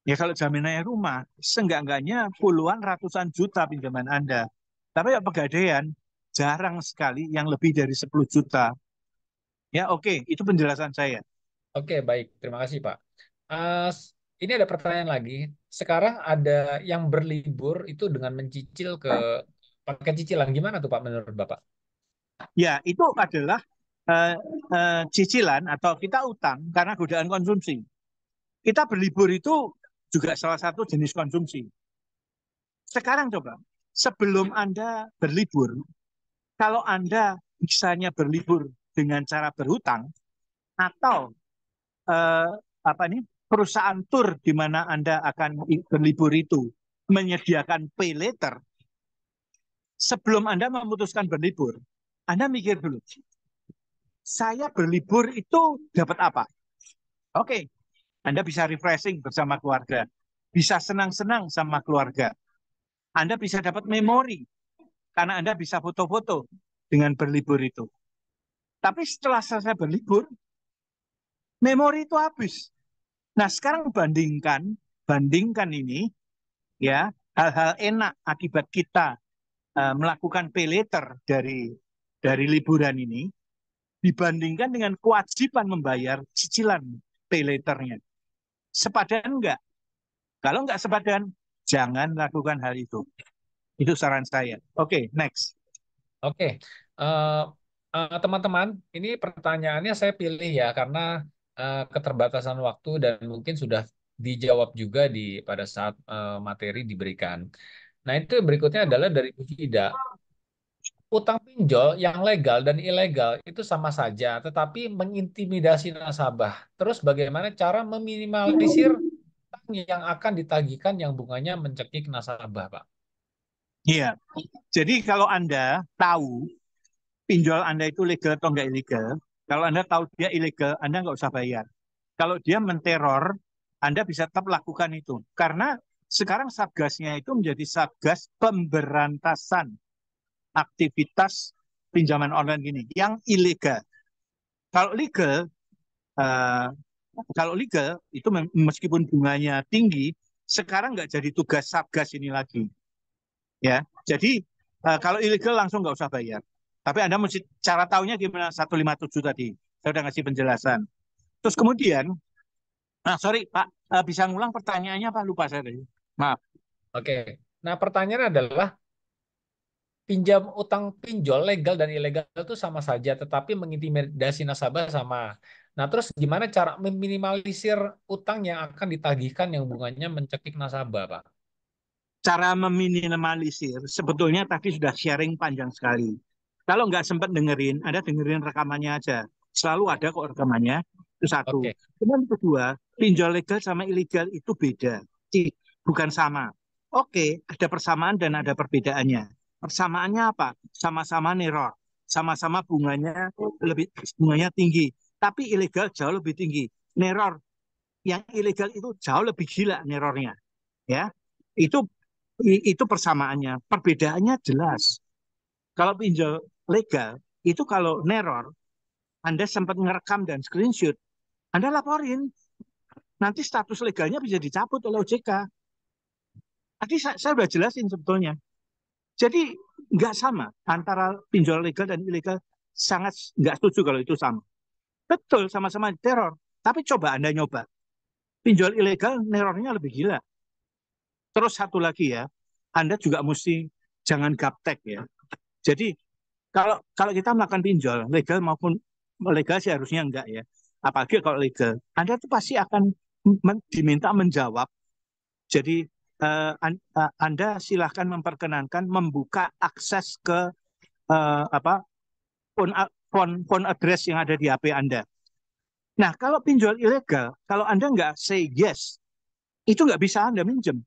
Ya kalau jaminannya rumah, seenggak-enggaknya puluhan ratusan juta pinjaman Anda. Tapi ya Pegadaian jarang sekali yang lebih dari 10 juta. Ya oke, itu penjelasan saya. Oke, baik. Terima kasih, Pak. Ini ada pertanyaan lagi. Sekarang ada yang berlibur itu dengan mencicil ke pakai cicilan. Gimana tuh, Pak, menurut Bapak? Ya itu adalah eh, cicilan atau kita utang karena godaan konsumsi. Kita berlibur itu juga salah satu jenis konsumsi. Sekarang coba, sebelum Anda berlibur, kalau Anda bisanya berlibur dengan cara berhutang atau eh, apa nih perusahaan tur di mana Anda akan berlibur itu menyediakan pay later, sebelum Anda memutuskan berlibur, Anda mikir dulu, saya berlibur itu dapat apa? Oke, Anda bisa refreshing bersama keluarga, bisa senang-senang sama keluarga, Anda bisa dapat memori karena Anda bisa foto-foto dengan berlibur itu. Tapi setelah selesai berlibur, memori itu habis. Nah, sekarang bandingkan ini ya, hal-hal enak akibat kita melakukan pay later dari liburan ini dibandingkan dengan kewajiban membayar cicilan pay laternya. Sepadan enggak? Kalau enggak sepadan, jangan lakukan hal itu. Itu saran saya. Oke, next. Oke, eh, teman-teman, ini pertanyaannya saya pilih ya karena keterbatasan waktu dan mungkin sudah dijawab juga pada saat materi diberikan. Nah, itu berikutnya adalah dari Bu Fida. Utang pinjol yang legal dan ilegal itu sama saja, tetapi mengintimidasi nasabah. Terus bagaimana cara meminimalisir utang yang akan ditagihkan yang bunganya mencekik nasabah, Pak? Iya. Jadi kalau Anda tahu pinjol Anda itu legal atau enggak ilegal, kalau Anda tahu dia ilegal, Anda nggak usah bayar. Kalau dia menteror, Anda bisa tetap lakukan itu. Karena sekarang Satgasnya itu menjadi Satgas pemberantasan aktivitas pinjaman online gini yang ilegal. Kalau legal, eh, kalau legal itu meskipun bunganya tinggi, sekarang nggak jadi tugas Satgas ini lagi, ya. Jadi kalau ilegal langsung nggak usah bayar. Tapi Anda mesti cara tahunya gimana 157 tadi. Saya udah ngasih penjelasan. Terus kemudian, sorry Pak, bisa ngulang pertanyaannya Pak? Lupa saya tadi. Maaf. Oke. Nah, pertanyaannya adalah pinjam utang pinjol legal dan ilegal itu sama saja, tetapi mengintimidasi nasabah sama. Nah, terus gimana cara meminimalisir utang yang akan ditagihkan yang bunganya mencekik nasabah, Pak? Cara meminimalisir, sebetulnya tadi sudah sharing panjang sekali. Kalau nggak sempat dengerin, Anda dengerin rekamannya aja. Selalu ada kok rekamannya. Itu satu. Oke, Kemudian kedua, pinjol legal sama ilegal itu beda. Bukan sama. Oke, ada persamaan dan ada perbedaannya. Persamaannya apa? Sama-sama neror. Sama-sama bunganya tinggi. Tapi ilegal jauh lebih tinggi. Neror yang ilegal itu jauh lebih gila nerornya. Ya, itu itu persamaannya. Perbedaannya jelas. Kalau pinjol legal, itu kalau neror, Anda sempat ngerekam dan screenshot, Anda laporin. Nanti status legalnya bisa dicabut oleh OJK. Tadi saya sudah jelasin sebetulnya. Jadi nggak sama antara pinjol legal dan ilegal. Sangat nggak setuju kalau itu sama. Betul, sama-sama teror. Tapi coba Anda nyoba. Pinjol ilegal nerornya lebih gila. Terus satu lagi ya, Anda juga mesti jangan gaptek ya. Jadi kalau kita melakukan pinjol, legal maupun legal sih harusnya enggak ya. Apalagi kalau legal, Anda tuh pasti akan diminta menjawab. Jadi Anda silahkan memperkenankan membuka akses ke apa phone address yang ada di HP Anda. Nah, kalau pinjol ilegal, kalau Anda nggak say yes, itu nggak bisa Anda minjem.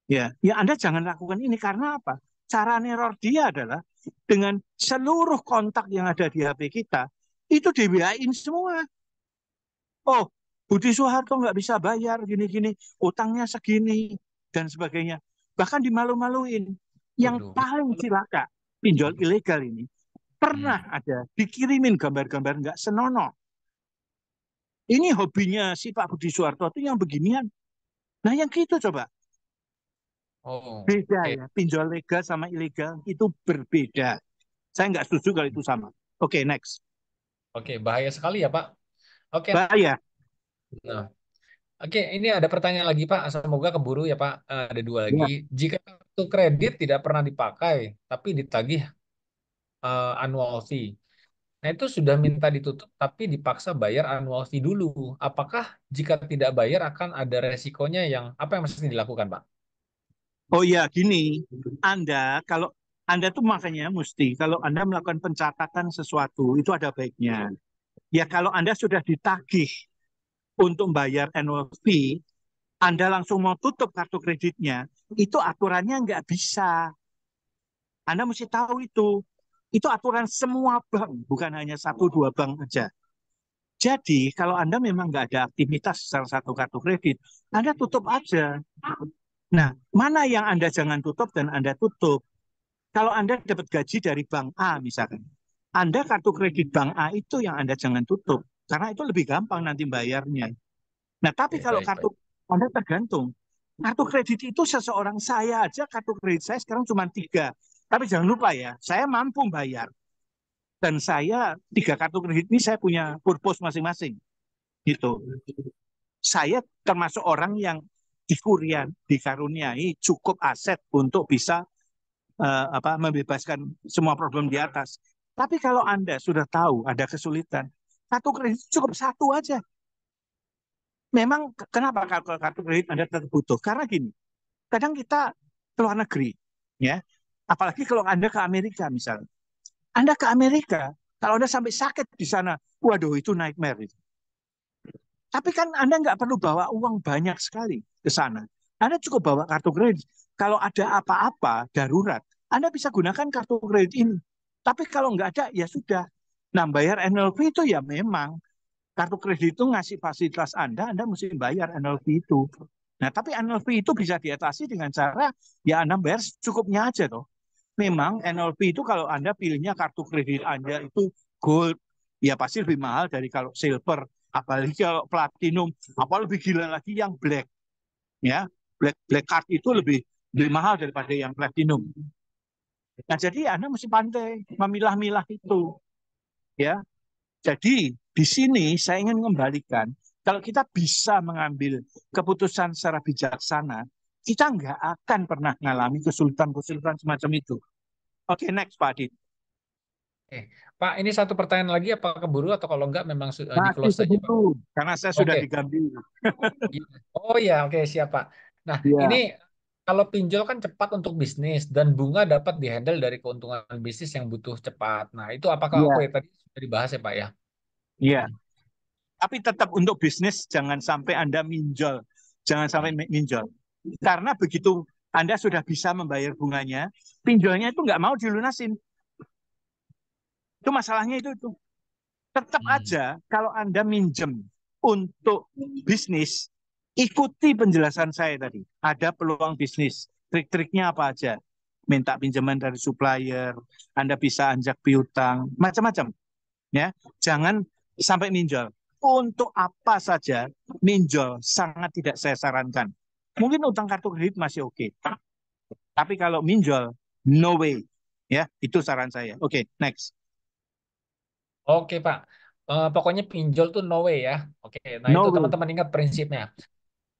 Ya Anda jangan lakukan ini karena apa? Cara neror dia adalah dengan seluruh kontak yang ada di HP kita, itu dibiayain semua. Oh, Budi Soeharto nggak bisa bayar gini-gini, utangnya segini, dan sebagainya. Bahkan dimalu-maluin. Yang Waduh. paling cilaka, pinjol ilegal ini, Hmm. pernah ada dikirimin gambar-gambar nggak senonoh. Ini hobinya si Pak Budi Soeharto itu yang beginian. Nah, yang gitu coba. Oh, Beda oke. ya, pinjol legal sama ilegal itu berbeda. Saya nggak setuju kalau itu sama. Oke, next. Oke, bahaya sekali ya, Pak. Oke. Bahaya. Nah, oke, ini ada pertanyaan lagi, Pak. Semoga keburu ya, Pak. Ada dua lagi. Ya. Jika kartu kredit tidak pernah dipakai, tapi ditagih annual fee. Nah, itu sudah minta ditutup, tapi dipaksa bayar annual fee dulu. Apakah jika tidak bayar akan ada resikonya yang apa yang mesti dilakukan, Pak? Oh ya, gini. Kalau Anda tuh makanya mesti, kalau Anda melakukan pencatatan sesuatu, itu ada baiknya. Ya, kalau Anda sudah ditagih untuk bayar annual fee, Anda langsung mau tutup kartu kreditnya, itu aturannya nggak bisa. Anda mesti tahu itu. Itu aturan semua bank, bukan hanya satu dua bank aja. Jadi, kalau Anda memang nggak ada aktivitas salah satu kartu kredit, Anda tutup aja. Nah, mana yang Anda jangan tutup dan Anda tutup? Kalau Anda dapat gaji dari bank A misalkan, Anda kartu kredit bank A itu yang Anda jangan tutup. Karena itu lebih gampang nanti bayarnya. Nah, tapi Oke, kalau baik, baik. kartu Anda tergantung. Kartu kredit itu seseorang saya aja kartu kredit saya sekarang cuma tiga. Tapi jangan lupa ya, saya mampu bayar. Dan saya tiga kartu kredit ini saya punya purpose masing-masing. Gitu. Saya termasuk orang yang dikaruniai cukup aset untuk bisa membebaskan semua problem di atas. Tapi kalau Anda sudah tahu ada kesulitan, kartu kredit cukup satu aja. Memang kenapa kartu kredit Anda tetap butuh? Karena gini, kadang kita ke luar negeri, ya, apalagi kalau Anda ke Amerika misalnya. Anda ke Amerika, kalau Anda sampai sakit di sana, waduh itu nightmare. Tapi kan Anda nggak perlu bawa uang banyak sekali ke sana. Anda cukup bawa kartu kredit. Kalau ada apa-apa darurat, Anda bisa gunakan kartu kredit ini. Tapi kalau nggak ada, ya sudah. Nah, bayar annual fee itu ya memang kartu kredit itu ngasih fasilitas Anda mesti bayar annual fee itu. Nah, tapi annual fee itu bisa diatasi dengan cara ya Anda bayar cukupnya aja toh. Memang annual fee itu kalau Anda pilihnya kartu kredit Anda itu gold, ya pasti lebih mahal dari kalau silver. Apalagi kalau platinum, apa lebih gila lagi yang black, ya. Black card itu lebih mahal daripada yang platinum. Nah, jadi Anda mesti pandai memilah-milah itu, ya. Jadi di sini saya ingin mengembalikan, kalau kita bisa mengambil keputusan secara bijaksana, kita nggak akan pernah mengalami kesulitan-kesulitan semacam itu. Oke, next Pak Adit. Oke. Pak, ini satu pertanyaan lagi apa keburu atau kalau enggak memang di Masih close saja, Pak? sebelum, karena saya sudah Oke. diganti. Iya. Oh ya, oke siap Pak. Nah, ini Ya, kalau pinjol kan cepat untuk bisnis dan bunga dapat dihandle dari keuntungan bisnis yang butuh cepat. Nah, itu apakah oke ya, tadi sudah dibahas ya Pak ya? ya. Tapi tetap untuk bisnis jangan sampai Anda minjol. Jangan sampai Hmm. minjol. Karena begitu Anda sudah bisa membayar bunganya, pinjolnya itu nggak mau dilunasin. Itu masalahnya itu. Tetap Hmm. aja kalau Anda minjem untuk bisnis, ikuti penjelasan saya tadi. Ada peluang bisnis. Trik-triknya apa aja? Minta pinjaman dari supplier, Anda bisa anjak piutang, macam-macam. Ya, jangan sampai minjol. Untuk apa saja minjol sangat tidak saya sarankan. Mungkin utang kartu kredit masih oke, tapi kalau minjol no way. Ya, itu saran saya. Oke, next. Oke Pak. Pokoknya pinjol tuh no way ya. Oke, nah itu No way. teman-teman ingat prinsipnya.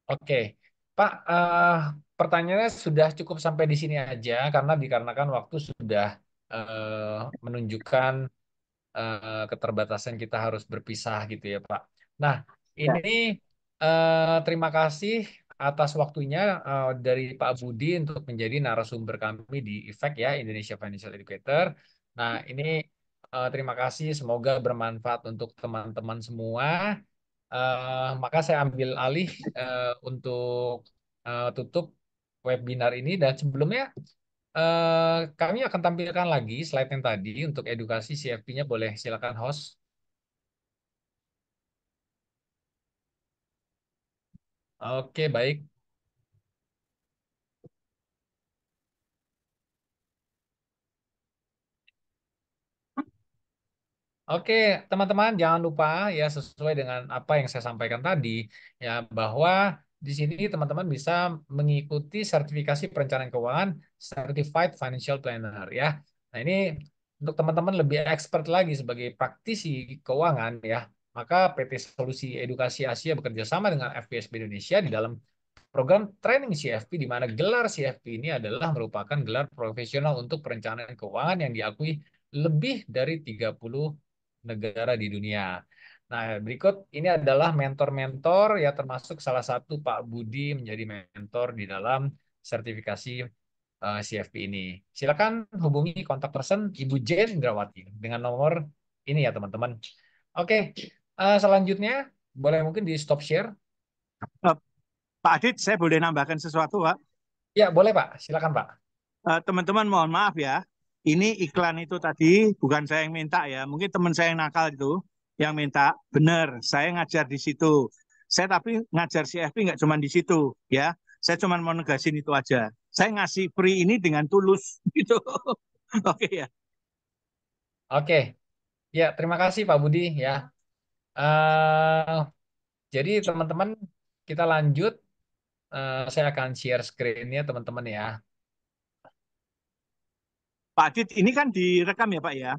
Oke, Pak, pertanyaannya sudah cukup sampai di sini aja karena dikarenakan waktu sudah menunjukkan keterbatasan kita harus berpisah gitu ya, Pak. Nah, Ya. ini terima kasih atas waktunya dari Pak Budi untuk menjadi narasumber kami di IFEK ya, Indonesia Financial Educator. Nah, ini terima kasih, semoga bermanfaat untuk teman-teman semua. Maka saya ambil alih untuk tutup webinar ini dan sebelumnya kami akan tampilkan lagi slide yang tadi untuk edukasi CFP-nya. Boleh silakan host. Oke, baik. Oke, teman-teman, jangan lupa ya sesuai dengan apa yang saya sampaikan tadi ya bahwa di sini teman-teman bisa mengikuti sertifikasi perencanaan keuangan Certified Financial Planner ya. Nah, ini untuk teman-teman lebih expert lagi sebagai praktisi keuangan ya. Maka PT Solusi Edukasi Asia bekerja sama dengan FPSB Indonesia di dalam program training CFP di mana gelar CFP ini adalah merupakan gelar profesional untuk perencanaan keuangan yang diakui lebih dari 30 negara di dunia. Nah, berikut ini adalah mentor-mentor ya termasuk salah satu Pak Budi menjadi mentor di dalam sertifikasi CFP ini. Silakan hubungi kontak person Ibu Jen Indrawati dengan nomor ini ya teman-teman. Oke, selanjutnya boleh mungkin di stop share. Eh, Pak Adit, saya boleh nambahkan sesuatu, Pak? Ya, boleh Pak. Silakan Pak. Teman-teman mohon maaf ya. Ini iklan itu tadi bukan saya yang minta ya. Mungkin teman saya yang nakal itu yang minta. Benar, saya ngajar di situ. Saya tapi ngajar CFP nggak cuma di situ ya. Saya cuma mau negasin itu aja. Saya ngasih free ini dengan tulus gitu. Oke ya. Oke, ya terima kasih Pak Budi ya. Eh, jadi teman-teman kita lanjut. Saya akan share screen-nya teman-teman ya. Pak Adit, ini kan direkam ya Pak ya.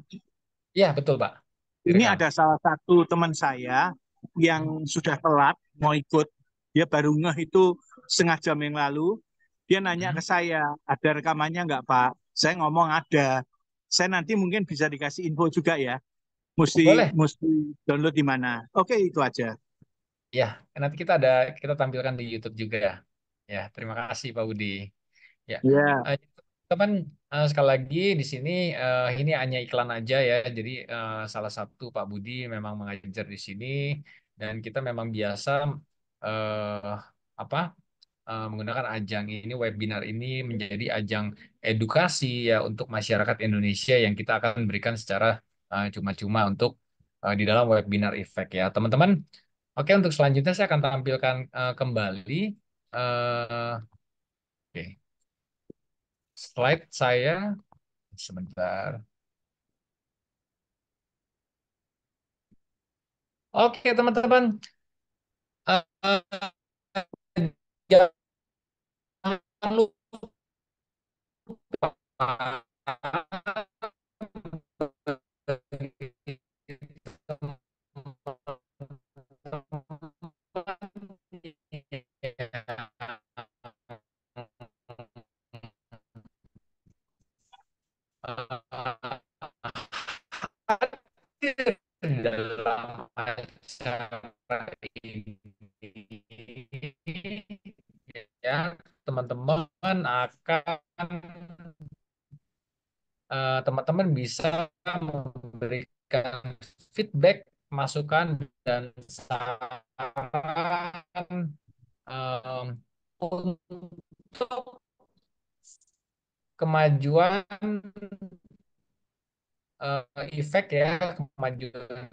Ya betul Pak. Ini Direkam. ada salah satu teman saya yang sudah telat mau ikut. Dia baru ngeh itu setengah jam yang lalu. Dia nanya ke Hmm. saya, ada rekamannya nggak Pak? Saya ngomong ada. Saya nanti mungkin bisa dikasih info juga ya. Mesti Boleh. mesti download di mana? Oke, itu aja. Ya, nanti kita tampilkan di YouTube juga. Ya, terima kasih Pak Budi. Ya, Ya. eh, teman sekali lagi di sini ini hanya iklan aja ya. Jadi salah satu Pak Budi memang mengajar di sini dan kita memang biasa eh, apa menggunakan ajang ini webinar ini menjadi ajang edukasi ya untuk masyarakat Indonesia yang kita akan berikan secara cuma-cuma untuk di dalam webinar Effect ya teman-teman. Oke, untuk selanjutnya saya akan tampilkan kembali oke, slide saya sebentar. Oke, teman-teman, eh, jangan lupa dalam acara ini ya teman-teman akan teman-teman bisa memberikan feedback, masukan dan saran untuk kemajuan efek ya kemajuan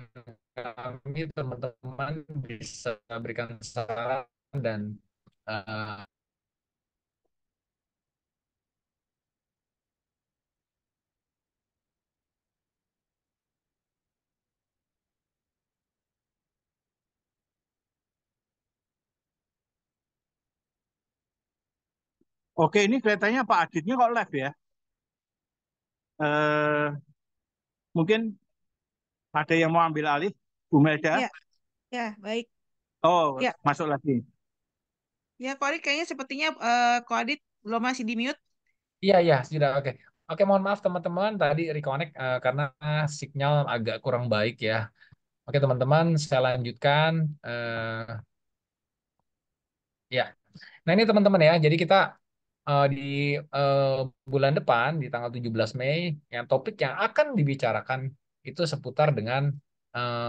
kami teman-teman bisa berikan saran dan eh, Oke, ini kelihatannya Pak Aditnya kok live ya. Eh, mungkin ada yang mau ambil alih. Bu Melda. Ya, ya, baik. Oh, Ya, masuk lagi. ya, Ko Adit kayaknya sepertinya Ko Adit belum masih di mute. Iya, iya, sudah. Oke. Oke, mohon maaf teman-teman. Tadi reconnect karena sinyal agak kurang baik ya. Oke, teman-teman, saya lanjutkan. Ya. Nah, ini teman-teman ya. Jadi kita di eh, bulan depan, di tanggal 17 Mei, yang topik yang akan dibicarakan itu seputar dengan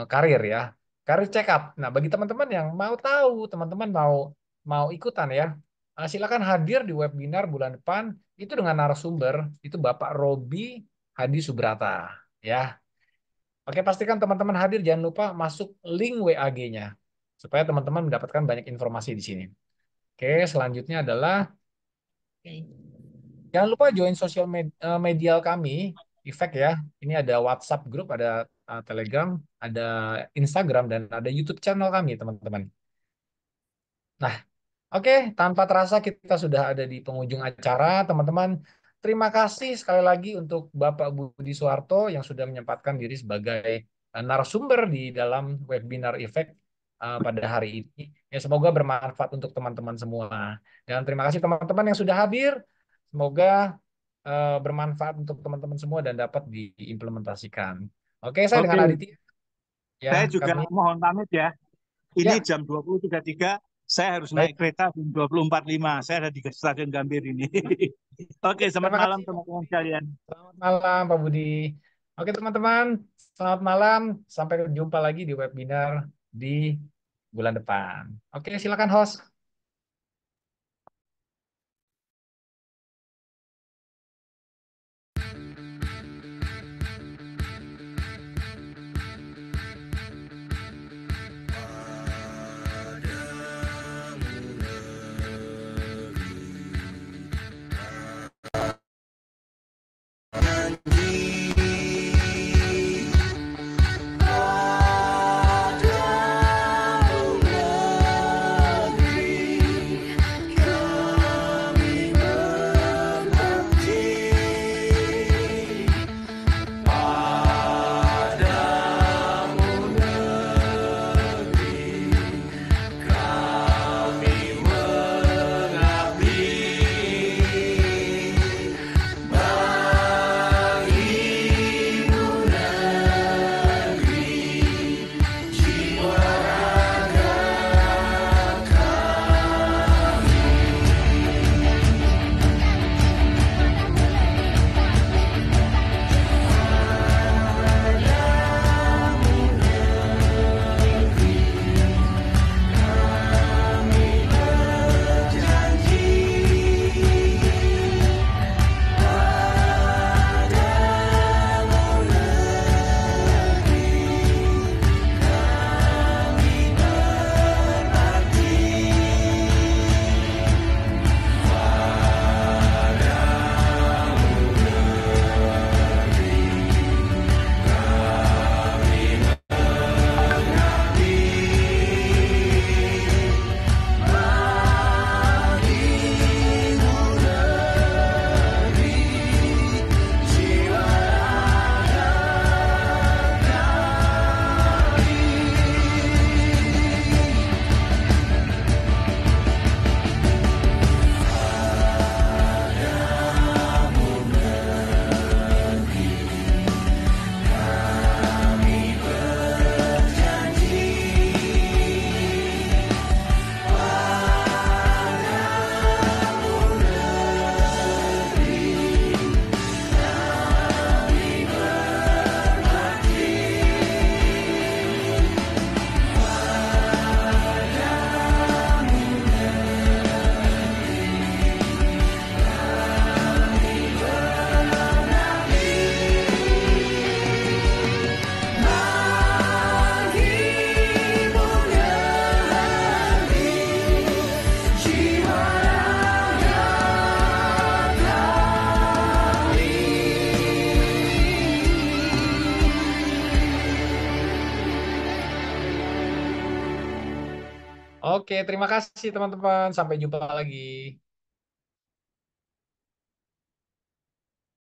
karir ya. Karir check up. Nah, bagi teman-teman yang mau tahu, teman-teman mau mau ikutan ya, silakan hadir di webinar bulan depan itu dengan narasumber itu Bapak Robi Hadi Subrata ya. Oke, pastikan teman-teman hadir, jangan lupa masuk link WAG-nya supaya teman-teman mendapatkan banyak informasi di sini. Oke, selanjutnya adalah jangan lupa join sosial media kami, Effect ya. Ini ada WhatsApp grup, ada Telegram, ada Instagram, dan ada YouTube channel kami, teman-teman. Nah, oke, tanpa terasa kita sudah ada di penghujung acara, teman-teman. Terima kasih sekali lagi untuk Bapak Budi Soeharto yang sudah menyempatkan diri sebagai narasumber di dalam webinar Effect pada hari ini. Ya, semoga bermanfaat untuk teman-teman semua. Dan terima kasih teman-teman yang sudah hadir. Semoga bermanfaat untuk teman-teman semua dan dapat diimplementasikan. Oke, saya dengan Oke, Aditya ya, saya juga kami mohon pamit ya. Ini ya, jam 20.33, saya harus naik baik. kereta jam 20.45. Saya ada di Stasiun Gambir ini. Oke, selamat Terima malam kasih. teman-teman sekalian. Selamat malam Pak Budi. Oke teman-teman, selamat malam. Sampai jumpa lagi di webinar di bulan depan. Oke, silakan host. Oke, terima kasih teman-teman. Sampai jumpa lagi.